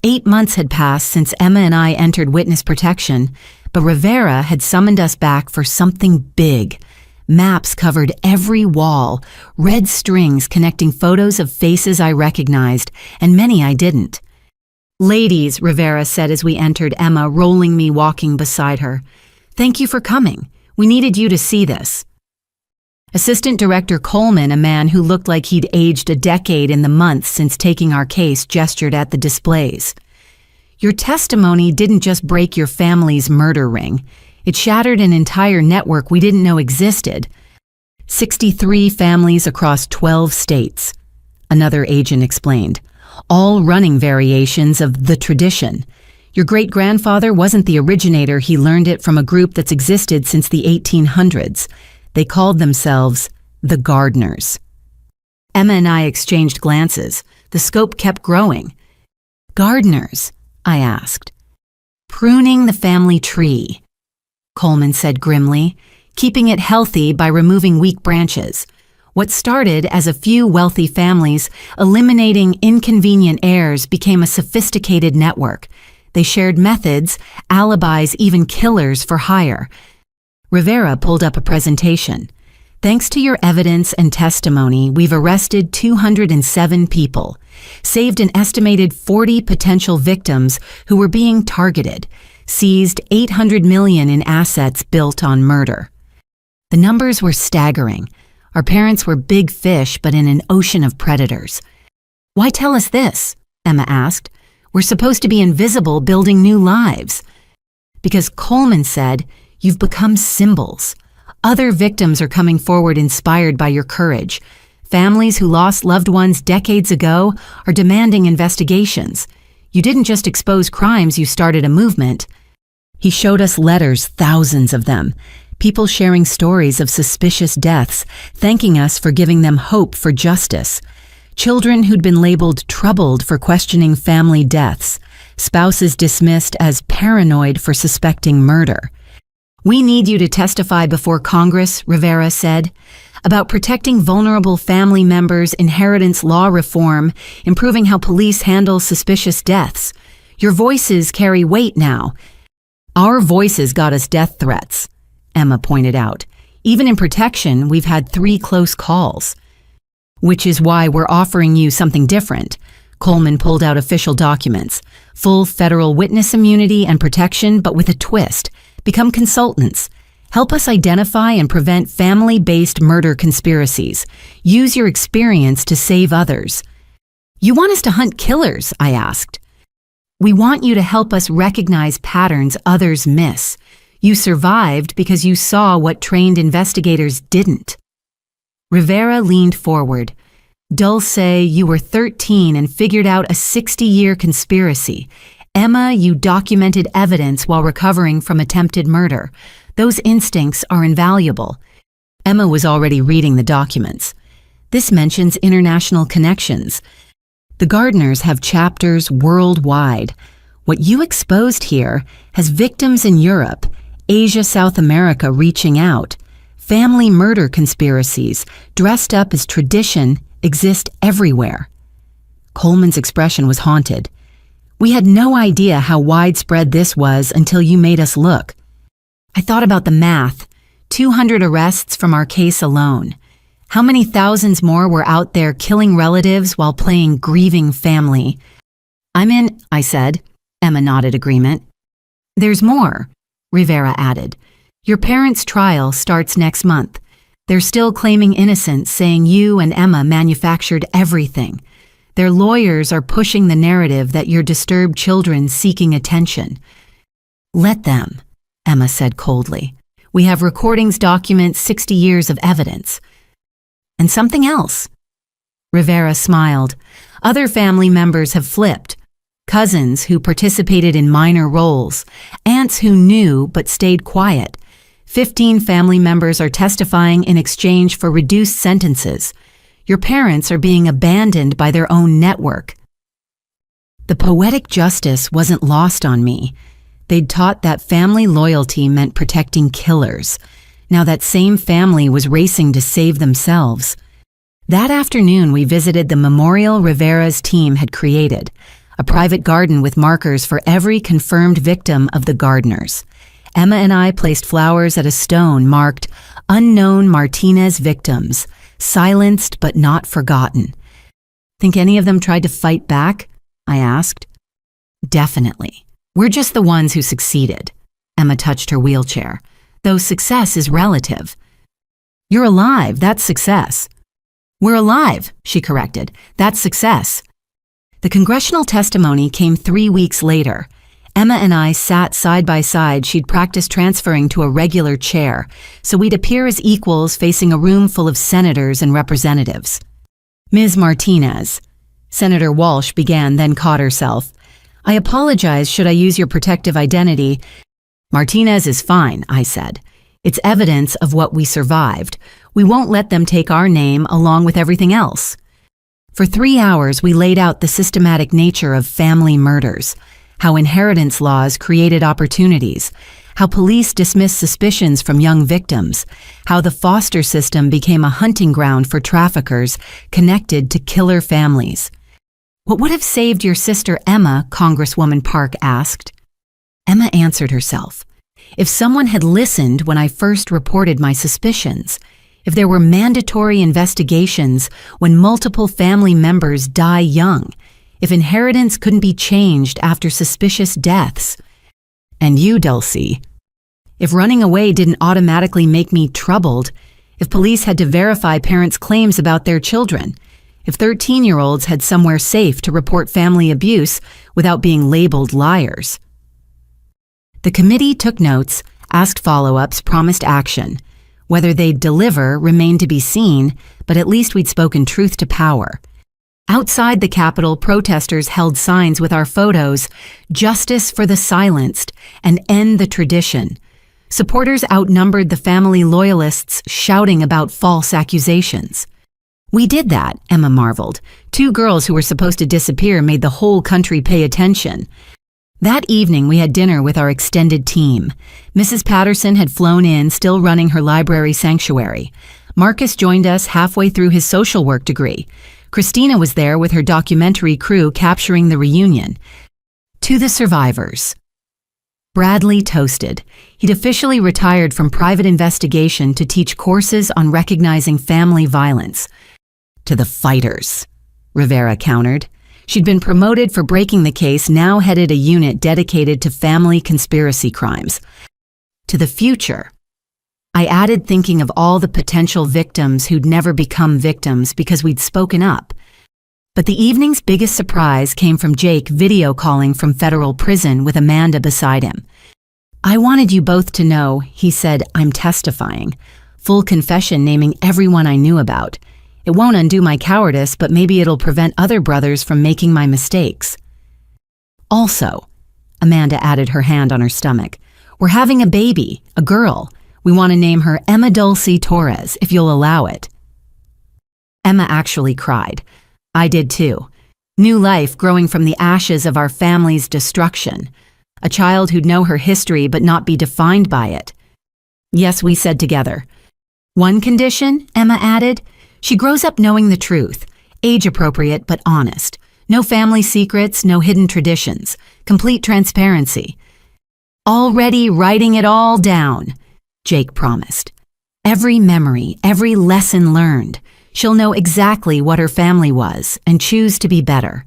8 months had passed since Emma and I entered witness protection, but Rivera had summoned us back for something big. Maps covered every wall, red strings connecting photos of faces I recognized, and many I didn't. Ladies, Rivera said as we entered, Emma rolling me walking beside her. Thank you for coming. We needed you to see this. Assistant Director Coleman, a man who looked like he'd aged a decade in the months since taking our case, gestured at the displays. Your testimony didn't just break your family's murder ring. It shattered an entire network we didn't know existed. 63 families across 12 states. Another agent explained. All running variations of the tradition. Your great-grandfather wasn't the originator. He learned it from a group that's existed since the 1800s. They called themselves the Gardeners. Emma and I exchanged glances. The scope kept growing. Gardeners, I asked. Pruning the family tree, Coleman said grimly, keeping it healthy by removing weak branches. What started as a few wealthy families eliminating inconvenient heirs became a sophisticated network. They shared methods, alibis, even killers for hire. Rivera pulled up a presentation. Thanks to your evidence and testimony, we've arrested 207 people, saved an estimated 40 potential victims who were being targeted, seized $800 million in assets built on murder. The numbers were staggering. Our parents were big fish, but in an ocean of predators. Why tell us this? Emma asked. We're supposed to be invisible, building new lives. Because Coleman said, you've become symbols. Other victims are coming forward inspired by your courage. Families who lost loved ones decades ago are demanding investigations. You didn't just expose crimes, you started a movement. He showed us letters, thousands of them. People sharing stories of suspicious deaths, thanking us for giving them hope for justice. Children who'd been labeled troubled for questioning family deaths. Spouses dismissed as paranoid for suspecting murder. We need you to testify before Congress, Rivera said, about protecting vulnerable family members, inheritance law reform, improving how police handle suspicious deaths. Your voices carry weight now. Our voices got us death threats, Emma pointed out. Even in protection, we've had 3 close calls. Which is why we're offering you something different. Coleman pulled out official documents. Full federal witness immunity and protection, but with a twist. Become consultants. Help us identify and prevent family-based murder conspiracies. Use your experience to save others. You want us to hunt killers? I asked. We want you to help us recognize patterns others miss. You survived because you saw what trained investigators didn't. Rivera leaned forward. Dulce, you were 13 and figured out a 60-year conspiracy. Emma, you documented evidence while recovering from attempted murder. Those instincts are invaluable. Emma was already reading the documents. This mentions international connections. The Gardners have chapters worldwide. What you exposed here has victims in Europe, Asia, South America reaching out. Family murder conspiracies, dressed up as tradition, exist everywhere. Coleman's expression was haunted. We had no idea how widespread this was until you made us look. I thought about the math. 200 arrests from our case alone. How many thousands more were out there killing relatives while playing grieving family? I'm in, I said. Emma nodded agreement. There's more, Rivera added. Your parents' trial starts next month. They're still claiming innocence, saying you and Emma manufactured everything. Their lawyers are pushing the narrative that you're disturbed children seeking attention. Let them, Emma said coldly. We have recordings document 60 years of evidence. And something else. Rivera smiled. Other family members have flipped. Cousins who participated in minor roles. Aunts who knew but stayed quiet. 15 family members are testifying in exchange for reduced sentences. Your parents are being abandoned by their own network. The poetic justice wasn't lost on me. They'd taught that family loyalty meant protecting killers. Now that same family was racing to save themselves. That afternoon, we visited the memorial Rivera's team had created, a private garden with markers for every confirmed victim of the Gardners. Emma and I placed flowers at a stone marked Unknown Martinez Victims, silenced but not forgotten. Think any of them tried to fight back? I asked. Definitely. We're just the ones who succeeded. Emma touched her wheelchair. Though success is relative. You're alive, that's success. We're alive, she corrected. That's success. The congressional testimony came 3 weeks later. Emma and I sat side by side. She'd practiced transferring to a regular chair, so we'd appear as equals facing a room full of senators and representatives. Ms. Martinez. Senator Walsh began, then caught herself. I apologize, should I use your protective identity? Martinez is fine, I said. It's evidence of what we survived. We won't let them take our name along with everything else. For 3 hours, we laid out the systematic nature of family murders. How inheritance laws created opportunities, how police dismissed suspicions from young victims, how the foster system became a hunting ground for traffickers connected to killer families. What would have saved your sister Emma? Congresswoman Park asked. Emma answered herself. If someone had listened when I first reported my suspicions, If there were mandatory investigations when multiple family members die young, if inheritance couldn't be changed after suspicious deaths. And you, Dulcie. If running away didn't automatically make me troubled, if police had to verify parents' claims about their children, if 13-year-olds had somewhere safe to report family abuse without being labeled liars. The committee took notes, asked follow-ups, promised action. Whether they'd deliver remained to be seen, but at least we'd spoken truth to power. Outside the Capitol, protesters held signs with our photos, "Justice for the silenced," and "End the tradition." Supporters outnumbered the family loyalists shouting about false accusations. We did that, Emma marveled. 2 girls who were supposed to disappear made the whole country pay attention. That evening, we had dinner with our extended team. Mrs. Patterson had flown in, still running her library sanctuary. Marcus joined us halfway through his social work degree. Christina was there with her documentary crew capturing the reunion. To the survivors. Bradley toasted. He'd officially retired from private investigation to teach courses on recognizing family violence. To the fighters, Rivera countered. She'd been promoted for breaking the case, now headed a unit dedicated to family conspiracy crimes. To the future. I added, thinking of all the potential victims who'd never become victims because we'd spoken up. But the evening's biggest surprise came from Jake video calling from federal prison with Amanda beside him. "I wanted you both to know," he said, "I'm testifying. Full confession naming everyone I knew about. It won't undo my cowardice, but maybe it'll prevent other brothers from making my mistakes." "Also," Amanda added, her hand on her stomach, "we're having a baby, a girl. We want to name her Emma Dulcie Torres, if you'll allow it." Emma actually cried. I did too. New life growing from the ashes of our family's destruction. A child who'd know her history but not be defined by it. "Yes," we said together. "One condition," Emma added. "She grows up knowing the truth, age-appropriate but honest. No family secrets, no hidden traditions. Complete transparency." "Already writing it all down," Jake promised. "Every memory, every lesson learned. She'll know exactly what her family was and choose to be better."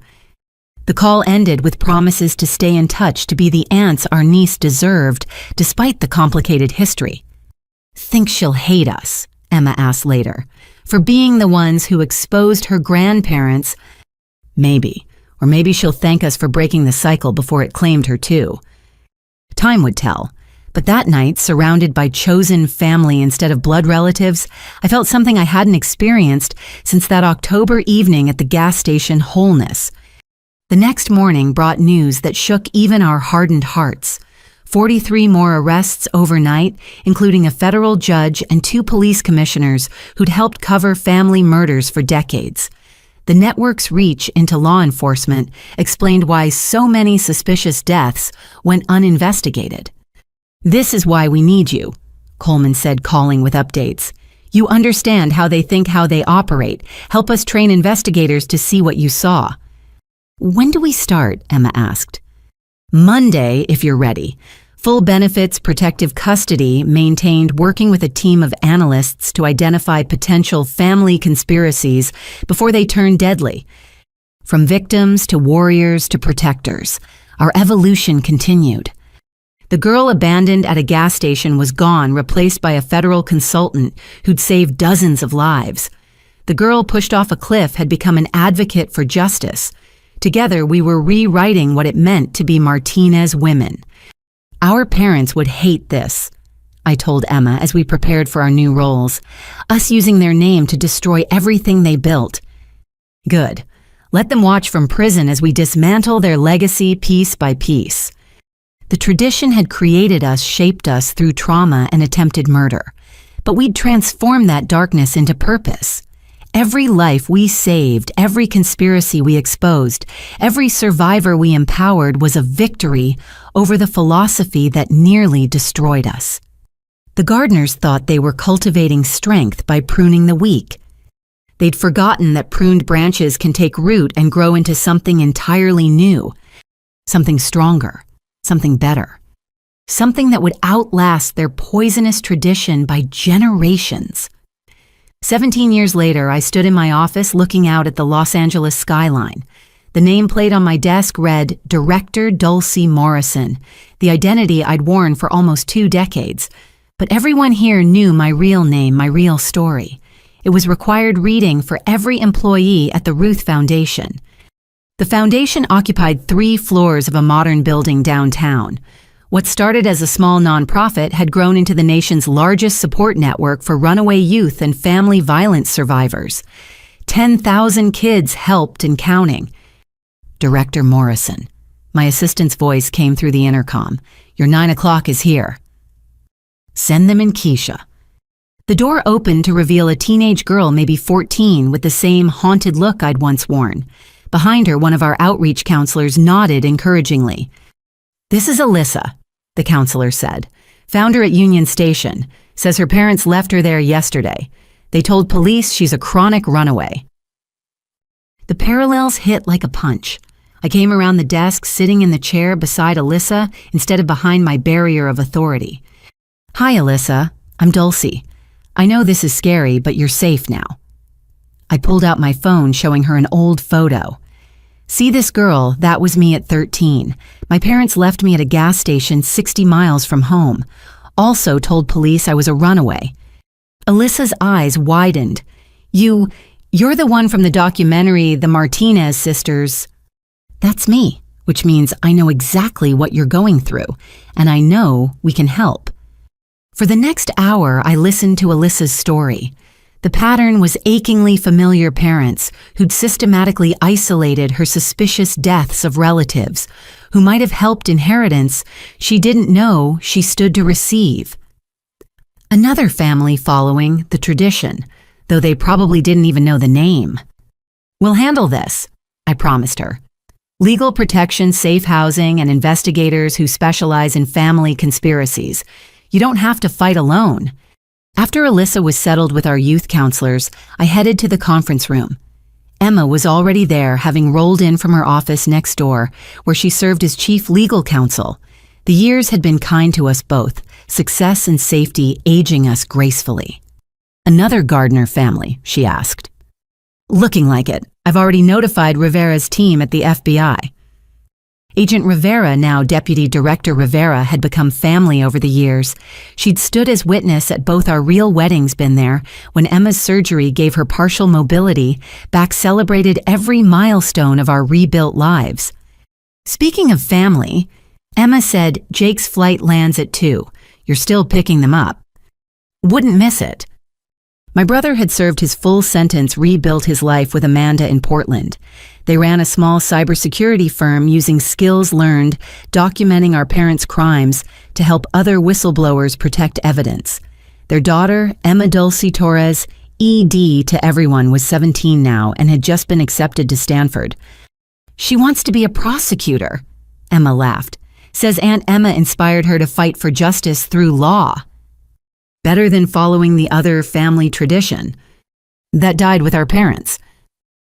The call ended with promises to stay in touch, to be the aunts our niece deserved, despite the complicated history. "Think she'll hate us?" Emma asked later. "For being the ones who exposed her grandparents?" "Maybe. Or maybe she'll thank us for breaking the cycle before it claimed her too." Time would tell. But that night, surrounded by chosen family instead of blood relatives, I felt something I hadn't experienced since that October evening at the gas station, wholeness. The next morning brought news that shook even our hardened hearts. 43 more arrests overnight, including a federal judge and 2 police commissioners who'd helped cover family murders for decades. The network's reach into law enforcement explained why so many suspicious deaths went uninvestigated. "This is why we need you," Coleman said, calling with updates. "You understand how they think, how they operate. Help us train investigators to see what you saw." "When do we start?" Emma asked. "Monday, if you're ready. Full benefits, protective custody maintained, working with a team of analysts to identify potential family conspiracies before they turn deadly. From victims to warriors to protectors, our evolution continued. The girl abandoned at a gas station was gone, replaced by a federal consultant who'd saved dozens of lives. The girl pushed off a cliff had become an advocate for justice. Together, we were rewriting what it meant to be Martinez women. "Our parents would hate this," I told Emma as we prepared for our new roles. "Us using their name to destroy everything they built." "Good. Let them watch from prison as we dismantle their legacy piece by piece." The tradition had created us, shaped us through trauma and attempted murder. But we'd transformed that darkness into purpose. Every life we saved, every conspiracy we exposed, every survivor we empowered was a victory over the philosophy that nearly destroyed us. The gardeners thought they were cultivating strength by pruning the weak. They'd forgotten that pruned branches can take root and grow into something entirely new, something stronger, something better, something that would outlast their poisonous tradition by generations. 17 years later, I stood in my office looking out at the Los Angeles skyline. The nameplate on my desk read Director Dulcie Morrison, the identity I'd worn for almost 2 decades. But everyone here knew my real name, my real story. It was required reading for every employee at the Ruth Foundation. The foundation occupied 3 floors of a modern building downtown. What started as a small nonprofit had grown into the nation's largest support network for runaway youth and family violence survivors. 10,000 kids helped and counting. Director Morrison. My assistant's voice came through the intercom. Your 9 o'clock is here. Send them in, Keisha. The door opened to reveal a teenage girl, maybe 14, with the same haunted look I'd once worn. Behind her, one of our outreach counselors nodded encouragingly. This is Alyssa, the counselor said. Found her at Union Station. Says her parents left her there yesterday. They told police she's a chronic runaway. The parallels hit like a punch. I came around the desk, sitting in the chair beside Alyssa instead of behind my barrier of authority. Hi, Alyssa. I'm Dulcie. I know this is scary, but you're safe now. I pulled out my phone, showing her an old photo. See this girl? That was me at 13. My parents left me at a gas station 60 miles from home. Also told police I was a runaway. Alyssa's eyes widened. You're the one from the documentary, The Martinez Sisters. That's me, which means I know exactly what you're going through, and I know we can help. For the next hour, I listened to Alyssa's story. The pattern was achingly familiar parents who'd systematically isolated her suspicious deaths of relatives who might have helped inheritance she didn't know she stood to receive. Another family following the tradition, though they probably didn't even know the name. We'll handle this, I promised her. Legal protection, safe housing, and investigators who specialize in family conspiracies. You don't have to fight alone. After Alyssa was settled with our youth counselors, I headed to the conference room. Emma was already there, having rolled in from her office next door, where she served as chief legal counsel. The years had been kind to us both, success and safety aging us gracefully. Another Gardner family, she asked. Looking like it. I've already notified Rivera's team at the FBI. Agent Rivera, now Deputy Director Rivera, had become family over the years. She'd stood as witness at both our real weddings, been there, when Emma's surgery gave her partial mobility, back celebrated every milestone of our rebuilt lives. Speaking of family, Emma said Jake's flight lands at 2. You're still picking them up. Wouldn't miss it. My brother had served his full sentence, rebuilt his life with Amanda in Portland. They ran a small cybersecurity firm using skills learned, documenting our parents' crimes to help other whistleblowers protect evidence. Their daughter, Emma Dulcie Torres, ED to everyone, was 17 now and had just been accepted to Stanford. She wants to be a prosecutor, Emma laughed. Says Aunt Emma inspired her to fight for justice through law. Better than following the other family tradition that died with our parents.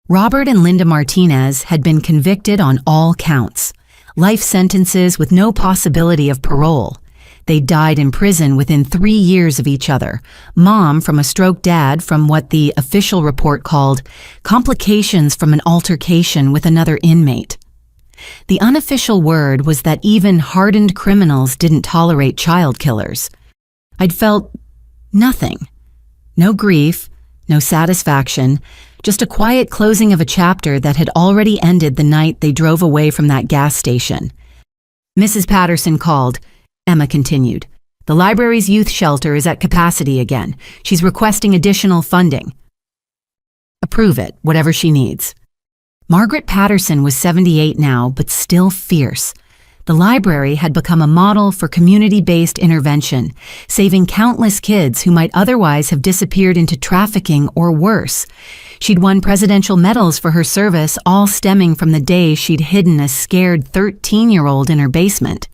Robert and Linda Martinez had been convicted on all counts. Life sentences with no possibility of parole. They died in prison within 3 years of each other. Mom from a stroke, dad from what the official report called complications from an altercation with another inmate. The unofficial word was that even hardened criminals didn't tolerate child killers. I'd felt nothing. No grief, no satisfaction, just a quiet closing of a chapter that had already ended the night they drove away from that gas station. Mrs. Patterson called. Emma continued. The library's youth shelter is at capacity again. She's requesting additional funding. Approve it, whatever she needs. Margaret Patterson was 78 now, but still fierce. The library had become a model for community-based intervention, saving countless kids who might otherwise have disappeared into trafficking or worse. She'd won presidential medals for her service, all stemming from the day she'd hidden a scared 13-year-old in her basement.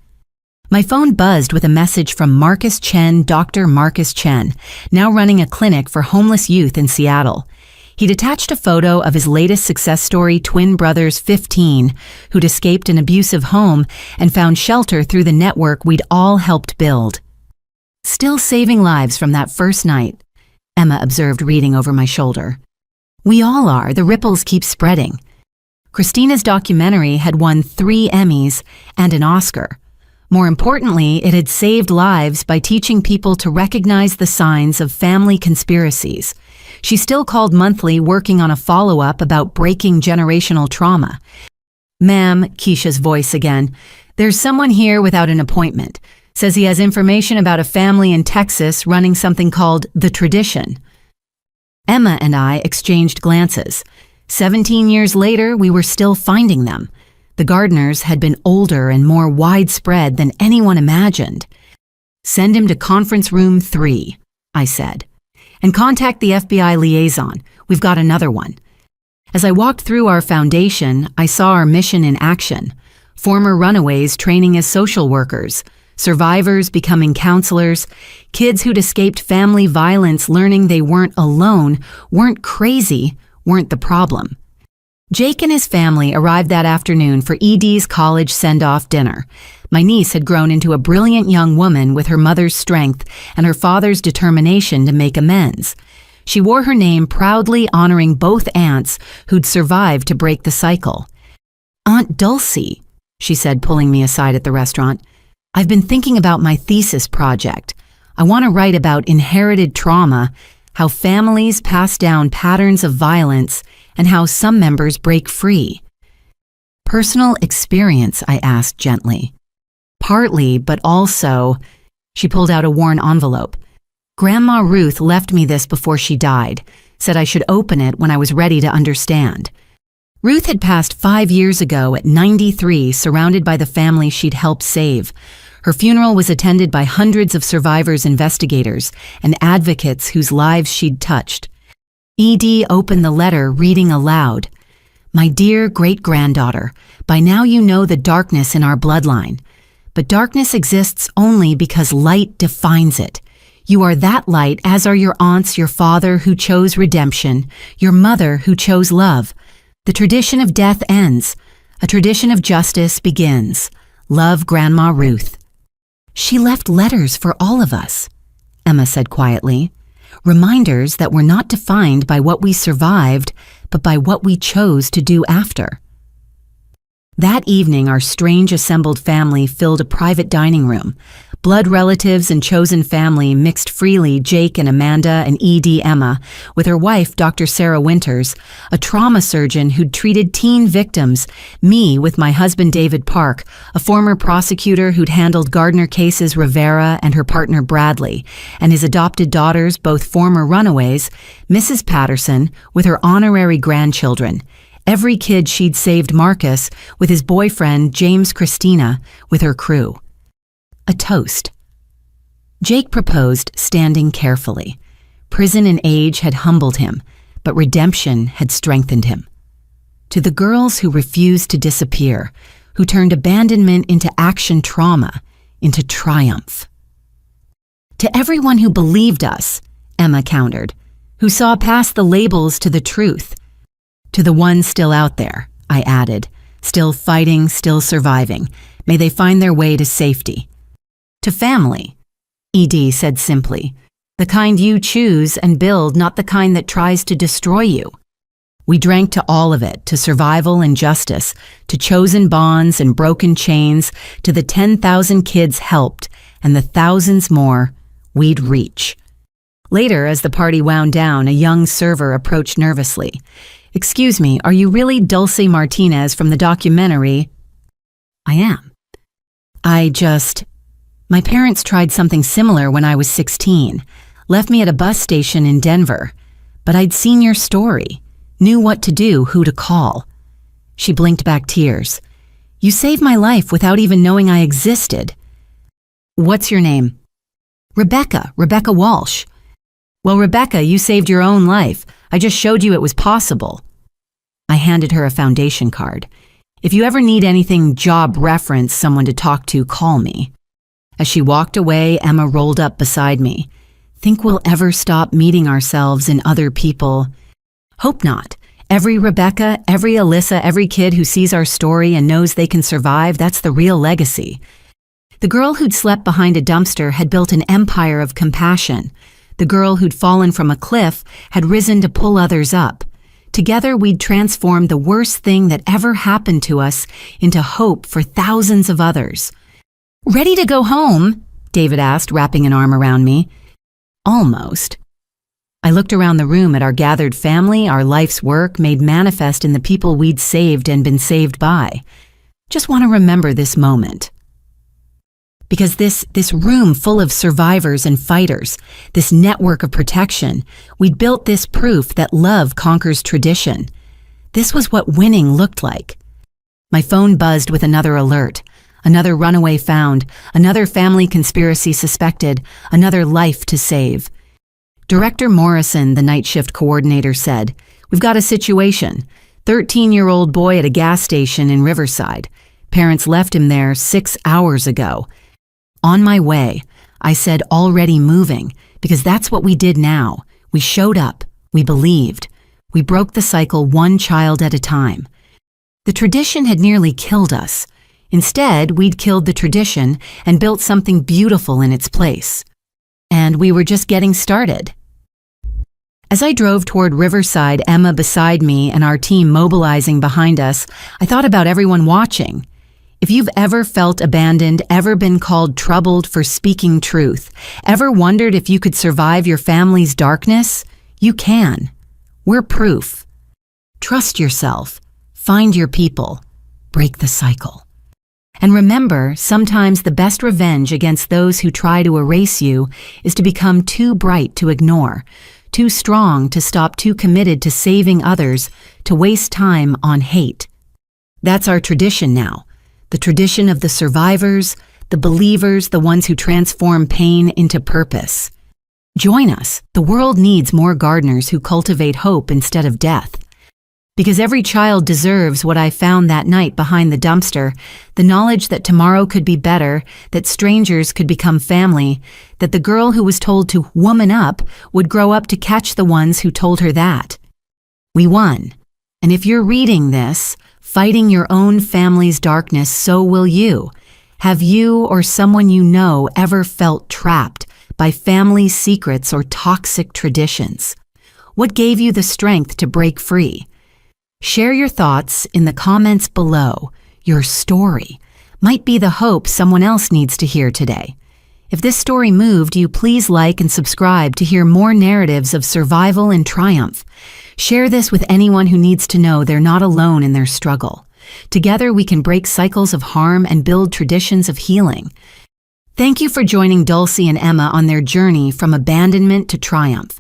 My phone buzzed with a message from Marcus Chen, Dr. Marcus Chen, now running a clinic for homeless youth in Seattle. He'd attached a photo of his latest success story, twin brothers 15, who'd escaped an abusive home and found shelter through the network we'd all helped build. Still saving lives from that first night. Emma observed, reading over my shoulder. We all are. The ripples keep spreading. Christina's documentary had won 3 Emmys and an Oscar. More importantly, it had saved lives by teaching people to recognize the signs of family conspiracies. She still called monthly, working on a follow-up about breaking generational trauma. Ma'am, Keisha's voice again, there's someone here without an appointment. Says he has information about a family in Texas running something called The Tradition. Emma and I exchanged glances. 17 years later, we were still finding them. The Gardners had been older and more widespread than anyone imagined. Send him to conference room 3, I said. And contact the FBI liaison. We've got another one. As I walked through our foundation, I saw our mission in action. Former runaways training as social workers, survivors becoming counselors, kids who'd escaped family violence learning they weren't alone, weren't crazy, weren't the problem. Jake and his family arrived that afternoon for ED's college send-off dinner. My niece had grown into a brilliant young woman with her mother's strength and her father's determination to make amends. She wore her name proudly, honoring both aunts who'd survived to break the cycle. Aunt Dulcie, she said, pulling me aside at the restaurant, I've been thinking about my thesis project. I want to write about inherited trauma, how families pass down patterns of violence, and how some members break free. Personal experience, I asked gently. Partly, but also, she pulled out a worn envelope. Grandma Ruth left me this before she died, said I should open it when I was ready to understand. Ruth had passed 5 years ago at 93, surrounded by the family she'd helped save. Her funeral was attended by hundreds of survivors, investigators, and advocates whose lives she'd touched. ED opened the letter, reading aloud. My dear great-granddaughter, by now you know the darkness in our bloodline. But darkness exists only because light defines it. You are that light, as are your aunts, your father who chose redemption, your mother who chose love. The tradition of death ends. A tradition of justice begins. Love, Grandma Ruth. She left letters for all of us, Emma said quietly. Reminders that we're not defined by what we survived, but by what we chose to do after. That evening, our strange assembled family filled a private dining room. Blood relatives and chosen family mixed freely, Jake and Amanda and ED Emma, with her wife, Dr. Sarah Winters, a trauma surgeon who'd treated teen victims, me with my husband David Park, a former prosecutor who'd handled Gardner cases, Rivera and her partner Bradley, and his adopted daughters, both former runaways, Mrs. Patterson with her honorary grandchildren, every kid she'd saved, Marcus with his boyfriend James, Christina with her crew. A toast. Jake proposed, standing carefully. Prison and age had humbled him, but redemption had strengthened him. To the girls who refused to disappear, who turned abandonment into action trauma, into triumph. To everyone who believed us, Emma countered, who saw past the labels to the truth. To the ones still out there, I added, still fighting, still surviving, may they find their way to safety. To family, ED said simply, the kind you choose and build, not the kind that tries to destroy you. We drank to all of it, to survival and justice, to chosen bonds and broken chains, to the 10,000 kids helped and the thousands more we'd reach. Later, as the party wound down, a young server approached nervously. Excuse me, are you really Dulce Martinez from the documentary? I am. My parents tried something similar when I was 16, left me at a bus station in Denver, but I'd seen your story, knew what to do, who to call. She blinked back tears. You saved my life without even knowing I existed. What's your name? Rebecca Walsh. Well, Rebecca, you saved your own life. I just showed you it was possible. I handed her a foundation card. If you ever need anything job reference, someone to talk to, call me. As she walked away, Emma rolled up beside me. Think we'll ever stop meeting ourselves in other people? Hope not. Every Rebecca, every Alyssa, every kid who sees our story and knows they can survive, that's the real legacy. The girl who'd slept behind a dumpster had built an empire of compassion. The girl who'd fallen from a cliff had risen to pull others up. Together, we'd transformed the worst thing that ever happened to us into hope for thousands of others. "Ready to go home?" David asked, wrapping an arm around me. "Almost." I looked around the room at our gathered family, our life's work made manifest in the people we'd saved and been saved by. Just want to remember this moment. Because this room full of survivors and fighters, this network of protection, we'd built this proof that love conquers tradition. This was what winning looked like. My phone buzzed with another alert. Another runaway found, another family conspiracy suspected, another life to save. Director Morrison, the night shift coordinator, said, "We've got a situation. 13-year-old boy at a gas station in Riverside. Parents left him there 6 hours ago." "On my way," I said, already moving, because that's what we did now. We showed up. We believed. We broke the cycle one child at a time. The tradition had nearly killed us. Instead, we'd killed the tradition and built something beautiful in its place. And we were just getting started. As I drove toward Riverside, Emma beside me and our team mobilizing behind us, I thought about everyone watching. If you've ever felt abandoned, ever been called troubled for speaking truth, ever wondered if you could survive your family's darkness, you can. We're proof. Trust yourself. Find your people. Break the cycle. And remember, sometimes the best revenge against those who try to erase you is to become too bright to ignore, too strong to stop, too committed to saving others, to waste time on hate. That's our tradition now. The tradition of the survivors, the believers, the ones who transform pain into purpose. Join us. The world needs more gardeners who cultivate hope instead of death. Because every child deserves what I found that night behind the dumpster, the knowledge that tomorrow could be better, that strangers could become family, that the girl who was told to woman up would grow up to catch the ones who told her that. We won. And if you're reading this, fighting your own family's darkness, so will you. Have you or someone you know ever felt trapped by family secrets or toxic traditions? What gave you the strength to break free? Share your thoughts in the comments below. Your story might be the hope someone else needs to hear today. If this story moved you, please like and subscribe to hear more narratives of survival and triumph. Share this with anyone who needs to know they're not alone in their struggle. Together we can break cycles of harm and build traditions of healing. Thank you for joining Dulcie and Emma on their journey from abandonment to triumph.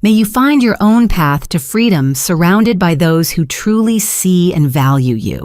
May you find your own path to freedom surrounded by those who truly see and value you.